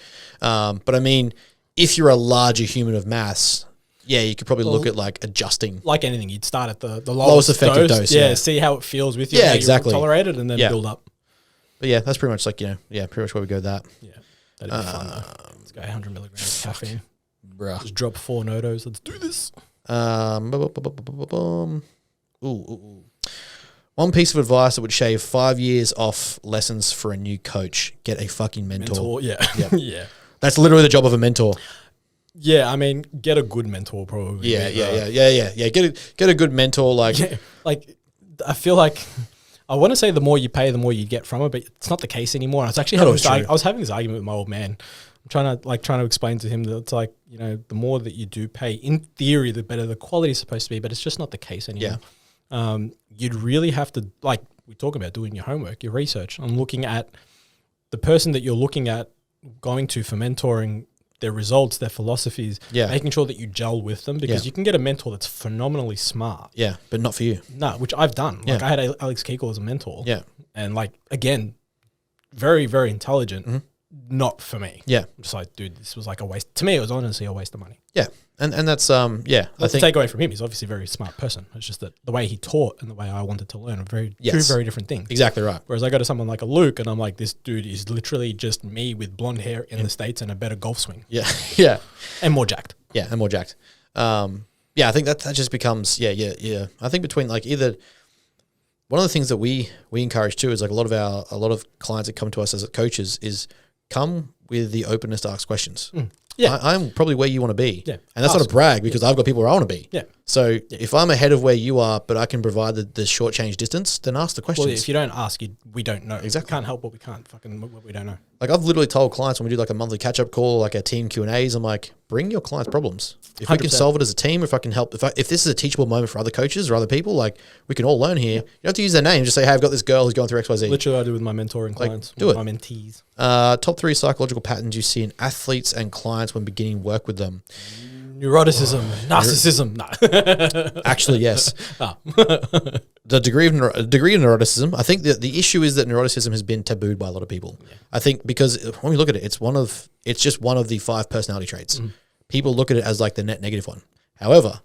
But I mean, if you're a larger human of mass, you could probably look at like adjusting. Like anything, you'd start at the lowest effective dose. See how it feels with you. Yeah, exactly. Tolerate it and then build up. But that's pretty much like, pretty much where we go with that. Yeah, that'd be fun though. Let's go 800 milligrams of caffeine. Bruh. Just drop 4 notos. Let's do this. One piece of advice that would shave 5 years off lessons for a new coach: get a fucking mentor. Yeah. That's literally the job of a mentor. Yeah, I mean, get a good mentor probably. Yeah. Get a good mentor. Like, I feel like I want to say the more you pay, the more you get from it, but it's not the case anymore. And I was actually I was having this argument with my old man. I'm trying to explain to him that it's like, the more that you do pay, in theory, the better the quality is supposed to be, but it's just not the case anymore. Yeah. You'd really have to, like we talk about, doing your homework, your research, and looking at the person that you're looking at going to for mentoring, their results, their philosophies, making sure that you gel with them, because you can get a mentor that's phenomenally smart. Yeah, but not for you. No, which I've done. Like I had Alex Keekle as a mentor. Yeah. And again, very, very intelligent. Mm-hmm. Not for me. Yeah. I'm just like, dude, this was like a waste. To me, it was honestly a waste of money. Yeah. And that's, I think the takeaway from him, he's obviously a very smart person. It's just that the way he taught and the way I wanted to learn are two very different things. Exactly right. Whereas I go to someone like a Luke and I'm like, this dude is literally just me with blonde hair in the States and a better golf swing. Yeah. Yeah. And more jacked. Yeah. And more jacked. Yeah, I think that just becomes yeah. I think between like either one of the things that we encourage too is like a lot of clients that come to us as coaches is come with the openness to ask questions. Yeah. I'm probably where you want to be. Yeah. And that's not a brag because I've got people where I want to be. Yeah. So if I'm ahead of where you are, but I can provide the short change distance, then ask the questions. Well, if you don't ask, we don't know. Exactly. We can't help what we can't fucking what we don't know. Like I've literally told clients when we do like a monthly catch-up call, like a team Q&As, I'm like, bring your clients' problems. If we can 100%. solve it as a team, if I can help, if this is a teachable moment for other coaches or other people, like we can all learn here. You don't have to use their name. Just say, hey, I've got this girl who's going through XYZ. Literally, I do with my mentoring clients. do it. My mentees. Top 3 psychological patterns you see in athletes and clients when beginning work with them. Neuroticism, narcissism. No. Actually, yes. The degree of neuroticism. I think that the issue is that neuroticism has been tabooed by a lot of people. Yeah. I think because when we look at it, it's just one of the 5 personality traits. People look at it as like the net negative one. However,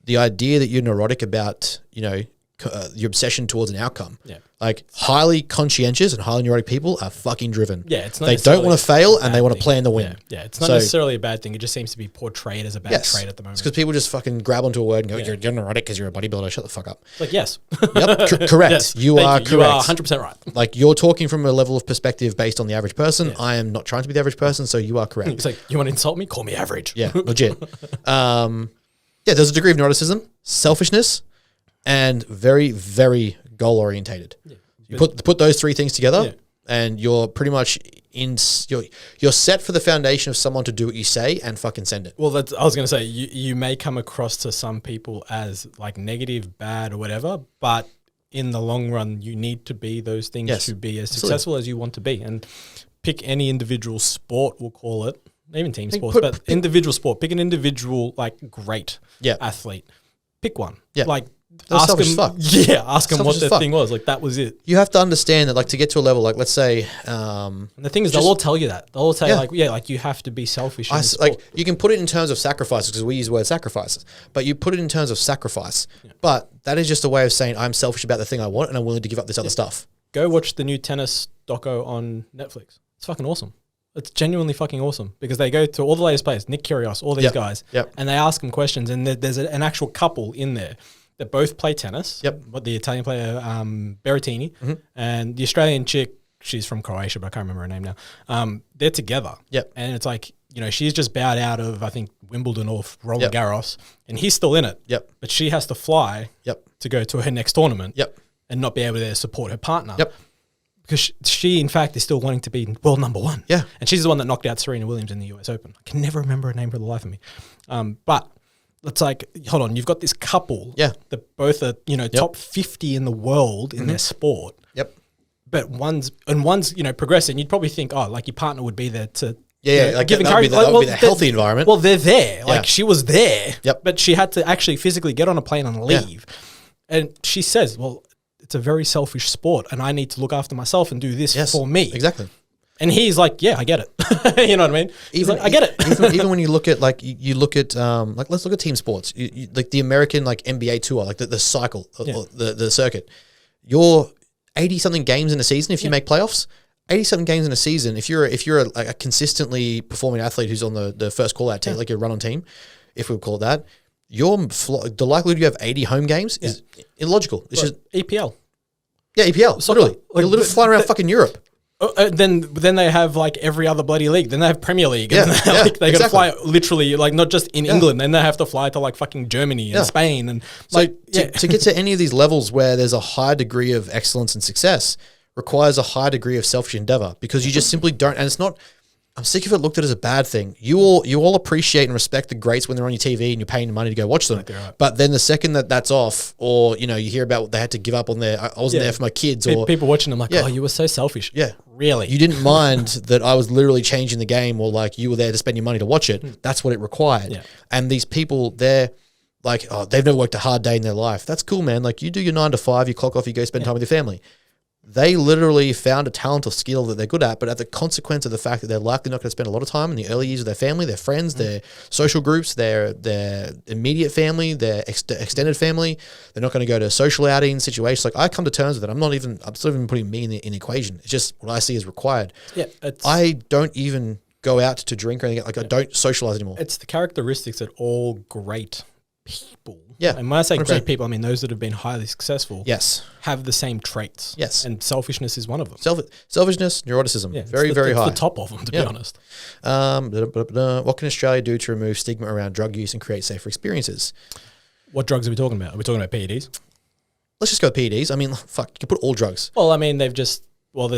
the idea that you're neurotic about, your obsession towards an outcome. Yeah. Like highly conscientious and highly neurotic people are fucking driven. Yeah, it's not they don't want to fail and they want to plan the win. Yeah, it's not necessarily a bad thing. It just seems to be portrayed as a bad trait at the moment. It's because people just fucking grab onto a word and go, you're neurotic because you're a bodybuilder. Shut the fuck up. Like, yes. Yep, correct. Yes. You are correct. You are 100% right. Like you're talking from a level of perspective based on the average person. Yeah. I am not trying to be the average person, so you are correct. It's like, you want to insult me? Call me average. Yeah, legit. There's a degree of neuroticism, selfishness, and very, very goal orientated. Yeah. You put those 3 things together, and you're pretty much you're set for the foundation of someone to do what you say and fucking send it. Well, I was going to say you may come across to some people as like negative, bad, or whatever, but in the long run, you need to be those things to be as successful as you want to be. And pick any individual sport, we'll call it, even team sports, but individual sport. Pick an individual like great athlete. Pick one. Yeah. Like. Ask them, ask them what their thing was. Like that was it. You have to understand that, like, to get to a level, like, let's say, and the thing is, they'll all tell you that. They'll all say, like you have to be selfish. Like, you can put it in terms of sacrifices because we use the word sacrifices, but you put it in terms of sacrifice. Yeah. But that is just a way of saying I'm selfish about the thing I want and I'm willing to give up this other stuff. Go watch the new tennis doco on Netflix. It's fucking awesome. It's genuinely fucking awesome because they go to all the latest players, Nick Kyrgios, all these guys, and they ask them questions, and there's an actual couple in there that both play tennis. But the Italian player, Berrettini, and the Australian chick, she's from Croatia, but I can't remember her name now. They're together. And it's like, she's just bowed out of, I think, Wimbledon or Roland Garros, and he's still in it. But she has to fly to go to her next tournament and not be able to support her partner. Because she, in fact, is still wanting to be world number 1. And she's the one that knocked out Serena Williams in the US Open. I can never remember her name for the life of me. But it's like, hold on, you've got this couple that both are, top 50 in the world in their sport. But one's progressing. You'd probably think, like your partner would be there to like give encouragement. That would be the healthy environment. Well, they're there. Like she was there, but she had to actually physically get on a plane and leave. And she says, well, it's a very selfish sport and I need to look after myself and do this for me. Exactly. And he's like, I get it. You know what I mean? Even, I get it. even when you look at you look at let's look at team sports, like the American NBA tour, like the cycle, or the circuit. You're 80 something games in a season if you make playoffs. 80 something games in a season. If you're a consistently performing athlete who's on the first call out team, like your run on team, if we would call it that, the likelihood you have 80 home games is illogical. It's just EPL. Yeah, EPL. Literally, you're literally flying around fucking Europe. Then they have like every other bloody league. Then they have Premier League. And they got to fly literally like not just in England. Then they have to fly to like fucking Germany and Spain and to get to any of these levels where there's a high degree of excellence and success requires a high degree of selfish endeavor because you just simply don't. And it's not. I'm sick of it looked at as a bad thing. You all appreciate and respect the greats when they're on your TV and you're paying money to go watch them. Right. But then the second that's off, or you hear about what they had to give up on I wasn't there for my kids, or people watching them like, oh, you were so selfish. Yeah, really. You didn't mind that I was literally changing the game, or like you were there to spend your money to watch it. That's what it required. Yeah. And these people, they're like, oh, they've never worked a hard day in their life. That's cool, man. Like you do your 9 to 5, you clock off, you go spend time with your family. They literally found a talent or skill that they're good at, but at the consequence of the fact that they're likely not going to spend a lot of time in the early years with their family, their friends, their social groups, their immediate family, their extended family. They're not going to go to social outings, situations. Like I come to terms with it. I'm still even putting me in the equation. It's just what I see as required. Yeah, I don't even go out to drink or anything. Like I don't socialize anymore. It's the characteristics that all great people. Yeah, and when I say 100%. great people, I mean those that have been highly successful. Yes, have the same traits. Yes, and selfishness is one of them. Selfishness, neuroticism, very high. It's the top of them, to be honest. What can Australia do to remove stigma around drug use and create safer experiences? What drugs are we talking about? Are we talking about PEDs? Let's just go with PEDs. I mean, fuck, you can put all drugs. Well, I mean, they're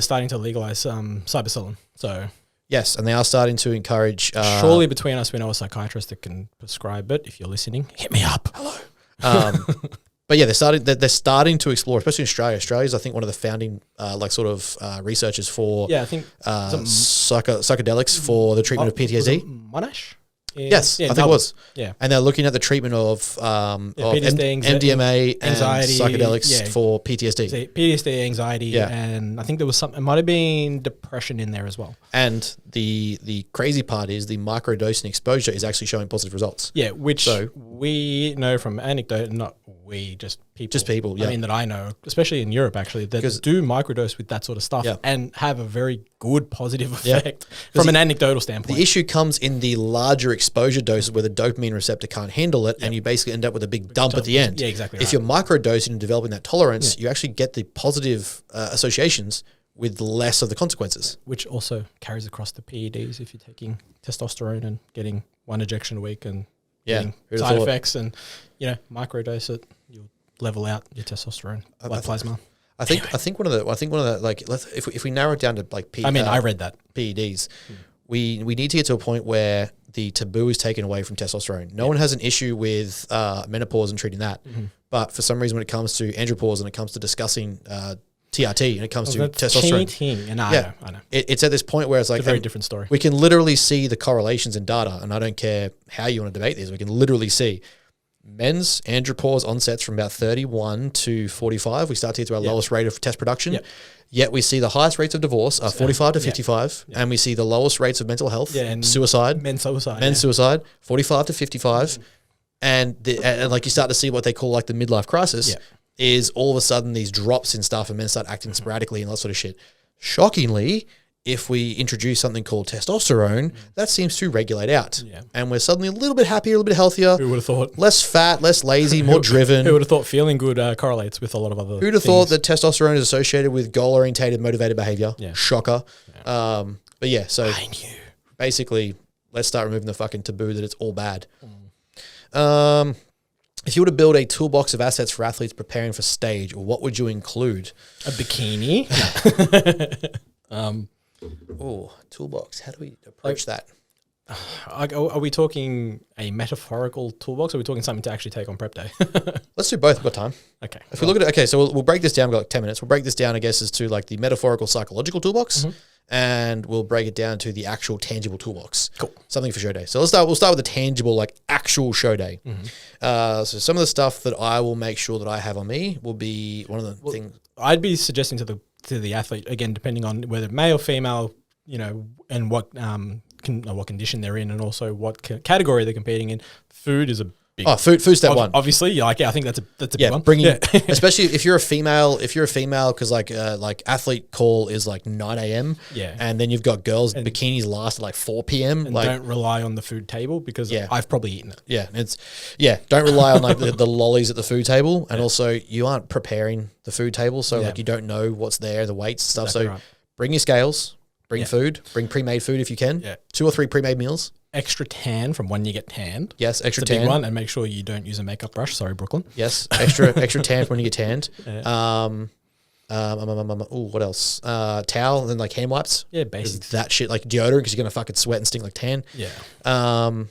starting to legalize cyberselin. So yes, and they are starting to encourage. Surely between us, we know a psychiatrist that can prescribe it. If you're listening, hit me up. Hello. But yeah, they're starting to explore, especially in Australia. Australia's, I think, one of the founding researchers for I think psychedelics for the treatment of PTSD. Monash? Yes, I think it was. Yeah, and they're looking at the treatment of PTSD, MDMA anxiety, and psychedelics for PTSD. So PTSD, anxiety, and I think there was it might have been depression in there as well. And the crazy part is the microdosing exposure is actually showing positive results. Yeah, which we know from anecdote, not we, just people. Yeah. I mean, that I know, especially in Europe, actually, that do microdose with that sort of stuff and have a very good positive effect from an anecdotal standpoint. The issue comes in the larger exposure doses where the dopamine receptor can't handle it, and you basically end up with a big dump at the end. Yeah, exactly. If you're microdosing and developing that tolerance, you actually get the positive associations with less of the consequences. Which also carries across the PEDs if you're taking testosterone and getting one injection a week and getting side effects, and microdose it, you'll level out your testosterone blood plasma. I think one of the like, if we narrow it down to like I read that PEDs, we need to get to a point where the taboo is taken away from testosterone. No one has an issue with menopause and treating that, but for some reason, when it comes to andropause and it comes to discussing TRT and it comes to testosterone, I know. It's at this point where it's like a very different story. We can literally see the correlations in data, and I don't care how you want to debate these. We can literally see men's andropause onsets from about 31 to 45. We start to get to our lowest rate of test production. Yet we see the highest rates of divorce are 45 to 55, and we see the lowest rates of mental health, and suicide, men's suicide, 45 to 55, and like you start to see what they call like the midlife crisis. Is all of a sudden these drops in stuff and men start acting sporadically and that sort of shit. Shockingly, if we introduce something called testosterone, that seems to regulate out. And we're suddenly a little bit happier, a little bit healthier. Who would have thought? Less fat, less lazy, more driven. Who would have thought feeling good correlates with a lot of other Who'd have thought that testosterone is associated with goal-orientated, motivated behavior? Shocker. But yeah, so I knew. Basically, let's start removing the fucking taboo that it's all bad. If you were to build a toolbox of assets for athletes preparing for stage, what would you include? A bikini. Toolbox. How do we approach that? Are we talking a metaphorical toolbox, or are we talking something to actually take on prep day? Let's do both. We've got time. Okay. If we look at it, so we'll break this down. We've got like 10 minutes. We'll break this down, I guess, as to like the metaphorical psychological toolbox, and we'll break it down to the actual tangible toolbox. Cool. Something for show day. So we'll start with the tangible, like actual show day. So some of the stuff that I will make sure that I have on me will be one of the things. I'd be suggesting to the athlete, again, depending on whether male or female, and what what condition they're in, and also what category they're competing in. Food is a big food step one. Obviously, I think that's a big one. Especially if you're a female, because like athlete call is like 9 a.m. And then you've got girls bikinis last at like 4 p.m. And don't rely on the food table because I've probably eaten it. Don't rely on like the lollies at the food table, and also you aren't preparing the food table, so like you don't know what's there, the weights and stuff. So bring your scales. Bring food. Bring pre-made food if you can. 2 or 3 pre-made meals. Extra tan from when you get tanned. Yes, extra tan. Big one, and make sure you don't use a makeup brush. Sorry, Brooklyn. Yes, extra tan from when you get tanned. What else? Towel and then like hand wipes. Yeah, basic. That shit, like deodorant, because you're gonna fucking sweat and stink like tan. Yeah. Some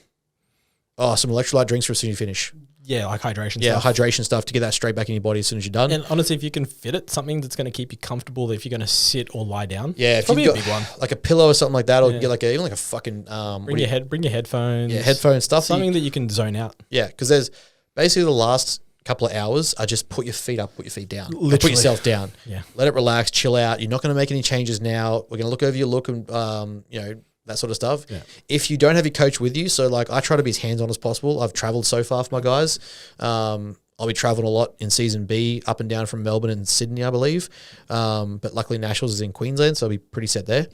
electrolyte drinks for as soon as you finish. Yeah, like hydration stuff. Yeah, hydration stuff to get that straight back in your body as soon as you're done. And honestly, if you can fit it, something that's going to keep you comfortable, if you're going to sit or lie down. Yeah, it's probably a big one. Like a pillow or something like that, or get like even like a fucking... Bring your headphones. Yeah, headphone stuff. Something that you can zone out. Yeah, because there's basically the last couple of hours, I just put your feet up, put your feet down. Literally. Put yourself down. Yeah. Let it relax, chill out. You're not going to make any changes now. We're going to look over your look and, that sort of stuff. Yeah. If you don't have your coach with you, so like I try to be as hands-on as possible. I've traveled so far for my guys. I'll be traveling a lot in season B, up and down from Melbourne and Sydney, I believe. But luckily Nationals is in Queensland, so I'll be pretty set there.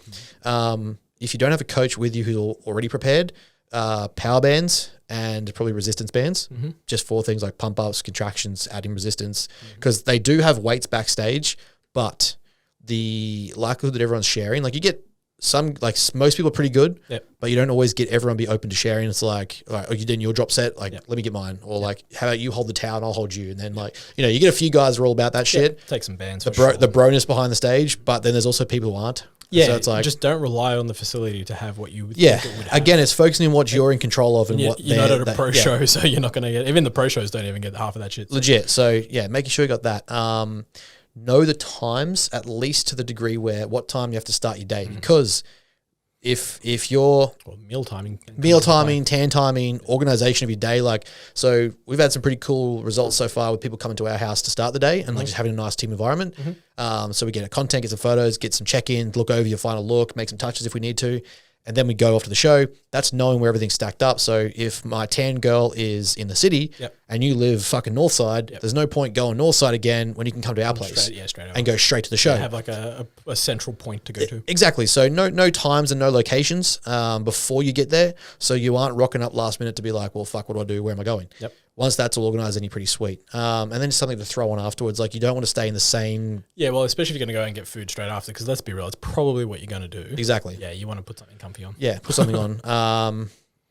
if you don't have a coach with you who's already prepared, power bands and probably resistance bands, just for things like pump ups, contractions, adding resistance, because they do have weights backstage, but the likelihood that everyone's sharing, like you get some, like most people are pretty good, but you don't always get everyone be open to sharing. It's like, all right, are you doing your drop set? Like, let me get mine. Or like, how about you hold the towel and I'll hold you? And then like, you know, you get a few guys who are all about that shit. Take some bands. The broness behind the stage, but then there's also people who aren't. Yeah, so it's like, just don't rely on the facility to have what you would think it would have. Again, it's focusing on what you're in control of and what you're not at a pro show, so you're not going to get, even the pro shows don't even get half of that shit. So. Legit. So yeah, making sure you got that. Know the times, at least to the degree where what time you have to start your day, because if you're meal timing, tan timing, organization of your day, like, so we've had some pretty cool results so far with people coming to our house to start the day and like just having a nice team environment. So we get a content, get some photos, get some check-ins, look over your final look, make some touches if we need to. And then we go off to the show. That's knowing where everything's stacked up. So if my tan girl is in the city and you live fucking north side, there's no point going north side again when you can come to our place straight and go straight to the show. Have like a central point to go to. Exactly. So no times and no locations before you get there. So you aren't rocking up last minute to be like, well, fuck, what do I do? Where am I going? Once that's all organized, then you're pretty sweet. And then just something to throw on afterwards. Like you don't want to stay in the same... Yeah, well, especially if you're going to go and get food straight after, because let's be real, it's probably what you're going to do. Exactly. Yeah, you want to put something comfy on. Yeah, put something on.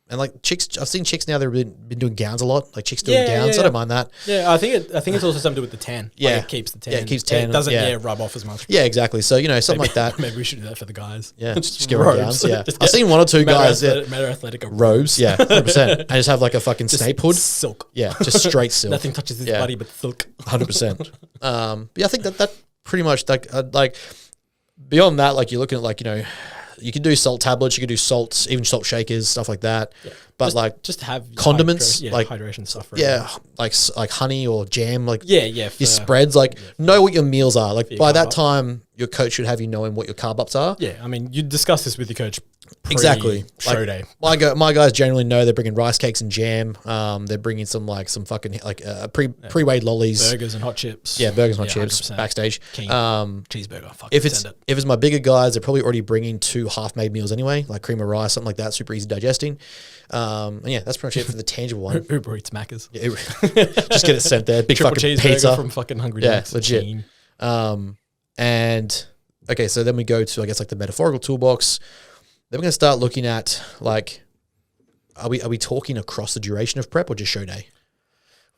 And like chicks, I've seen chicks now that have been doing gowns a lot. Like chicks doing gowns. I don't mind that. Yeah, I think it's also something to do with the tan. Yeah, like it keeps the tan. Yeah, it keeps tan. It doesn't rub off as much. Yeah, exactly. So something like that. Maybe we should do that for the guys. Yeah, just get gowns. Yeah, I've seen one or two guys. Matter athletic robes. Yeah, 100%. And just have like a fucking snape hood. Silk. Yeah, just straight silk. Nothing touches his body but silk. 100%. But yeah, I think that pretty much like beyond that, like you're looking at like you can do salt tablets, you can do salts, even salt shakers, stuff like that. Yeah. But just have condiments, like hydration stuff. Like honey or jam, like your spreads, like know what your meals are. Like by that time, your coach should have you knowing what your carb ups are. Yeah, I mean, you discuss this with your coach. Exactly. Show day. My guys generally know they're bringing rice cakes and jam. They're bringing some fucking pre-weighed lollies, burgers and hot chips. Yeah, burgers and hot chips 100%. Backstage. Cheeseburger. If it's my bigger guys, they're probably already bringing 2 half-made meals anyway, like cream of rice, something like that, super easy digesting. And yeah, that's pretty much it for the tangible one. Uber Eats Macca's. Yeah, just get it sent there. Big triple fucking cheeseburger pizza from fucking Hungry Jack's. Legit. And okay, so then we go to like the metaphorical toolbox. Then we're going to start looking at like, are we talking across the duration of prep or just show day?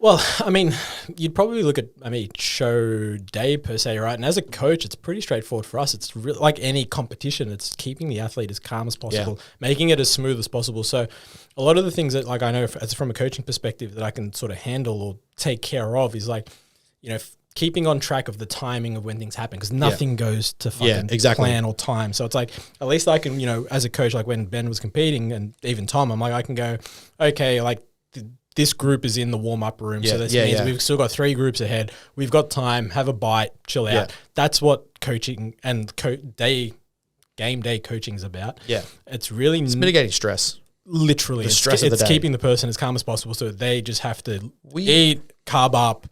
Well, I mean, you'd probably look at, show day per se, right? And as a coach, it's pretty straightforward for us. It's really like any competition. It's keeping the athlete as calm as possible, making it as smooth as possible. So a lot of the things that like I know from a coaching perspective that I can sort of handle or take care of is like, keeping on track of the timing of when things happen, because nothing goes to fucking plan or time. So it's like, at least I can, as a coach, like when Ben was competing and even Tom, I'm like, I can go, okay, like this group is in the warm-up room. So this means we've still got 3 groups ahead. We've got time, have a bite, chill out. That's what coaching and game day coaching is about. Yeah. It's really... It's mitigating stress. Literally. The stress of the day. It's keeping the person as calm as possible, so they just have to eat, carb up,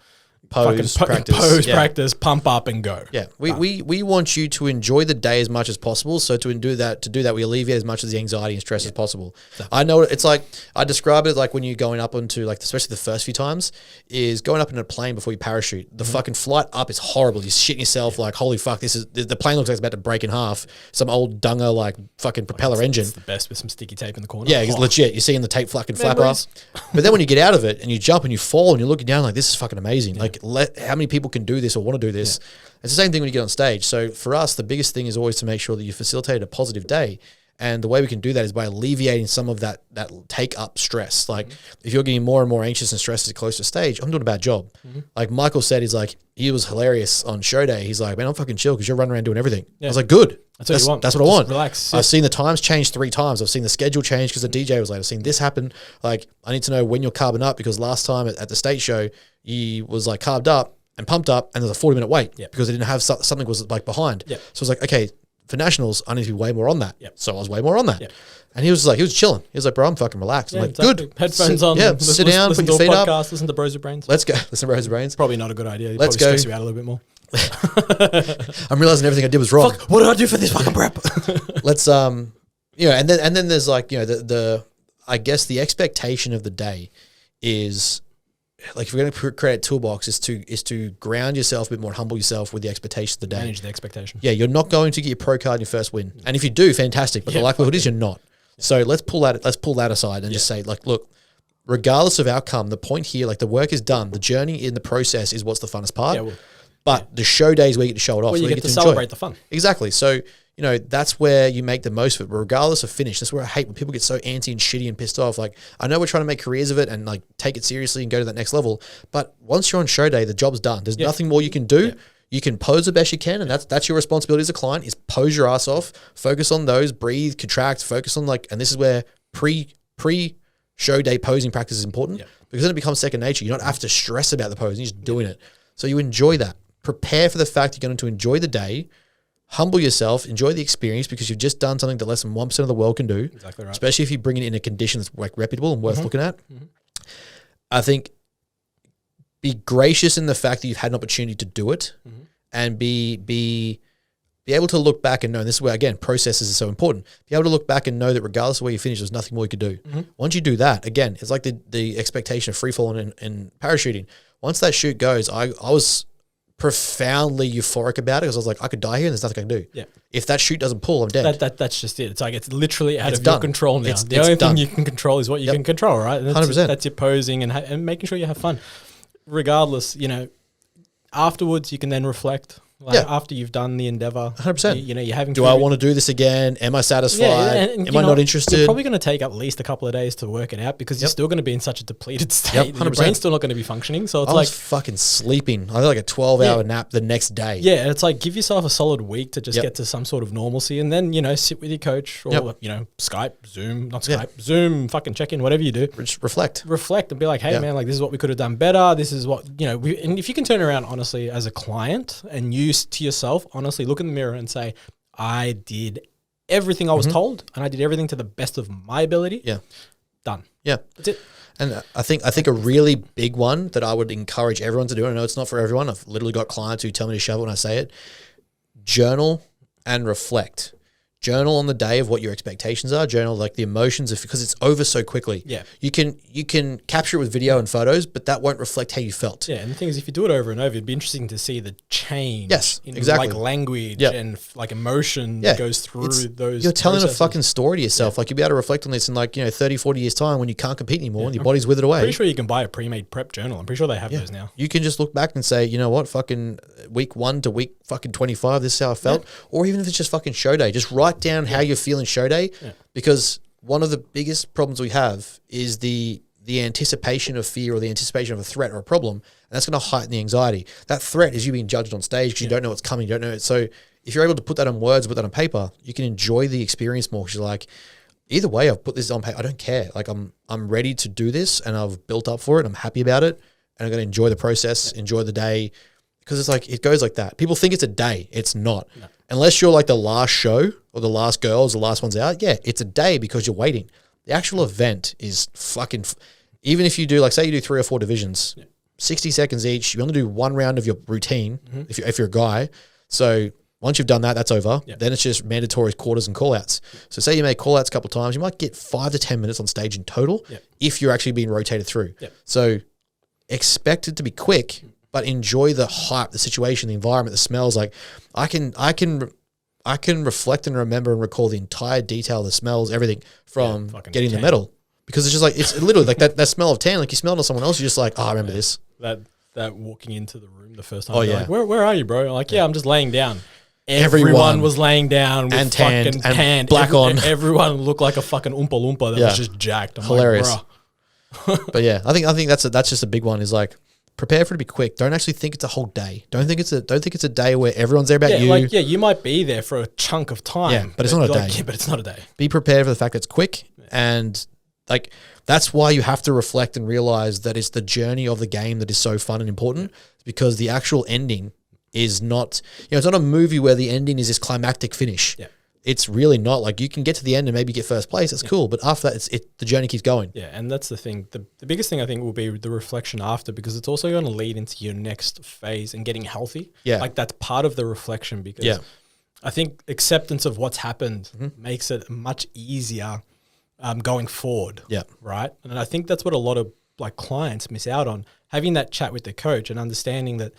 practice, practice, pump up and go. Yeah, we want you to enjoy the day as much as possible. So to do that, we alleviate as much of the anxiety and stress as possible. Exactly. I know it's like, I describe it like when you're going up onto like, especially the first few times, is going up in a plane before you parachute. The fucking flight up is horrible. You're shitting yourself like, holy fuck, the plane looks like it's about to break in half. Some old dunger like fucking propeller engine. It's the best with some sticky tape in the corner. Yeah, it's legit. You're seeing the tape fucking flapper. But then when you get out of it and you jump and you fall and you're looking down like, this is fucking amazing. Like, how many people can do this or want to do this? It's the same thing when you get on stage. So for us, the biggest thing is always to make sure that you facilitate a positive day. And the way we can do that is by alleviating some of that take up stress. Like if you're getting more and more anxious and stressed as you close to stage, I'm doing a bad job. Like Michael said, he was hilarious on show day. He's like, man, I'm fucking chill because you're running around doing everything. I was like, good. That's what I want. Relax. I've seen the times change 3 times. I've seen the schedule change because the DJ was late. I've seen this happen. Like I need to know when you're carbing up, because last time at the state show, he was like carbed up and pumped up and there's a 40-minute wait because they didn't have something was like behind. So I was like, okay, for nationals, I need to be way more on that. So I was way more on that. And he was chilling. He was like, bro, I'm fucking relaxed. I'm like, good. Headphones on. Yeah, sit down, put your feet up. Listen to Bros with Brains. Let's go. Listen to Bros with Brains. Probably not a good idea. Let's go. Stress you out a little bit more. I'm realizing everything I did was wrong. Fuck, what did I do for this fucking prep? Let's Yeah, and then there's like, the I guess the expectation of the day is like, if you're going to create a toolbox, is to ground yourself a bit more and humble yourself with the expectations of the day. Manage the expectation. Yeah, you're not going to get your pro card in your first win, and if you do, fantastic. But the likelihood is you're not. So let's pull that aside and just say, like, look, regardless of outcome, the point here, like, the work is done. The journey in the process is what's the funnest part. But the show days where you get to show it off. Well, you where get to celebrate the fun. Exactly. So, that's where you make the most of it, regardless of finish. That's where I hate when people get so antsy and shitty and pissed off. Like, I know we're trying to make careers of it and like take it seriously and go to that next level. But once you're on show day, the job's done. There's nothing more you can do. Yeah. You can pose the best you can, and that's your responsibility as a client, is pose your ass off, focus on those, breathe, contract, focus on and this is where pre-show day posing practice is important, because then it becomes second nature. You don't have to stress about the posing, you're just doing it. So you enjoy that. Prepare for the fact you're going to enjoy the day, humble yourself, enjoy the experience, because you've just done something that less than 1% of the world can do. Exactly right. Especially if you bring it in a condition that's like reputable and worth looking at. I think be gracious in the fact that you've had an opportunity to do it, and be able to look back and know, and this is where, again, processes are so important. Be able to look back and know that regardless of where you finish, there's nothing more you could do. Once you do that, again, it's like the expectation of free falling and parachuting. Once that chute goes, I was profoundly euphoric about it, because I was like, I could die here and there's nothing I can do. Yeah. If that chute doesn't pull, I'm dead. That's just it. It's like, it's literally out of your control now. The only thing you can control is what you can control, right? 100%. That's your posing and making sure you have fun. Regardless, afterwards you can then reflect. After you've done the endeavor, 100%. You're having. Do I want to do this again? Am I satisfied? Am I not interested? You're probably going to take at least a couple of days to work it out, because you're still going to be in such a depleted state. Your brain's still not going to be functioning. So it's I was fucking sleeping. I had like a 12-hour nap the next day. Yeah, it's like, give yourself a solid week to just get to some sort of normalcy, and then sit with your coach or Skype, Zoom, fucking check in, whatever you do. Just reflect and be like, hey man, like, this is what we could have done better. This is what and if you can turn around honestly as a client and use to yourself, honestly, look in the mirror and say, I did everything I was told, and I did everything to the best of my ability. Yeah. Done. Yeah. That's it. And I think a really big one that I would encourage everyone to do, and I know it's not for everyone, I've literally got clients who tell me to shove it when I say it, journal and reflect. Journal on the day of what your expectations are. Journal like the emotions, because it's over so quickly. Yeah, you can capture it with video and photos, but that won't reflect how you felt. Yeah, and the thing is, if you do it over and over, it'd be interesting to see the change. Yes, in exactly. Like language and like emotion that goes through those. You're telling processes. a fucking story to yourself. Like, you'll be able to reflect on this in 30, 40 years time, when you can't compete anymore and your body's withered away. I'm pretty sure you can buy a pre-made prep journal. I'm pretty sure they have those now. You can just look back and say, you know what, fucking week 1 to week fucking 25, this is how I felt. Or even if it's just fucking show day, just write down how you feel in show day, because one of the biggest problems we have is the anticipation of fear, or the anticipation of a threat or a problem, and that's going to heighten the anxiety. That threat is you being judged on stage because you don't know what's coming, you don't know it. So if you're able to put that on words, put that on paper, you can enjoy the experience more, because you're like, either way, I've put this on paper, I don't care. Like, I'm ready to do this, and I've built up for it, I'm happy about it, and I'm going to enjoy the process, enjoy the day, because it's like, it goes like that. People think it's a day. It's not. No. Unless you're like the last show or the last girls, the last ones out. Yeah, it's a day because you're waiting. The actual event is fucking, even if you do, like, say you do 3 or 4 divisions, 60 seconds each, you only do 1 round of your routine if you're a guy. So once you've done that, that's over. Then it's just mandatory quarters and call-outs. So say you make call-outs a couple of times, you might get 5 to 10 minutes on stage in total if you're actually being rotated through. So expect it to be quick, but enjoy the hype, the situation, the environment, the smells. Like, I can reflect and remember and recall the entire detail of the smells, everything from getting the medal, because it's just like, it's literally like that smell of tan. Like, you smell it on someone else, you're just like, oh, I remember this. That walking into the room the first time. Like, where are you, bro? I'm like, I'm just laying down. Everyone was laying down with and tanned, fucking tan, black on. Everyone looked like a fucking Oompa Loompa that was just jacked. I'm hilarious. Like, but yeah, I think that's just a big one, is like, prepare for it to be quick. Don't actually think it's a whole day. Don't think it's a day where everyone's there about you. Like, you might be there for a chunk of time. Yeah, but it's not a day. Yeah, but it's not a day. Be prepared for the fact that it's quick, and like, that's why you have to reflect and realize that it's the journey of the game that is so fun and important, because the actual ending is not, it's not a movie where the ending is this climactic finish. Yeah. It's really not. Like, you can get to the end and maybe get first place. That's cool. But after that, the journey keeps going. Yeah, and that's the thing. The biggest thing, I think, will be the reflection after, because it's also going to lead into your next phase and getting healthy. Yeah. Like, that's part of the reflection, because I think acceptance of what's happened makes it much easier going forward. Yeah. Right. And I think that's what a lot of like clients miss out on, having that chat with the coach and understanding that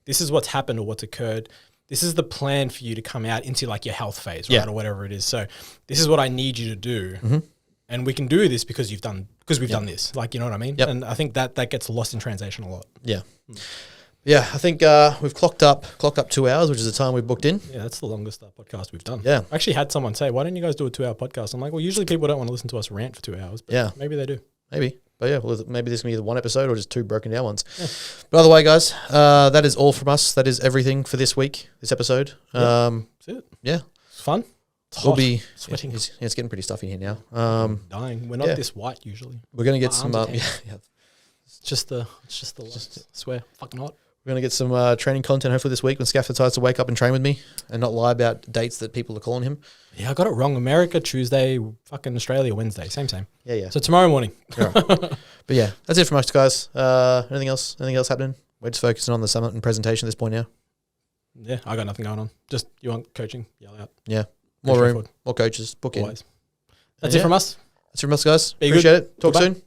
this is what's happened or what's occurred. This is the plan for you to come out into like your health phase, right? Yeah. Or whatever it is. So this is what I need you to do. And we can do this because we've done this. Like, you know what I mean? Yep. And I think that gets lost in translation a lot. Yeah. Yeah, I think we've clocked up 2 hours, which is the time we booked in. Yeah, that's the longest podcast we've done. Yeah. I actually had someone say, why don't you guys do a 2-hour podcast? I'm like, well, usually people don't want to listen to us rant for 2 hours, but Yeah. maybe they do. Maybe. But yeah, well, maybe this can be either one episode or just 2 broken down ones. Yeah. But either way, guys, that is all from us. That is everything for this week, this episode. That's it. Yeah. It's fun. It's We'll hot. sweating. Sweating. It's getting pretty stuffy here now. Dying. We're not yeah. this white usually. We're going to get My some... arms are yeah. It's just the lights. I swear. Fucking hot. We're going to get some training content hopefully this week when Scaff decides to wake up and train with me and not lie about dates that people are calling him. Yeah, I got it wrong. America, Tuesday, fucking Australia, Wednesday. Same. Yeah. So tomorrow morning. All right. But yeah, that's it from us, guys. Anything else happening? We're just focusing on the summit and presentation at this point now. Yeah, I got nothing going on. Just you want coaching, yell out. Yeah. More room, more coaches, book in. Always. That's it from us. That's it from us, guys. Be Appreciate good. it. Talk Goodbye. soon.